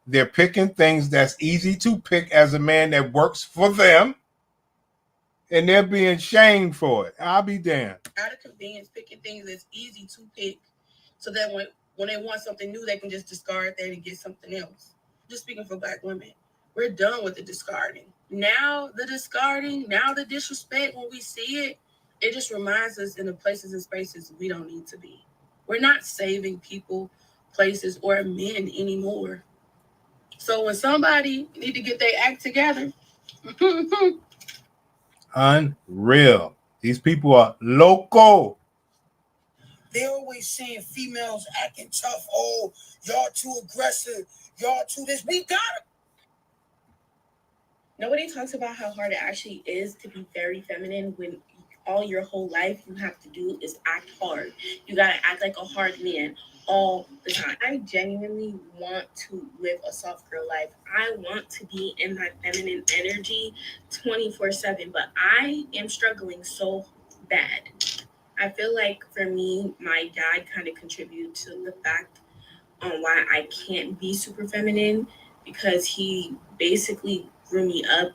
F: They're picking things that's easy to pick as a man that works for them. And they're being shamed for it. I'll be damned.
E: Out of convenience, picking things that's easy to pick, so that when they want something new, they can just discard that and get something else. Just speaking for black women, we're done with the discarding. Now the discarding, now the disrespect, when we see it, it just reminds us in the places and spaces we don't need to be. We're not saving people, places, or men anymore. So when somebody need to get their act together,
F: unreal. These people are loco.
E: They're always saying females acting tough. Oh, y'all too aggressive. Y'all too this. We got it. Nobody talks about how hard it actually is to be very feminine when all your whole life you have to do is act hard. You gotta act like a hard man all the time. I genuinely want to live a soft girl life. I want to be in my feminine energy 24/7, but I am struggling so bad. I feel like for me, my dad kind of contributed to the fact on why I can't be super feminine, because he basically grew me up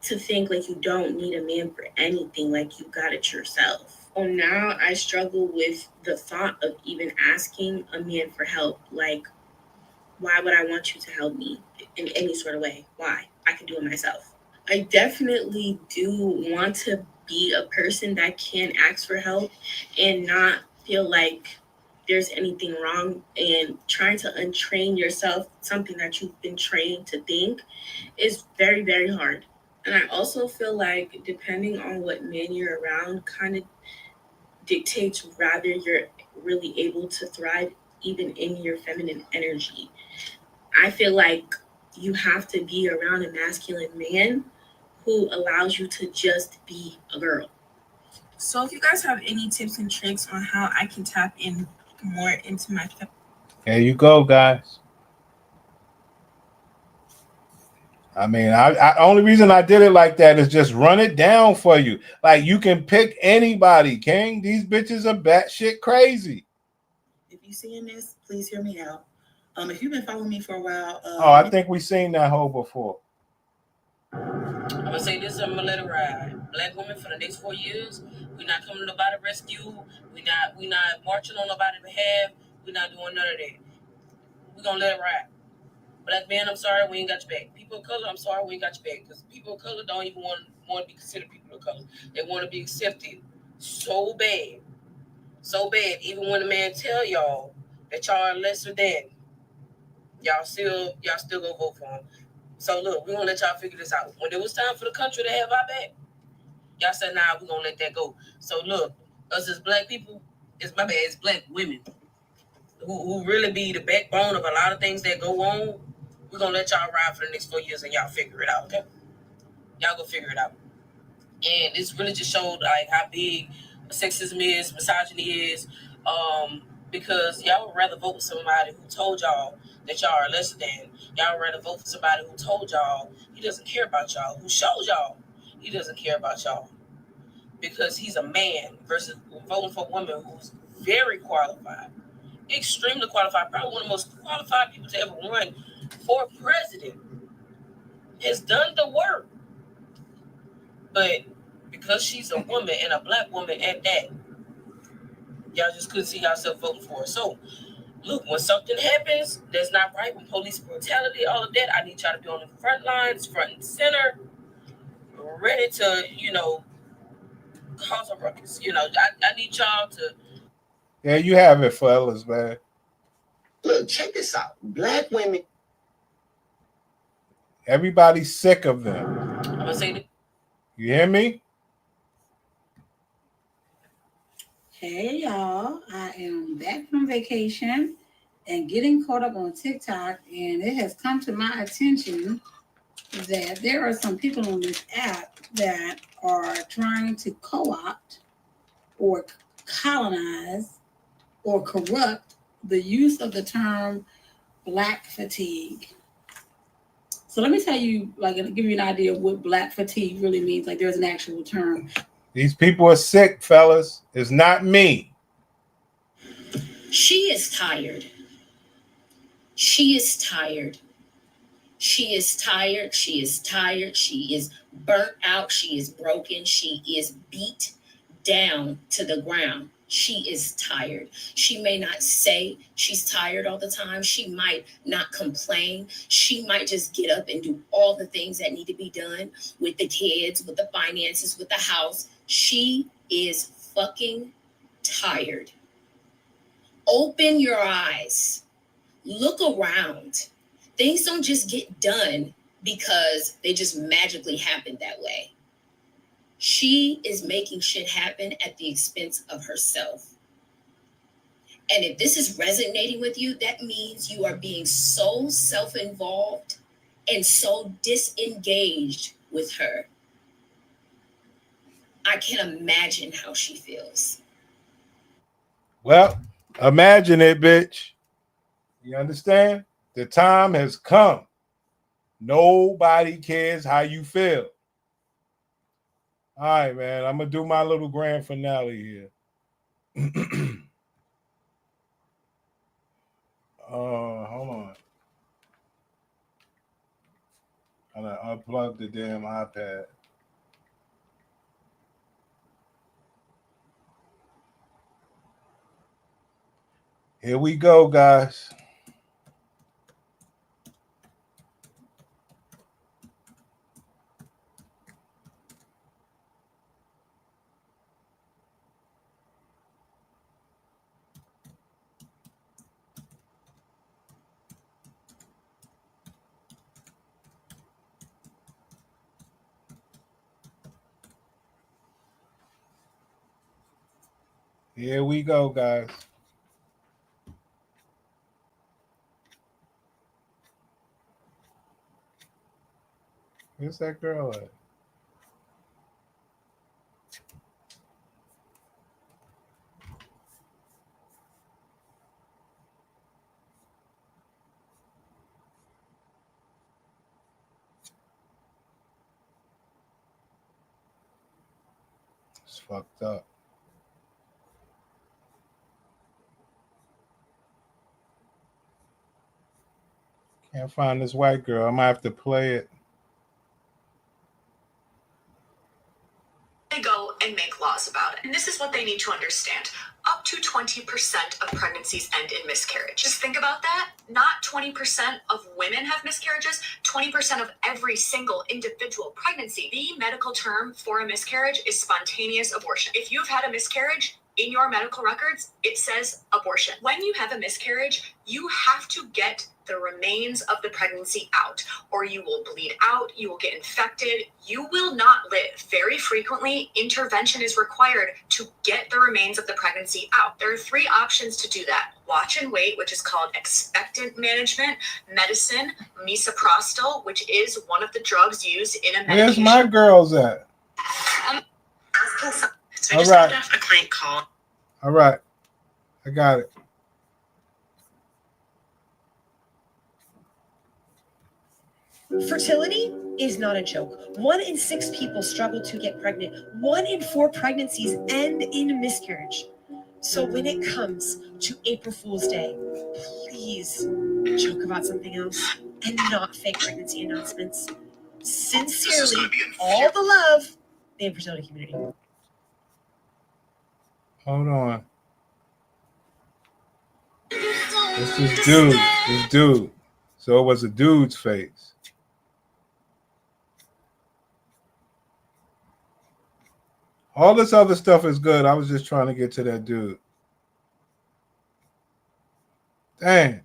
E: to think like you don't need a man for anything, like you got it yourself. So now I struggle with the thought of even asking a man for help. Like, why would I want you to help me in any sort of way? Why? I can do it myself. I definitely do want to be a person that can ask for help and not feel like there's anything wrong, and trying to untrain yourself, something that you've been trained to think, is very, very hard. And I also feel like depending on what man you're around kind of dictates whether you're really able to thrive even in your feminine energy. I feel like you have to be around a masculine man who allows you to just be a girl. So if you guys have any tips and tricks on how I can tap in more into my
F: There you go, guys. I mean, I only reason I did it like that is just run it down for you. Like you can pick anybody, King. These bitches are batshit crazy.
E: If you seeing this, please hear me out. If you've been following me for a while,
F: I think we seen that hoe before.
S: I'm gonna say this, I'm gonna let it ride. Black women for the next 4 years, we're not coming to nobody rescue. We not marching on nobody's behalf. We're not doing none of that. We're gonna let it ride. Black man, I'm sorry, we ain't got your back. People of color, I'm sorry, we ain't got your back. Because people of color don't even want to be considered people of color. They want to be accepted so bad. So bad. Even when a man tell y'all that y'all are lesser than, y'all still go vote for him. So look, we're gonna let y'all figure this out. When it was time for the country to have our back, y'all said, nah, we're gonna let that go. So look, us as black people, it's black women who really be the backbone of a lot of things that go on. We're gonna let y'all ride for the next 4 years and y'all figure it out, okay? Y'all go figure it out. And it's really just showed like how big sexism is, misogyny is, because y'all would rather vote for somebody who told y'all that y'all are lesser than. Y'all would rather vote for somebody who told y'all he doesn't care about y'all, who showed y'all he doesn't care about y'all because he's a man, versus voting for a woman who's very qualified, extremely qualified, probably one of the most qualified people to ever run for president, has done the work. But because she's a woman and a black woman at that, y'all just couldn't see yourself voting for her. So, look, when something happens that's not right, with police brutality, all of that, I need y'all to be on the front lines, front and center, ready to, cause a ruckus. I need y'all to.
F: Yeah, you have it, fellas, man.
E: Look, check this out. Black women.
F: Everybody's sick of them.
S: I'm gonna say that.
F: You hear me?
U: Hey y'all, I am back from vacation and getting caught up on TikTok, and it has come to my attention that there are some people on this app that are trying to co-opt or colonize or corrupt the use of the term black fatigue. So let me tell you, give you an idea of what black fatigue really means. Like there's an actual term.
F: These people are sick, fellas. It's not me.
W: She is tired. She is tired. She is tired. She is tired. She is burnt out. She is broken. She is beat down to the ground. She is tired. She may not say she's tired all the time. She might not complain. She might just get up and do all the things that need to be done with the kids, with the finances, with the house. She is fucking tired. Open your eyes. Look around. Things don't just get done because they just magically happen that way. She is making shit happen at the expense of herself. And if this is resonating with you, that means you are being so self-involved and so disengaged with her. I can imagine how she feels.
F: Well, imagine it, bitch. You understand? The time has come. Nobody cares how you feel. All right, man. I'm going to do my little grand finale here. Hold on. I unplugged the damn iPad. Here we go, guys. Here we go, guys. Where's that girl at? It's fucked up. Can't find this white girl. I might have to play it.
B: They go and make laws about it. And this is what they need to understand. Up to 20% of pregnancies end in miscarriage. Just think about that. Not 20% of women have miscarriages, 20% of every single individual pregnancy. The medical term for a miscarriage is spontaneous abortion. If you've had a miscarriage, in your medical records, it says abortion. When you have a miscarriage, you have to get the remains of the pregnancy out, or you will bleed out, you will get infected, you will not live. Very frequently, intervention is required to get the remains of the pregnancy out. There are 3 options to do that. Watch and wait, which is called expectant management, medicine, misoprostol, which is one of the drugs used in a medication.
F: Where's my girls at?
B: Asking some. So
F: All
B: just
F: right.
B: got a client call.
F: All right. I got it.
D: Fertility is not a joke. 1 in 6 people struggle to get pregnant. 1 in 4 pregnancies end in miscarriage. So when it comes to April Fool's Day, please joke about something else and not fake pregnancy announcements. Sincerely, all the love, the infertility community.
F: Hold on. It's this dude. This dude. So it was a dude's face. All this other stuff is good. I was just trying to get to that dude. Dang.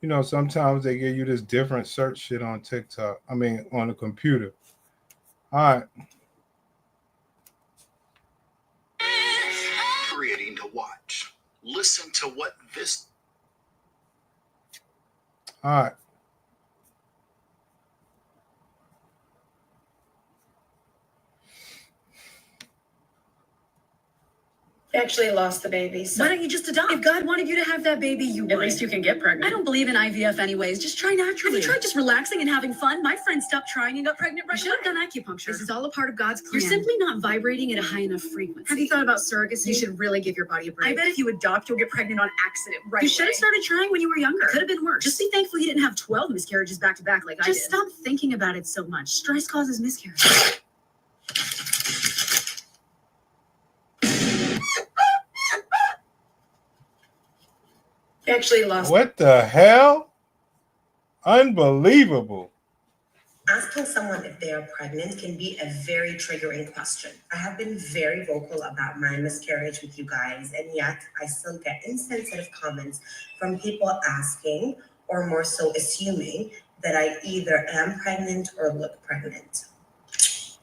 F: You know, sometimes they give you this different search shit on TikTok. I mean, on the computer. All right.
V: Creating to watch. Listen to what this.
F: All right.
D: Actually lost the baby. So
X: Why don't you just adopt?
D: if God wanted you to have that baby, you would.
X: At least you can get pregnant. I don't believe in IVF anyways. Just try naturally. Have you tried just relaxing and having fun? My friend stopped trying and got pregnant right away. You should have done acupuncture. This is all a part of God's plan. You're simply not vibrating at a high enough frequency. Have you thought about surrogacy? You should really give your body a break. I bet if you adopt, you'll get pregnant on accident right You should have started trying when you were younger. It could have been worse. Just be thankful you didn't have 12 miscarriages back to back like I did. Just stop thinking about it so much. Stress causes miscarriages.
D: Actually lost.
F: What the hell? Unbelievable.
E: Asking someone if they are pregnant can be a very triggering question. I have been very vocal about my miscarriage with you guys, and yet I still get insensitive comments from people asking, or more so assuming, that I either am pregnant or look pregnant.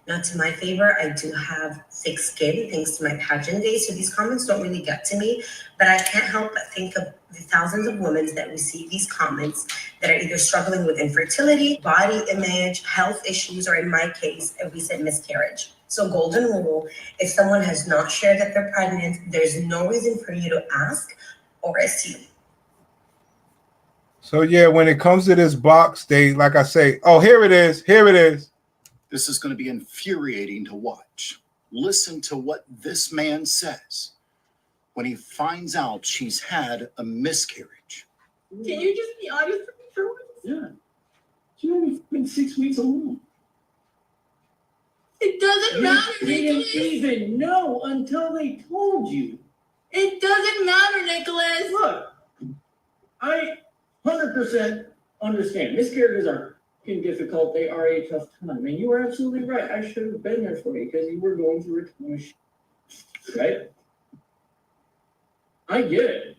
E: Not to my favor, I do have thick skin thanks to my pageant days, so these comments don't really get to me, but I can't help but think of the thousands of women that receive these comments that are either struggling with infertility, body image, health issues, or in my case, a recent miscarriage. So golden rule, if someone has not shared that they're pregnant, there's no reason for you to ask or assume.
F: So yeah, when it comes to this box, they, like I say, oh, here it is. Here it is.
V: This is going to be infuriating to watch. Listen to what this man says when he finds out she's had a miscarriage.
Y: Can you just be honest with me for once? Yeah. She's only been 6 weeks alone. It doesn't matter, Nicholas. You didn't even know until they told you. It doesn't matter, Nicholas. Look, I 100% understand. Miscarriages are difficult. They are a tough time. And you are absolutely right. I should have been there for you because you were going through a ton of shit. Right? I get it.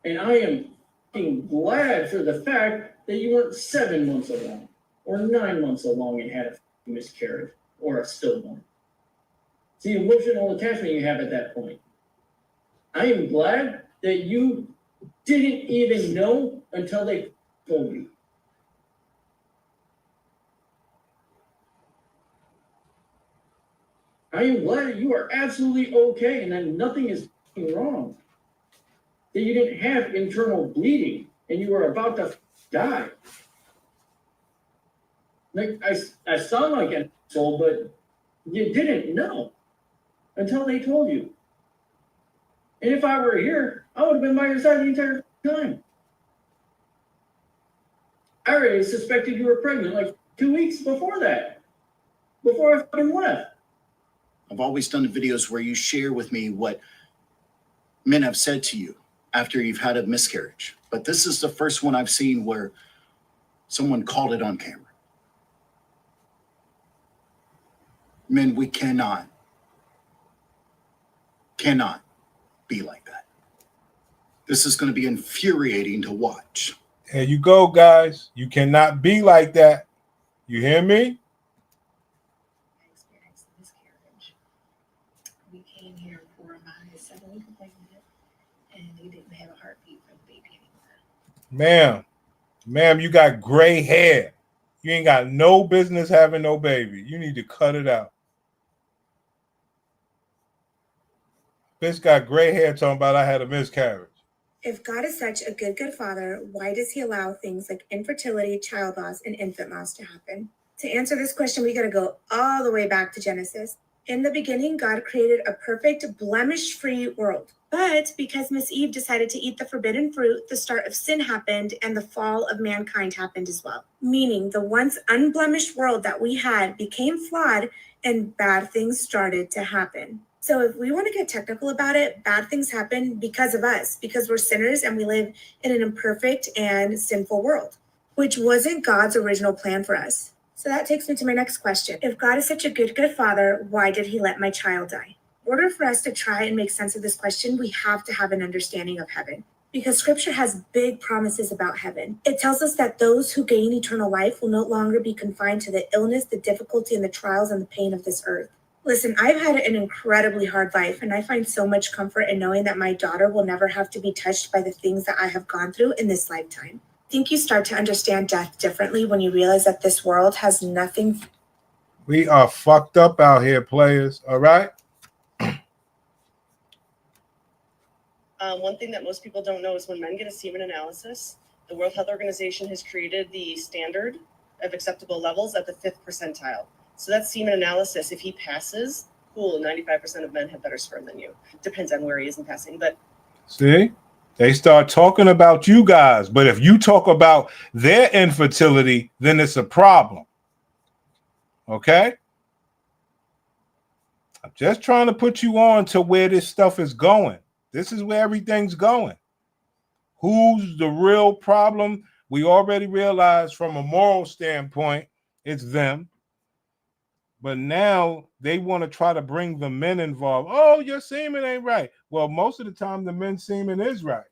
Y: And I am fucking glad for the fact that you weren't 7 months along or 9 months along and had a miscarriage or a stillborn. It's the emotional attachment you have at that point. I am glad that you didn't even know until they told you. I am glad that you are absolutely okay and that nothing is wrong. That you didn't have internal bleeding and you were about to die. Like, I sound like an asshole, but you didn't know until they told you. And if I were here, I would have been by your side the entire time. I already suspected you were pregnant like 2 weeks before that. Before I fucking left.
V: I've always done the videos where you share with me what men have said to you after you've had a miscarriage. But this is the first one I've seen where someone called it on camera. Men, we cannot be like that. This is going to be infuriating to watch.
F: There you go, guys. You cannot be like that. You hear me?
K: I experienced a miscarriage. We came here for my 7-week pregnant, and he didn't have a heartbeat for the baby anymore.
F: Ma'am, you got gray hair. You ain't got no business having no baby. You need to cut it out. Bitch got gray hair talking about I had a miscarriage.
C: If God is such a good father, why does he allow things like infertility, child loss, and infant loss to happen? To answer this question, we got to go all the way back to Genesis. In the beginning, God created a perfect, blemish-free world. But because Miss Eve decided to eat the forbidden fruit, the start of sin happened and the fall of mankind happened as well. Meaning the once unblemished world that we had became flawed and bad things started to happen. So if we want to get technical about it, bad things happen because of us, because we're sinners and we live in an imperfect and sinful world, which wasn't God's original plan for us. So that takes me to my next question. If God is such a good father, why did he let my child die? In order for us to try and make sense of this question, we have to have an understanding of heaven. Because scripture has big promises about heaven. It tells us that those who gain eternal life will no longer be confined to the illness, the difficulty, and the trials and the pain of this earth. Listen, I've had an incredibly hard life, and I find so much comfort in knowing that my daughter will never have to be touched by the things that I have gone through in this lifetime. I think you start to understand death differently when you realize that this world has nothing.
F: We are fucked up out here, players. All right?
G: One thing that most people don't know is when men get a semen analysis, the World Health Organization has created the standard of acceptable levels at the 5th percentile. So that semen analysis, if he passes, cool, 95% of men have better sperm than you. Depends on where he is in passing, but
F: See? They start talking about you guys, but if you talk about their infertility, then it's a problem. Okay? I'm just trying to put you on to where this stuff is going. This is where everything's going. Who's the real problem? We already realized from a moral standpoint, it's them. But now they want to try to bring the men involved. Oh, your semen ain't right. Well, most of the time, the men's semen is right.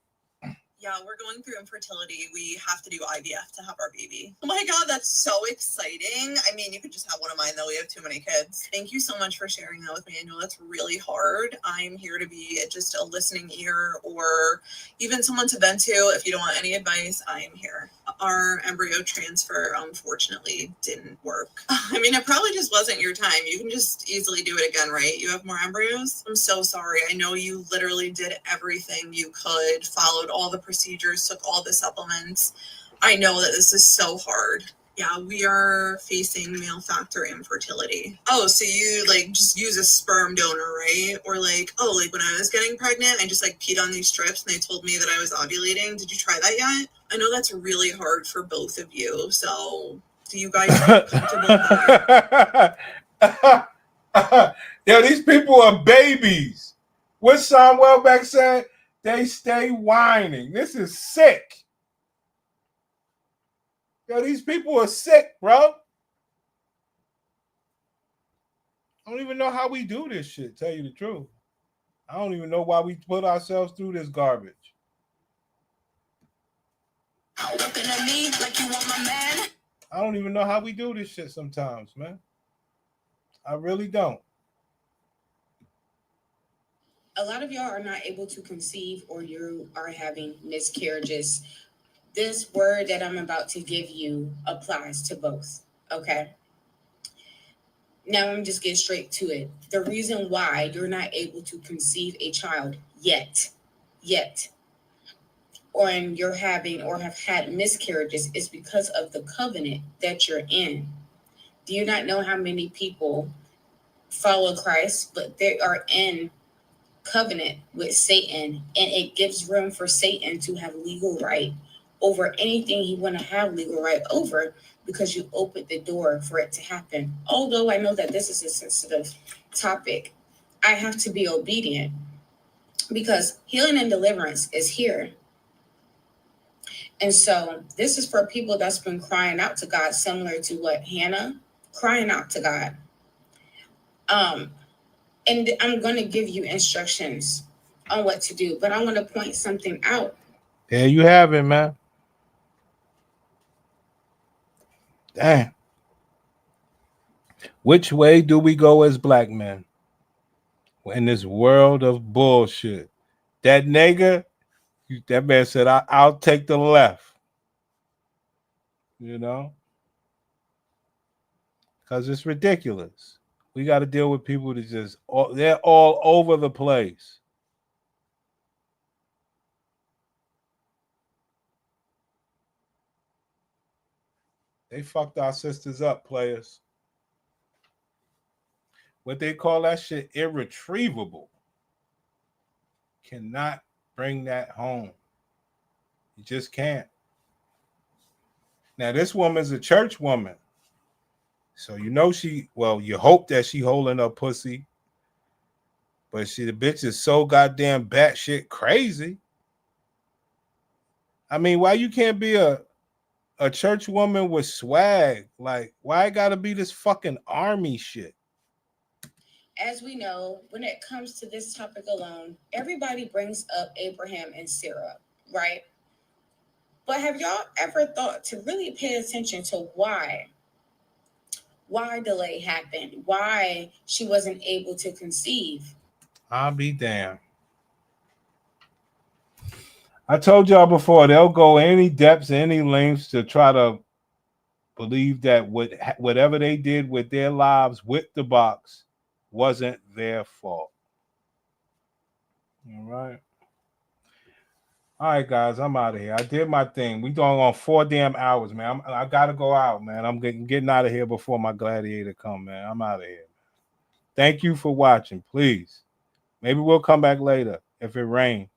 H: Yeah, we're going through infertility. We have to do IVF to have our baby. Oh my God, that's so exciting. I mean, you could just have one of mine, though. We have too many kids. Thank you so much for sharing that with me. I know that's really hard. I'm here to be just a listening ear or even someone to vent to. If you don't want any advice, I am here. Our embryo transfer, unfortunately, didn't work. I mean, it probably just wasn't your time. You can just easily do it again, right? You have more embryos? I'm so sorry. I know you literally did everything you could, followed all the procedures, took all the supplements. I know that this is so hard. Yeah, we are facing male factor infertility. Oh, so you like just use a sperm donor, right? Or like, oh, like when I was getting pregnant, I just like peed on these strips and they told me that I was ovulating. Did you try that yet? I know that's really hard for both of you. So do you guys feel comfortable?
F: Yeah, these people are babies. What Sean Welbeck said, they stay whining. This is sick. Yo, these people are sick, bro. I don't even know how we do this shit, tell you the truth. I don't even know why we put ourselves through this garbage.
H: Looking at me like you want my man.
F: I don't even know how we do this shit sometimes, man. I really don't.
I: A lot of y'all are not able to conceive or you are having miscarriages. This word that I'm about to give you applies to both, okay? Now I'm just getting straight to it. The reason why you're not able to conceive a child yet, or you're having or have had miscarriages is because of the covenant that you're in. Do you not know how many people follow Christ, but they are in covenant with Satan, and it gives room for Satan to have legal right over anything he want to have legal right over, because you opened the door for it to happen. Although I know that this is a sensitive topic, I have to be obedient because healing and deliverance is here. And so this is for people that's been crying out to God, similar to what Hannah crying out to God. And I'm going to give you instructions on what to do, but I want to point something out.
F: There you have it, man. Damn. Which way do we go as black men in this world of bullshit? That nigga, that man said, I'll take the left. You know? Because it's ridiculous. We got to deal with people that just, they're all over the place. They fucked our sisters up, players. What they call that shit irretrievable. Cannot bring that home. You just can't. Now, this woman's a church woman. So you know you hope that she holding her pussy. But the bitch is so goddamn batshit crazy. I mean, why you can't be a church woman with swag? Like, why it gotta be this fucking army shit?
I: As we know, when it comes to this topic alone, everybody brings up Abraham and Sarah, right? But have y'all ever thought to really pay attention to why delay happened? Why she wasn't able to conceive?
F: I'll be damned. I told y'all before, they'll go any depths, any lengths to try to believe that whatever they did with their lives with the box wasn't their fault. All right. All right, guys, I'm out of here. I did my thing. We going on 4 damn hours, man. I gotta go out, man. I'm getting out of here before my gladiator come, man. I'm out of here. Thank you for watching. Please, maybe we'll come back later if it rains.